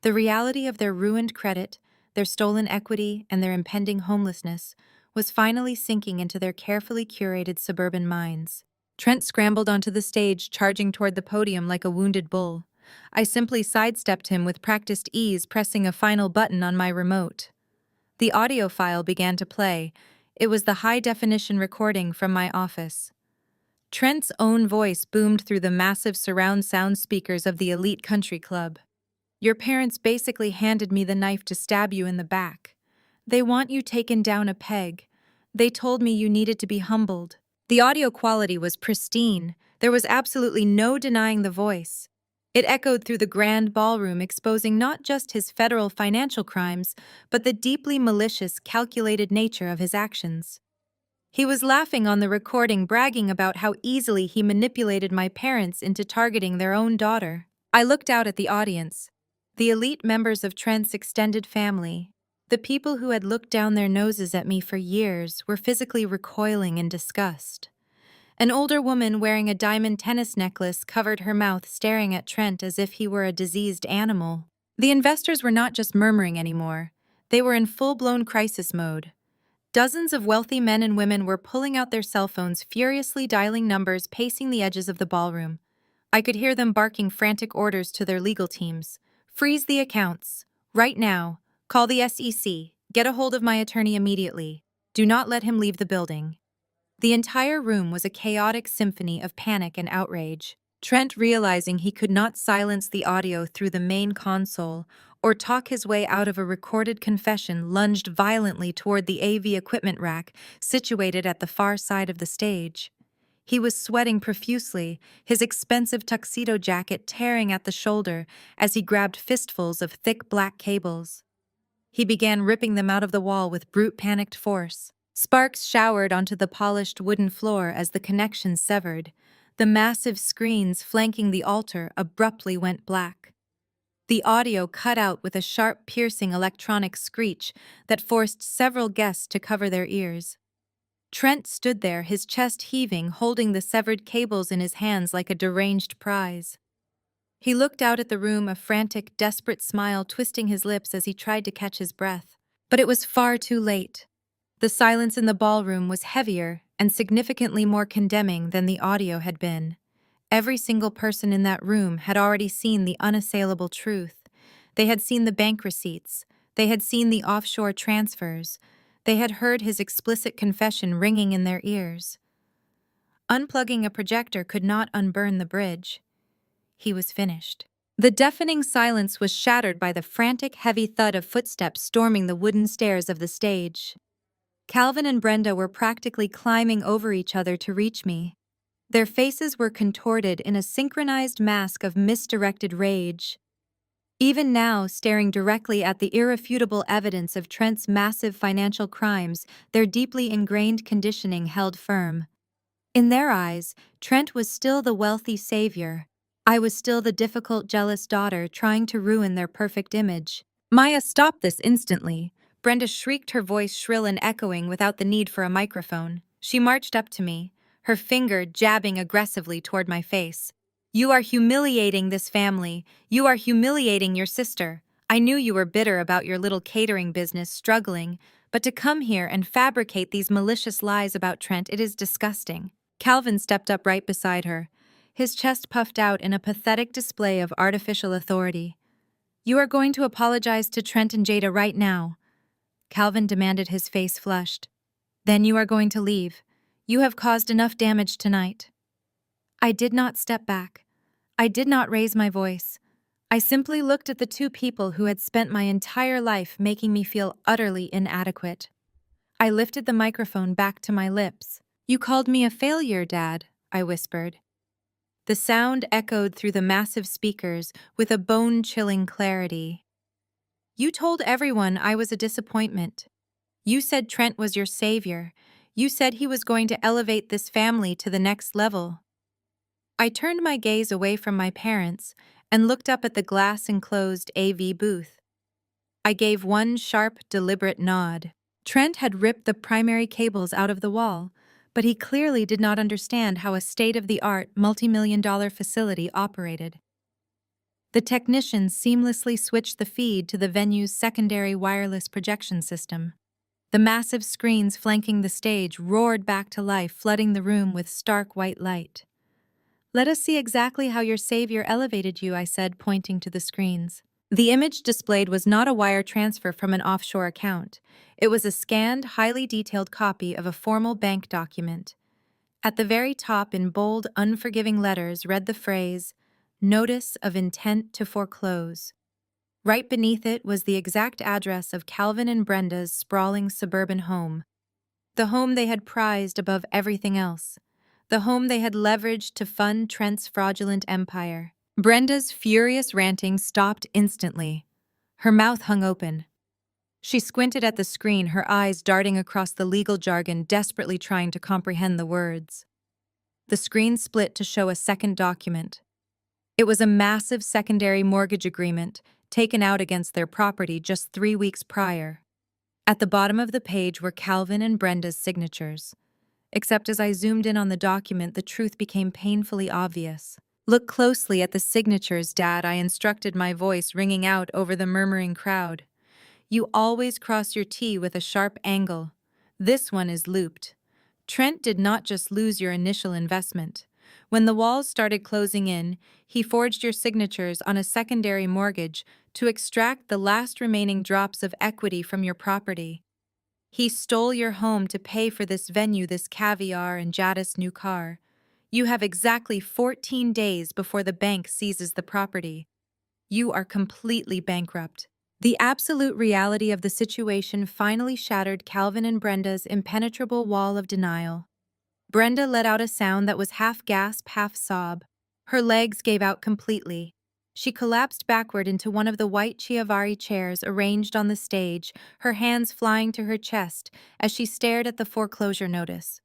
The reality of their ruined credit, their stolen equity, and their impending homelessness was finally sinking into their carefully curated suburban minds. Trent scrambled onto the stage, charging toward the podium like a wounded bull. I simply sidestepped him with practiced ease, pressing a final button on my remote. The audio file began to play. It was the high-definition recording from my office. Trent's own voice boomed through the massive surround sound speakers of the elite country club. "Your parents basically handed me the knife to stab you in the back. They want you taken down a peg. They told me you needed to be humbled." The audio quality was pristine, There was absolutely no denying the voice. It echoed through the grand ballroom, exposing not just his federal financial crimes, but the deeply malicious, calculated nature of his actions. He was laughing on the recording, bragging about how easily he manipulated my parents into targeting their own daughter. I looked out at the audience. The elite members of Trent's extended family, the people who had looked down their noses at me for years, were physically recoiling in disgust. An older woman wearing a diamond tennis necklace covered her mouth, staring at Trent as if he were a diseased animal. The investors were not just murmuring anymore. They were in full-blown crisis mode. Dozens of wealthy men and women were pulling out their cell phones, furiously dialing numbers, pacing the edges of the ballroom. I could hear them barking frantic orders to their legal teams. Freeze the accounts. Right now. Call the SEC. Get a hold of my attorney immediately. Do not let him leave the building. The entire room was a chaotic symphony of panic and outrage. Trent, realizing he could not silence the audio through the main console or talk his way out of a recorded confession, lunged violently toward the AV equipment rack situated at the far side of the stage. He was sweating profusely, his expensive tuxedo jacket tearing at the shoulder as he grabbed fistfuls of thick black cables. He began ripping them out of the wall with brute panicked force. Sparks showered onto the polished wooden floor as the connections severed. The massive screens flanking the altar abruptly went black. The audio cut out with a sharp, piercing electronic screech that forced several guests to cover their ears. Trent stood there, his chest heaving, holding the severed cables in his hands like a deranged prize. He looked out at the room, a frantic, desperate smile twisting his lips as he tried to catch his breath. But it was far too late. The silence in the ballroom was heavier and significantly more condemning than the audio had been. Every single person in that room had already seen the unassailable truth. They had seen the bank receipts. They had seen the offshore transfers. They had heard his explicit confession ringing in their ears. Unplugging a projector could not unburn the bridge. He was finished. The deafening silence was shattered by the frantic, heavy thud of footsteps storming the wooden stairs of the stage. Calvin and Brenda were practically climbing over each other to reach me. Their faces were contorted in a synchronized mask of misdirected rage. Even now, staring directly at the irrefutable evidence of Trent's massive financial crimes, their deeply ingrained conditioning held firm. In their eyes, Trent was still the wealthy savior. I was still the difficult, jealous daughter trying to ruin their perfect image. Maya, stop this instantly. Brenda shrieked, her voice shrill and echoing without the need for a microphone. She marched up to me, her finger jabbing aggressively toward my face. You are humiliating this family. You are humiliating your sister. I knew you were bitter about your little catering business struggling, but to come here and fabricate these malicious lies about Trent, it is disgusting. Calvin stepped up right beside her, his chest puffed out in a pathetic display of artificial authority. You are going to apologize to Trent and Jada right now. Calvin demanded, his face flushed. Then you are going to leave. You have caused enough damage tonight. I did not step back. I did not raise my voice. I simply looked at the two people who had spent my entire life making me feel utterly inadequate. I lifted the microphone back to my lips. You called me a failure, Dad, I whispered. The sound echoed through the massive speakers with a bone-chilling clarity. You told everyone I was a disappointment. You said Trent was your savior. You said he was going to elevate this family to the next level. I turned my gaze away from my parents and looked up at the glass-enclosed AV booth. I gave one sharp, deliberate nod. Trent had ripped the primary cables out of the wall, but he clearly did not understand how a state-of-the-art, multi-million-dollar facility operated. The technicians seamlessly switched the feed to the venue's secondary wireless projection system. The massive screens flanking the stage roared back to life, flooding the room with stark white light. Let us see exactly how your savior elevated you, I said, pointing to the screens. The image displayed was not a wire transfer from an offshore account. It was a scanned, highly detailed copy of a formal bank document. At the very top, in bold, unforgiving letters, read the phrase, "Notice of intent to foreclose." Right beneath it was the exact address of Calvin and Brenda's sprawling suburban home, the home they had prized above everything else, the home they had leveraged to fund Trent's fraudulent empire. Brenda's furious ranting stopped instantly. Her mouth hung open. She squinted at the screen, her eyes darting across the legal jargon, desperately trying to comprehend the words. The screen split to show a second document. It was a massive secondary mortgage agreement taken out against their property just 3 weeks prior. At the bottom of the page were Calvin and Brenda's signatures. Except as I zoomed in on the document, the truth became painfully obvious. "Look closely at the signatures, Dad," I instructed, my voice ringing out over the murmuring crowd. "You always cross your T with a sharp angle. This one is looped. Trent did not just lose your initial investment. When the walls started closing in, he forged your signatures on a secondary mortgage to extract the last remaining drops of equity from your property. He stole your home to pay for this venue, this caviar, and Jadis' new car. You have exactly 14 days before the bank seizes the property. You are completely bankrupt." The absolute reality of the situation finally shattered Calvin and Brenda's impenetrable wall of denial. Brenda let out a sound that was half gasp, half sob. Her legs gave out completely. She collapsed backward into one of the white Chiavari chairs arranged on the stage, her hands flying to her chest as she stared at the foreclosure notice.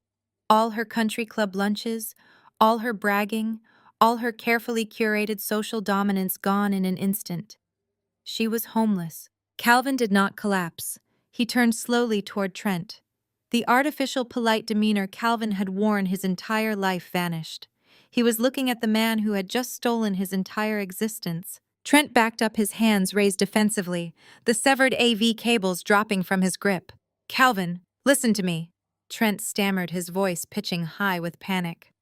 All her country club lunches, all her bragging, all her carefully curated social dominance gone in an instant. She was homeless. Calvin did not collapse. He turned slowly toward Trent. The artificial polite demeanor Calvin had worn his entire life vanished. He was looking at the man who had just stolen his entire existence. Trent backed up, his hands raised defensively, the severed AV cables dropping from his grip. "Calvin, listen to me," Trent stammered, his voice pitching high with panic.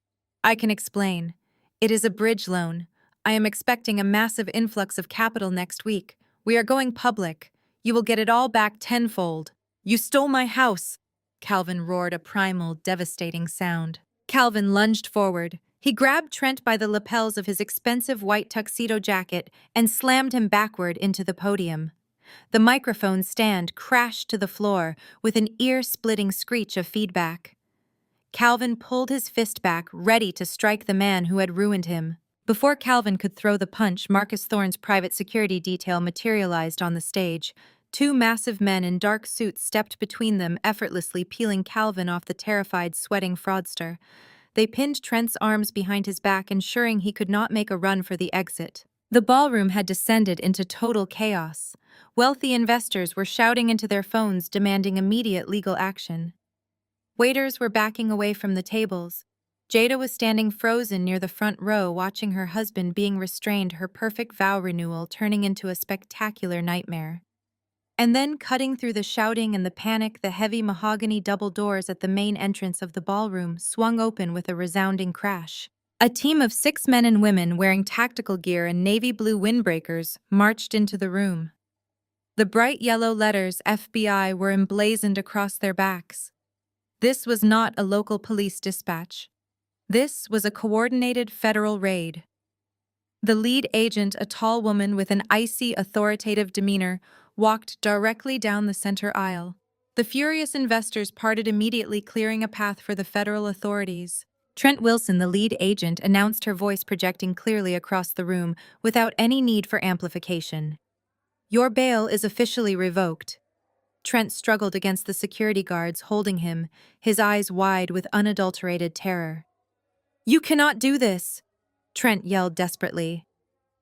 "I can explain. It is a bridge loan. I am expecting a massive influx of capital next week. We are going public. You will get it all back tenfold." "You stole my house!" Calvin roared, a primal, devastating sound. Calvin lunged forward. He grabbed Trent by the lapels of his expensive white tuxedo jacket and slammed him backward into the podium. The microphone stand crashed to the floor with an ear-splitting screech of feedback. Calvin pulled his fist back, ready to strike the man who had ruined him. Before Calvin could throw the punch, Marcus Thorne's private security detail materialized on the stage. 2 massive men in dark suits stepped between them, effortlessly peeling Calvin off the terrified, sweating fraudster. They pinned Trent's arms behind his back, ensuring he could not make a run for the exit. The ballroom had descended into total chaos. Wealthy investors were shouting into their phones, demanding immediate legal action. Waiters were backing away from the tables. Jada was standing frozen near the front row, watching her husband being restrained, her perfect vow renewal turning into a spectacular nightmare. And then, cutting through the shouting and the panic, the heavy mahogany double doors at the main entrance of the ballroom swung open with a resounding crash. A team of 6 men and women wearing tactical gear and navy blue windbreakers marched into the room. The bright yellow letters FBI were emblazoned across their backs. This was not a local police dispatch. This was a coordinated federal raid. The lead agent, a tall woman with an icy, authoritative demeanor, walked directly down the center aisle. The furious investors parted immediately, clearing a path for the federal authorities. Trent Wilson, the lead agent, announced, her voice projecting clearly across the room without any need for amplification. "Your bail is officially revoked." Trent struggled against the security guards holding him, his eyes wide with unadulterated terror. "You cannot do this," Trent yelled desperately.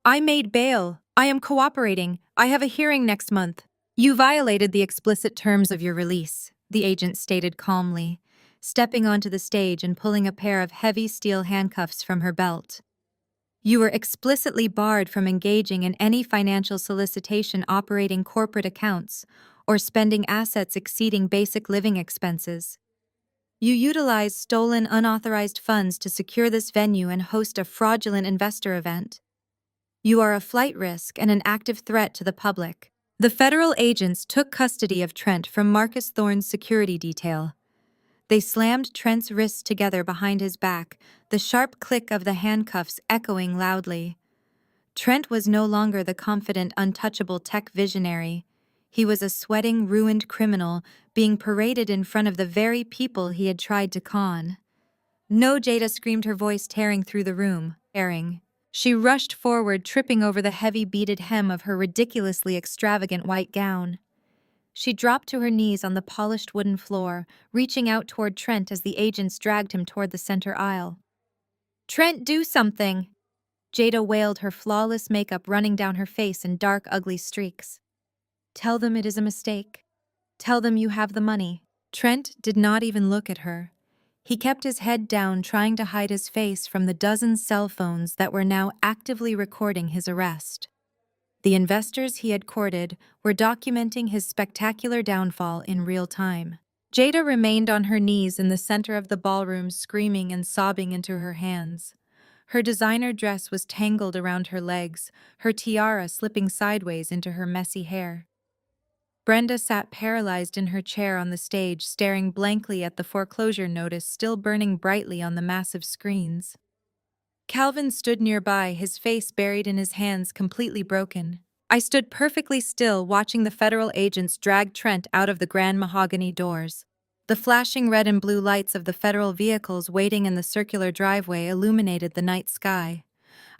"I made bail. I am cooperating. I have a hearing next month." "You violated the explicit terms of your release," the agent stated calmly, stepping onto the stage and pulling a pair of heavy steel handcuffs from her belt. "You were explicitly barred from engaging in any financial solicitation, operating corporate accounts, or spending assets exceeding basic living expenses. You utilized stolen, unauthorized funds to secure this venue and host a fraudulent investor event. You are a flight risk and an active threat to the public." The federal agents took custody of Trent from Marcus Thorne's security detail. They slammed Trent's wrists together behind his back, the sharp click of the handcuffs echoing loudly. Trent was no longer the confident, untouchable tech visionary. He was a sweating, ruined criminal being paraded in front of the very people he had tried to con. No, Jada screamed, her voice tearing through the room. She rushed forward, tripping over the heavy beaded hem of her ridiculously extravagant white gown. She dropped to her knees on the polished wooden floor, reaching out toward Trent as the agents dragged him toward the center aisle. "Trent, do something!" Jada wailed, her flawless makeup running down her face in dark, ugly streaks. "Tell them it is a mistake. Tell them you have the money." Trent did not even look at her. He kept his head down, trying to hide his face from the dozens cell phones that were now actively recording his arrest. The investors he had courted were documenting his spectacular downfall in real time. Jada remained on her knees in the center of the ballroom, screaming and sobbing into her hands. Her designer dress was tangled around her legs, her tiara slipping sideways into her messy hair. Brenda sat paralyzed in her chair on the stage, staring blankly at the foreclosure notice still burning brightly on the massive screens. Calvin stood nearby, his face buried in his hands, completely broken. I stood perfectly still, watching the federal agents drag Trent out of the grand mahogany doors. The flashing red and blue lights of the federal vehicles waiting in the circular driveway illuminated the night sky.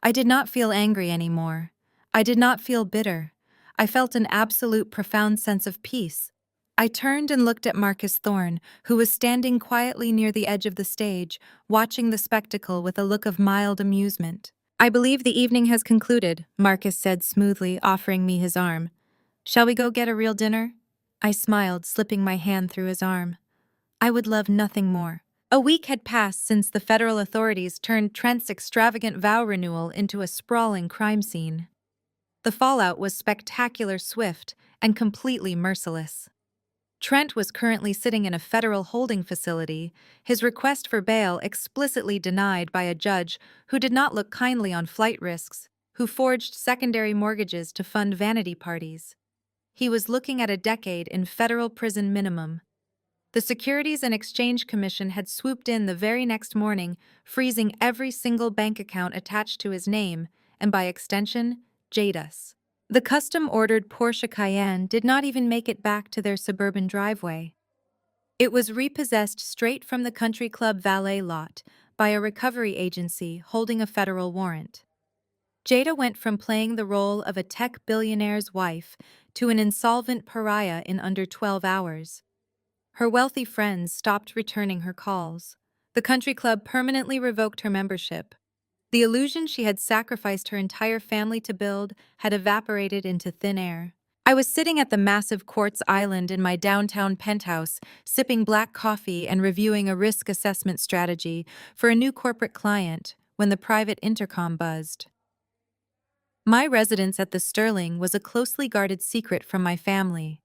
I did not feel angry anymore. I did not feel bitter. I felt an absolute, profound sense of peace. I turned and looked at Marcus Thorne, who was standing quietly near the edge of the stage, watching the spectacle with a look of mild amusement. "I believe the evening has concluded," Marcus said smoothly, offering me his arm. "Shall we go get a real dinner?" I smiled, slipping my hand through his arm. I would love nothing more. A week had passed since the federal authorities turned Trent's extravagant vow renewal into a sprawling crime scene. The fallout was spectacular, swift, and completely merciless. Trent was currently sitting in a federal holding facility, his request for bail explicitly denied by a judge who did not look kindly on flight risks, who forged secondary mortgages to fund vanity parties. He was looking at a decade in federal prison minimum. The Securities and Exchange Commission had swooped in the very next morning, freezing every single bank account attached to his name, and by extension, Jada's. The custom-ordered Porsche Cayenne did not even make it back to their suburban driveway. It was repossessed straight from the country club valet lot by a recovery agency holding a federal warrant. Jada went from playing the role of a tech billionaire's wife to an insolvent pariah in under 12 hours. Her wealthy friends stopped returning her calls. The country club permanently revoked her membership. The illusion she had sacrificed her entire family to build had evaporated into thin air. I was sitting at the massive quartz island in my downtown penthouse, sipping black coffee and reviewing a risk assessment strategy for a new corporate client when the private intercom buzzed. My residence at the Sterling was a closely guarded secret from my family.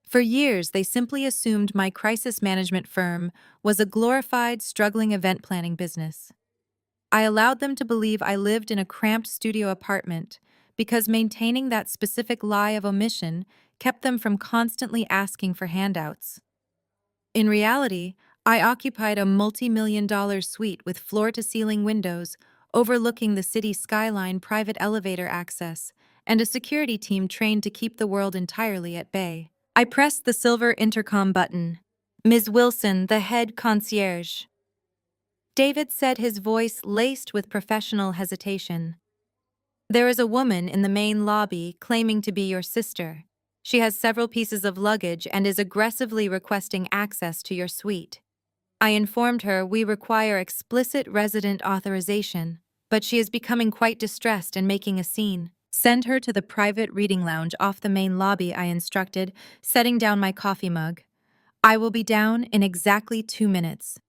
For years, they simply assumed my crisis management firm was a glorified, struggling event planning business. I allowed them to believe I lived in a cramped studio apartment because maintaining that specific lie of omission kept them from constantly asking for handouts. In reality, I occupied a multi-million-dollar suite with floor-to-ceiling windows overlooking the city skyline, private elevator access, and a security team trained to keep the world entirely at bay. I pressed the silver intercom button. "Ms. Wilson, the head concierge." David said, his voice laced with professional hesitation. "There is a woman in the main lobby claiming to be your sister. She has several pieces of luggage and is aggressively requesting access to your suite. I informed her we require explicit resident authorization, but she is becoming quite distressed and making a scene. Send her to the private reading lounge off the main lobby," I instructed, setting down my coffee mug. "I will be down in exactly 2 minutes.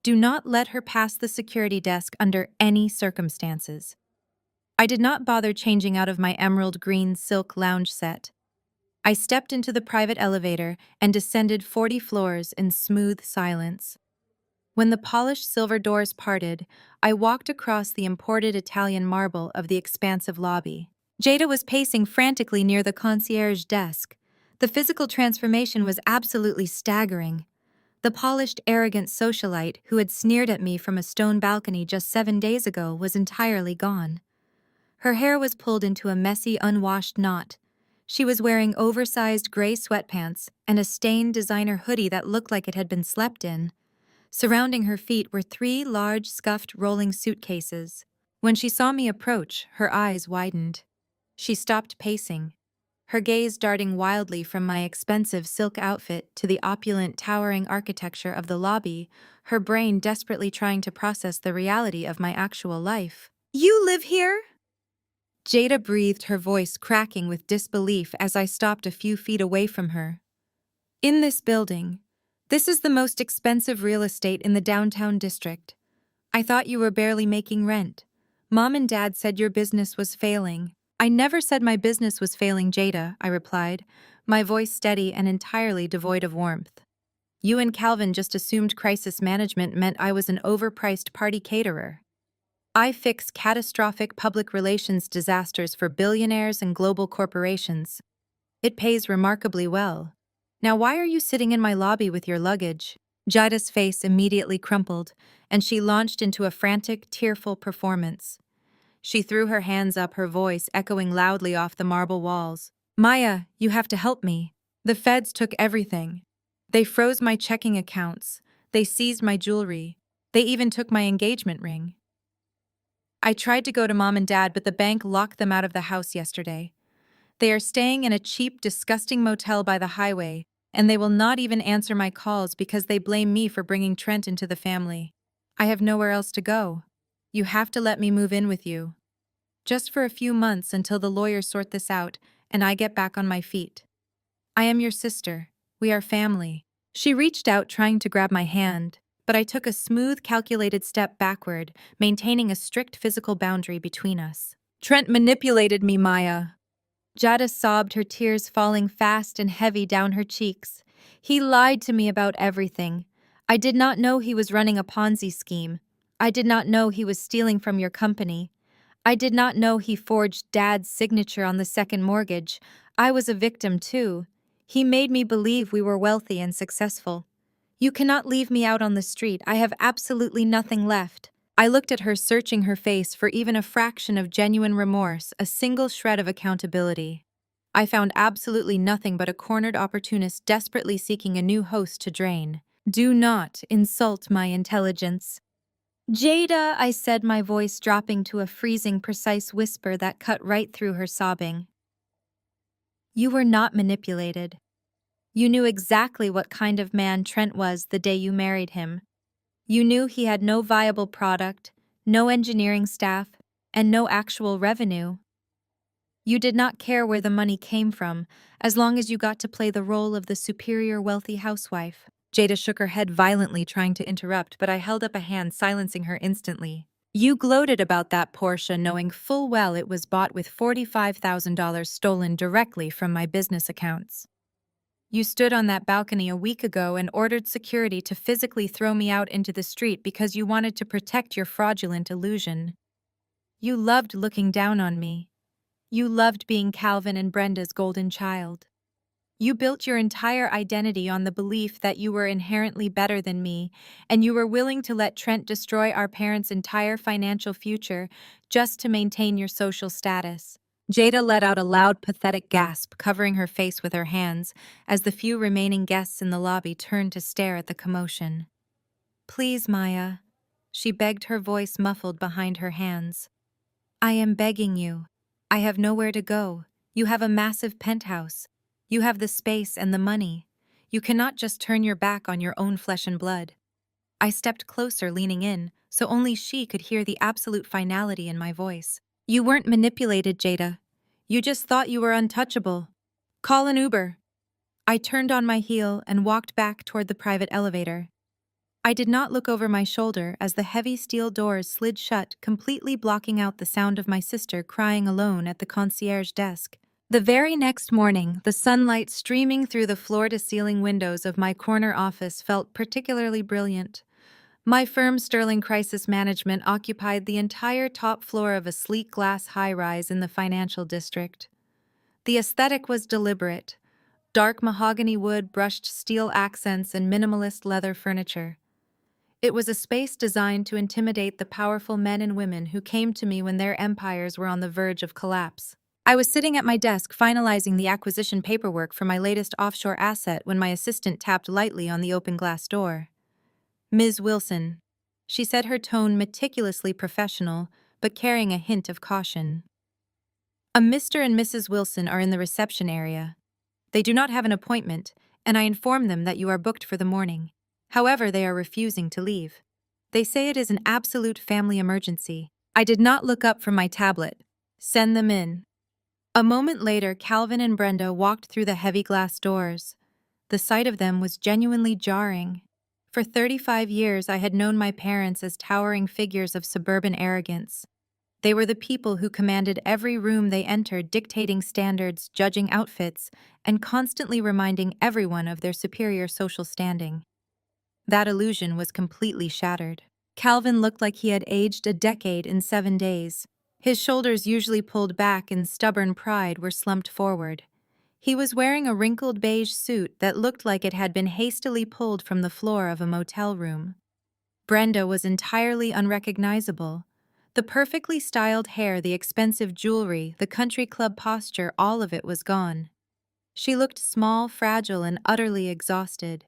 Do not let her pass the security desk under any circumstances." I did not bother changing out of my emerald green silk lounge set. I stepped into the private elevator and descended 40 floors in smooth silence. When the polished silver doors parted, I walked across the imported Italian marble of the expansive lobby. Jada was pacing frantically near the concierge desk. The physical transformation was absolutely staggering. The polished, arrogant socialite who had sneered at me from a stone balcony just 7 days ago was entirely gone. Her hair was pulled into a messy, unwashed knot. She was wearing oversized gray sweatpants and a stained designer hoodie that looked like it had been slept in. Surrounding her feet were three large, scuffed, rolling suitcases. When she saw me approach, her eyes widened. She stopped pacing, her gaze darting wildly from my expensive silk outfit to the opulent, towering architecture of the lobby, her brain desperately trying to process the reality of my actual life. You live here? Jada breathed, her voice cracking with disbelief as I stopped a few feet away from her. In this building. This is the most expensive real estate in the downtown district. I thought you were barely making rent. Mom and Dad said your business was failing. I never said my business was failing, Jada, I replied, my voice steady and entirely devoid of warmth. You and Calvin just assumed crisis management meant I was an overpriced party caterer. I fix catastrophic public relations disasters for billionaires and global corporations. It pays remarkably well. Now why are you sitting in my lobby with your luggage? Jada's face immediately crumpled, and she launched into a frantic, tearful performance. She threw her hands up, her voice echoing loudly off the marble walls. Maya, you have to help me. The feds took everything. They froze my checking accounts. They seized my jewelry. They even took my engagement ring. I tried to go to Mom and Dad, but the bank locked them out of the house yesterday. They are staying in a cheap, disgusting motel by the highway, and they will not even answer my calls because they blame me for bringing Trent into the family. I have nowhere else to go. You have to let me move in with you. Just for a few months until the lawyers sort this out and I get back on my feet. I am your sister. We are family. She reached out, trying to grab my hand, but I took a smooth, calculated step backward, maintaining a strict physical boundary between us. Trent manipulated me, Maya. Jada sobbed, her tears falling fast and heavy down her cheeks. He lied to me about everything. I did not know he was running a Ponzi scheme. I did not know he was stealing from your company. I did not know he forged Dad's signature on the second mortgage. I was a victim too. He made me believe we were wealthy and successful. You cannot leave me out on the street. I have absolutely nothing left. I looked at her, searching her face for even a fraction of genuine remorse, a single shred of accountability. I found absolutely nothing but a cornered opportunist desperately seeking a new host to drain. Do not insult my intelligence. Jada, I said, my voice dropping to a freezing, precise whisper that cut right through her sobbing. You were not manipulated. You knew exactly what kind of man Trent was the day you married him. You knew he had no viable product, no engineering staff, and no actual revenue. You did not care where the money came from, as long as you got to play the role of the superior wealthy housewife. Jada shook her head violently, trying to interrupt, but I held up a hand, silencing her instantly. You gloated about that Porsche, knowing full well it was bought with $45,000 stolen directly from my business accounts. You stood on that balcony a week ago and ordered security to physically throw me out into the street because you wanted to protect your fraudulent illusion. You loved looking down on me. You loved being Calvin and Brenda's golden child. You built your entire identity on the belief that you were inherently better than me, and you were willing to let Trent destroy our parents' entire financial future just to maintain your social status. Jada let out a loud, pathetic gasp, covering her face with her hands, as the few remaining guests in the lobby turned to stare at the commotion. Please, Maya, she begged, her voice muffled behind her hands. I am begging you. I have nowhere to go. You have a massive penthouse. You have the space and the money. You cannot just turn your back on your own flesh and blood. I stepped closer, leaning in, so only she could hear the absolute finality in my voice. You weren't manipulated, Jada. You just thought you were untouchable. Call an Uber. I turned on my heel and walked back toward the private elevator. I did not look over my shoulder as the heavy steel doors slid shut, completely blocking out the sound of my sister crying alone at the concierge desk. The very next morning, the sunlight streaming through the floor-to-ceiling windows of my corner office felt particularly brilliant. My firm, Sterling Crisis Management, occupied the entire top floor of a sleek glass high-rise in the financial district. The aesthetic was deliberate: dark mahogany wood, brushed steel accents, and minimalist leather furniture. It was a space designed to intimidate the powerful men and women who came to me when their empires were on the verge of collapse. I was sitting at my desk finalizing the acquisition paperwork for my latest offshore asset when my assistant tapped lightly on the open glass door. Ms. Wilson. She said, her tone meticulously professional, but carrying a hint of caution. A Mr. and Mrs. Wilson are in the reception area. They do not have an appointment, and I inform them that you are booked for the morning. However, they are refusing to leave. They say it is an absolute family emergency. I did not look up from my tablet. Send them in. A moment later, Calvin and Brenda walked through the heavy glass doors. The sight of them was genuinely jarring. For 35 years, I had known my parents as towering figures of suburban arrogance. They were the people who commanded every room they entered, dictating standards, judging outfits, and constantly reminding everyone of their superior social standing. That illusion was completely shattered. Calvin looked like he had aged a decade in 7 days. His shoulders, usually pulled back in stubborn pride, were slumped forward. He was wearing a wrinkled beige suit that looked like it had been hastily pulled from the floor of a motel room. Brenda was entirely unrecognizable. The perfectly styled hair, the expensive jewelry, the country club posture, all of it was gone. She looked small, fragile, and utterly exhausted.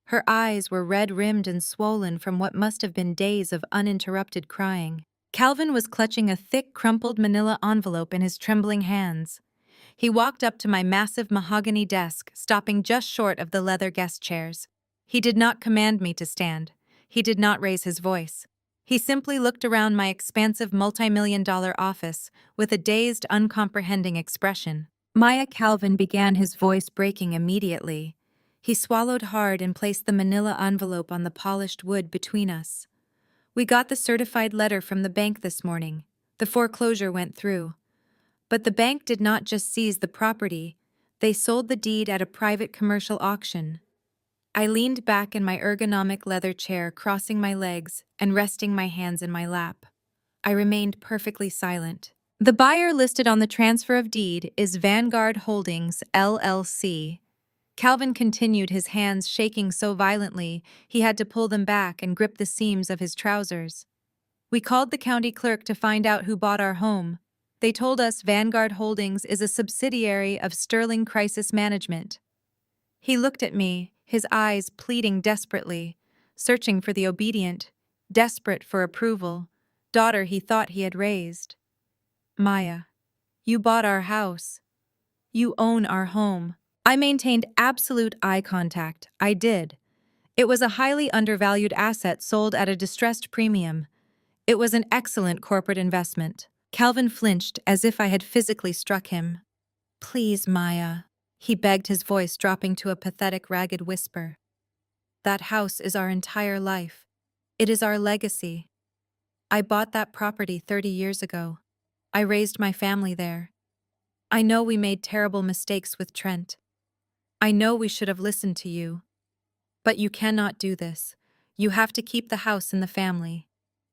Her eyes were red-rimmed and swollen from what must have been days of uninterrupted crying. Calvin was clutching a thick, crumpled manila envelope in his trembling hands. He walked up to my massive mahogany desk, stopping just short of the leather guest chairs. He did not command me to stand. He did not raise his voice. He simply looked around my expansive multi-million-dollar office with a dazed, uncomprehending expression. Maya, Calvin began, his voice breaking immediately. He swallowed hard and placed the manila envelope on the polished wood between us. We got the certified letter from the bank this morning. The foreclosure went through. But the bank did not just seize the property, they sold the deed at a private commercial auction. I leaned back in my ergonomic leather chair, crossing my legs and resting my hands in my lap. I remained perfectly silent. The buyer listed on the transfer of deed is Vanguard Holdings, LLC. Calvin continued, his hands shaking so violently he had to pull them back and grip the seams of his trousers. We called the county clerk to find out who bought our home. They told us Vanguard Holdings is a subsidiary of Sterling Crisis Management. He looked at me, his eyes pleading desperately, searching for the obedient, desperate for approval, daughter he thought he had raised. Maya, you bought our house. You own our home. I maintained absolute eye contact. I did. It was a highly undervalued asset sold at a distressed premium. It was an excellent corporate investment. Calvin flinched as if I had physically struck him. Please, Maya, he begged, his voice dropping to a pathetic, ragged whisper. That house is our entire life. It is our legacy. I bought that property 30 years ago. I raised my family there. I know we made terrible mistakes with Trent. I know we should have listened to you. But you cannot do this. You have to keep the house in the family.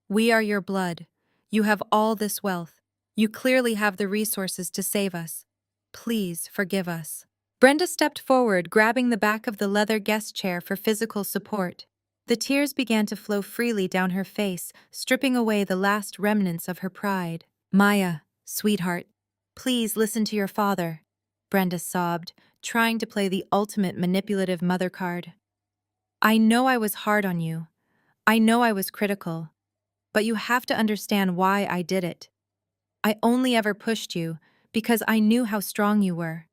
We are your blood. You have all this wealth. You clearly have the resources to save us. Please forgive us. Brenda stepped forward, grabbing the back of the leather guest chair for physical support. The tears began to flow freely down her face, stripping away the last remnants of her pride. Maya, sweetheart, please listen to your father, Brenda sobbed, trying to play the ultimate manipulative mother card. I know I was hard on you. I know I was critical. But you have to understand why I did it. I only ever pushed you because I knew how strong you were.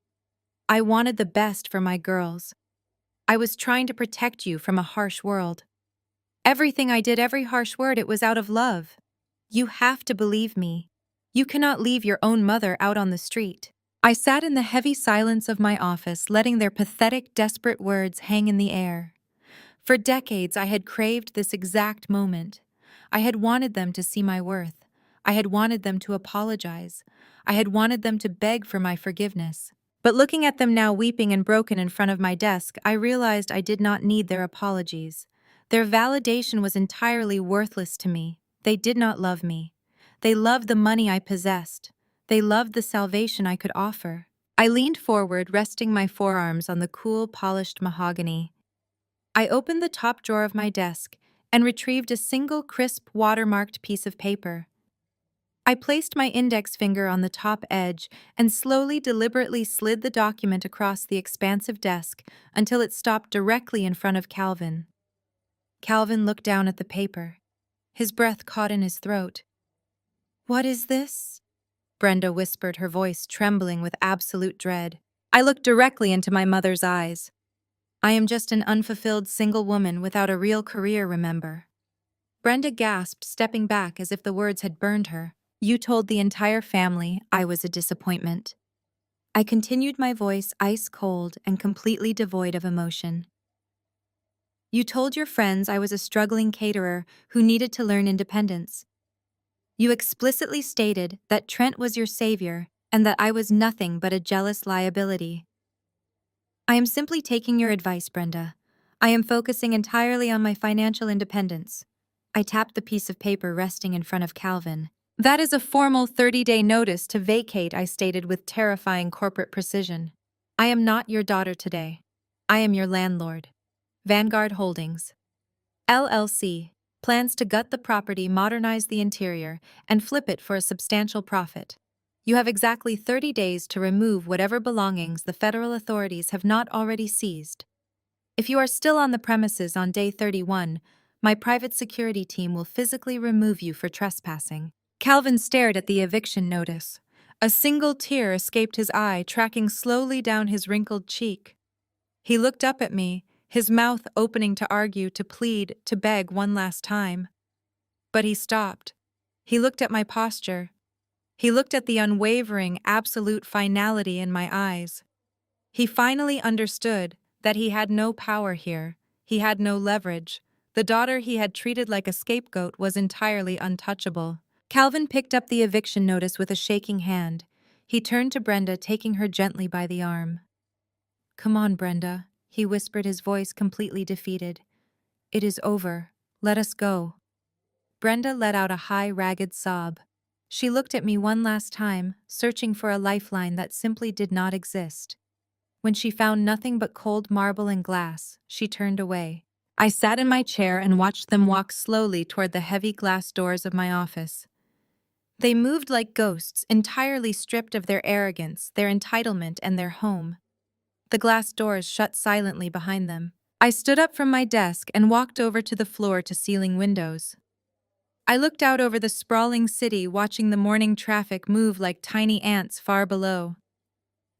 I wanted the best for my girls. I was trying to protect you from a harsh world. Everything I did, every harsh word, it was out of love. You have to believe me. You cannot leave your own mother out on the street. I sat in the heavy silence of my office, letting their pathetic, desperate words hang in the air. For decades, I had craved this exact moment. I had wanted them to see my worth. I had wanted them to apologize. I had wanted them to beg for my forgiveness. But looking at them now weeping and broken in front of my desk, I realized I did not need their apologies. Their validation was entirely worthless to me. They did not love me. They loved the money I possessed. They loved the salvation I could offer. I leaned forward, resting my forearms on the cool, polished mahogany. I opened the top drawer of my desk and retrieved a single crisp, watermarked piece of paper. I placed my index finger on the top edge and slowly, deliberately slid the document across the expansive desk until it stopped directly in front of Calvin. Calvin looked down at the paper. His breath caught in his throat. "What is this?" Brenda whispered, her voice trembling with absolute dread. I looked directly into my mother's eyes. "I am just an unfulfilled single woman without a real career, remember." Brenda gasped, stepping back as if the words had burned her. "You told the entire family I was a disappointment." I continued, my voice ice cold and completely devoid of emotion. "You told your friends I was a struggling caterer who needed to learn independence. You explicitly stated that Trent was your savior and that I was nothing but a jealous liability." "I am simply taking your advice, Brenda. I am focusing entirely on my financial independence." I tapped the piece of paper resting in front of Calvin. "That is a formal 30-day notice to vacate," I stated with terrifying corporate precision. "I am not your daughter today. I am your landlord. Vanguard Holdings, LLC, plans to gut the property, modernize the interior, and flip it for a substantial profit. You have exactly 30 days to remove whatever belongings the federal authorities have not already seized. If you are still on the premises on day 31, my private security team will physically remove you for trespassing." Calvin stared at the eviction notice. A single tear escaped his eye, tracking slowly down his wrinkled cheek. He looked up at me, his mouth opening to argue, to plead, to beg one last time. But he stopped. He looked at my posture. He looked at the unwavering, absolute finality in my eyes. He finally understood that he had no power here. He had no leverage. The daughter he had treated like a scapegoat was entirely untouchable. Calvin picked up the eviction notice with a shaking hand. He turned to Brenda, taking her gently by the arm. "Come on, Brenda," he whispered, his voice completely defeated. "It is over. Let us go." Brenda let out a high, ragged sob. She looked at me one last time, searching for a lifeline that simply did not exist. When she found nothing but cold marble and glass, she turned away. I sat in my chair and watched them walk slowly toward the heavy glass doors of my office. They moved like ghosts, entirely stripped of their arrogance, their entitlement, and their home. The glass doors shut silently behind them. I stood up from my desk and walked over to the floor-to-ceiling windows. I looked out over the sprawling city, watching the morning traffic move like tiny ants far below.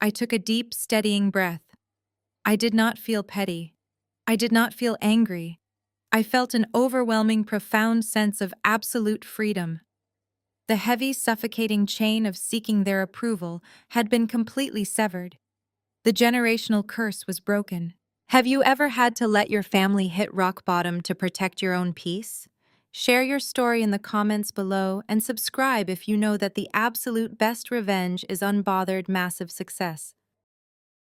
I took a deep, steadying breath. I did not feel petty. I did not feel angry. I felt an overwhelming, profound sense of absolute freedom. The heavy, suffocating chain of seeking their approval had been completely severed. The generational curse was broken. Have you ever had to let your family hit rock bottom to protect your own peace? Share your story in the comments below and subscribe if you know that the absolute best revenge is unbothered, massive success.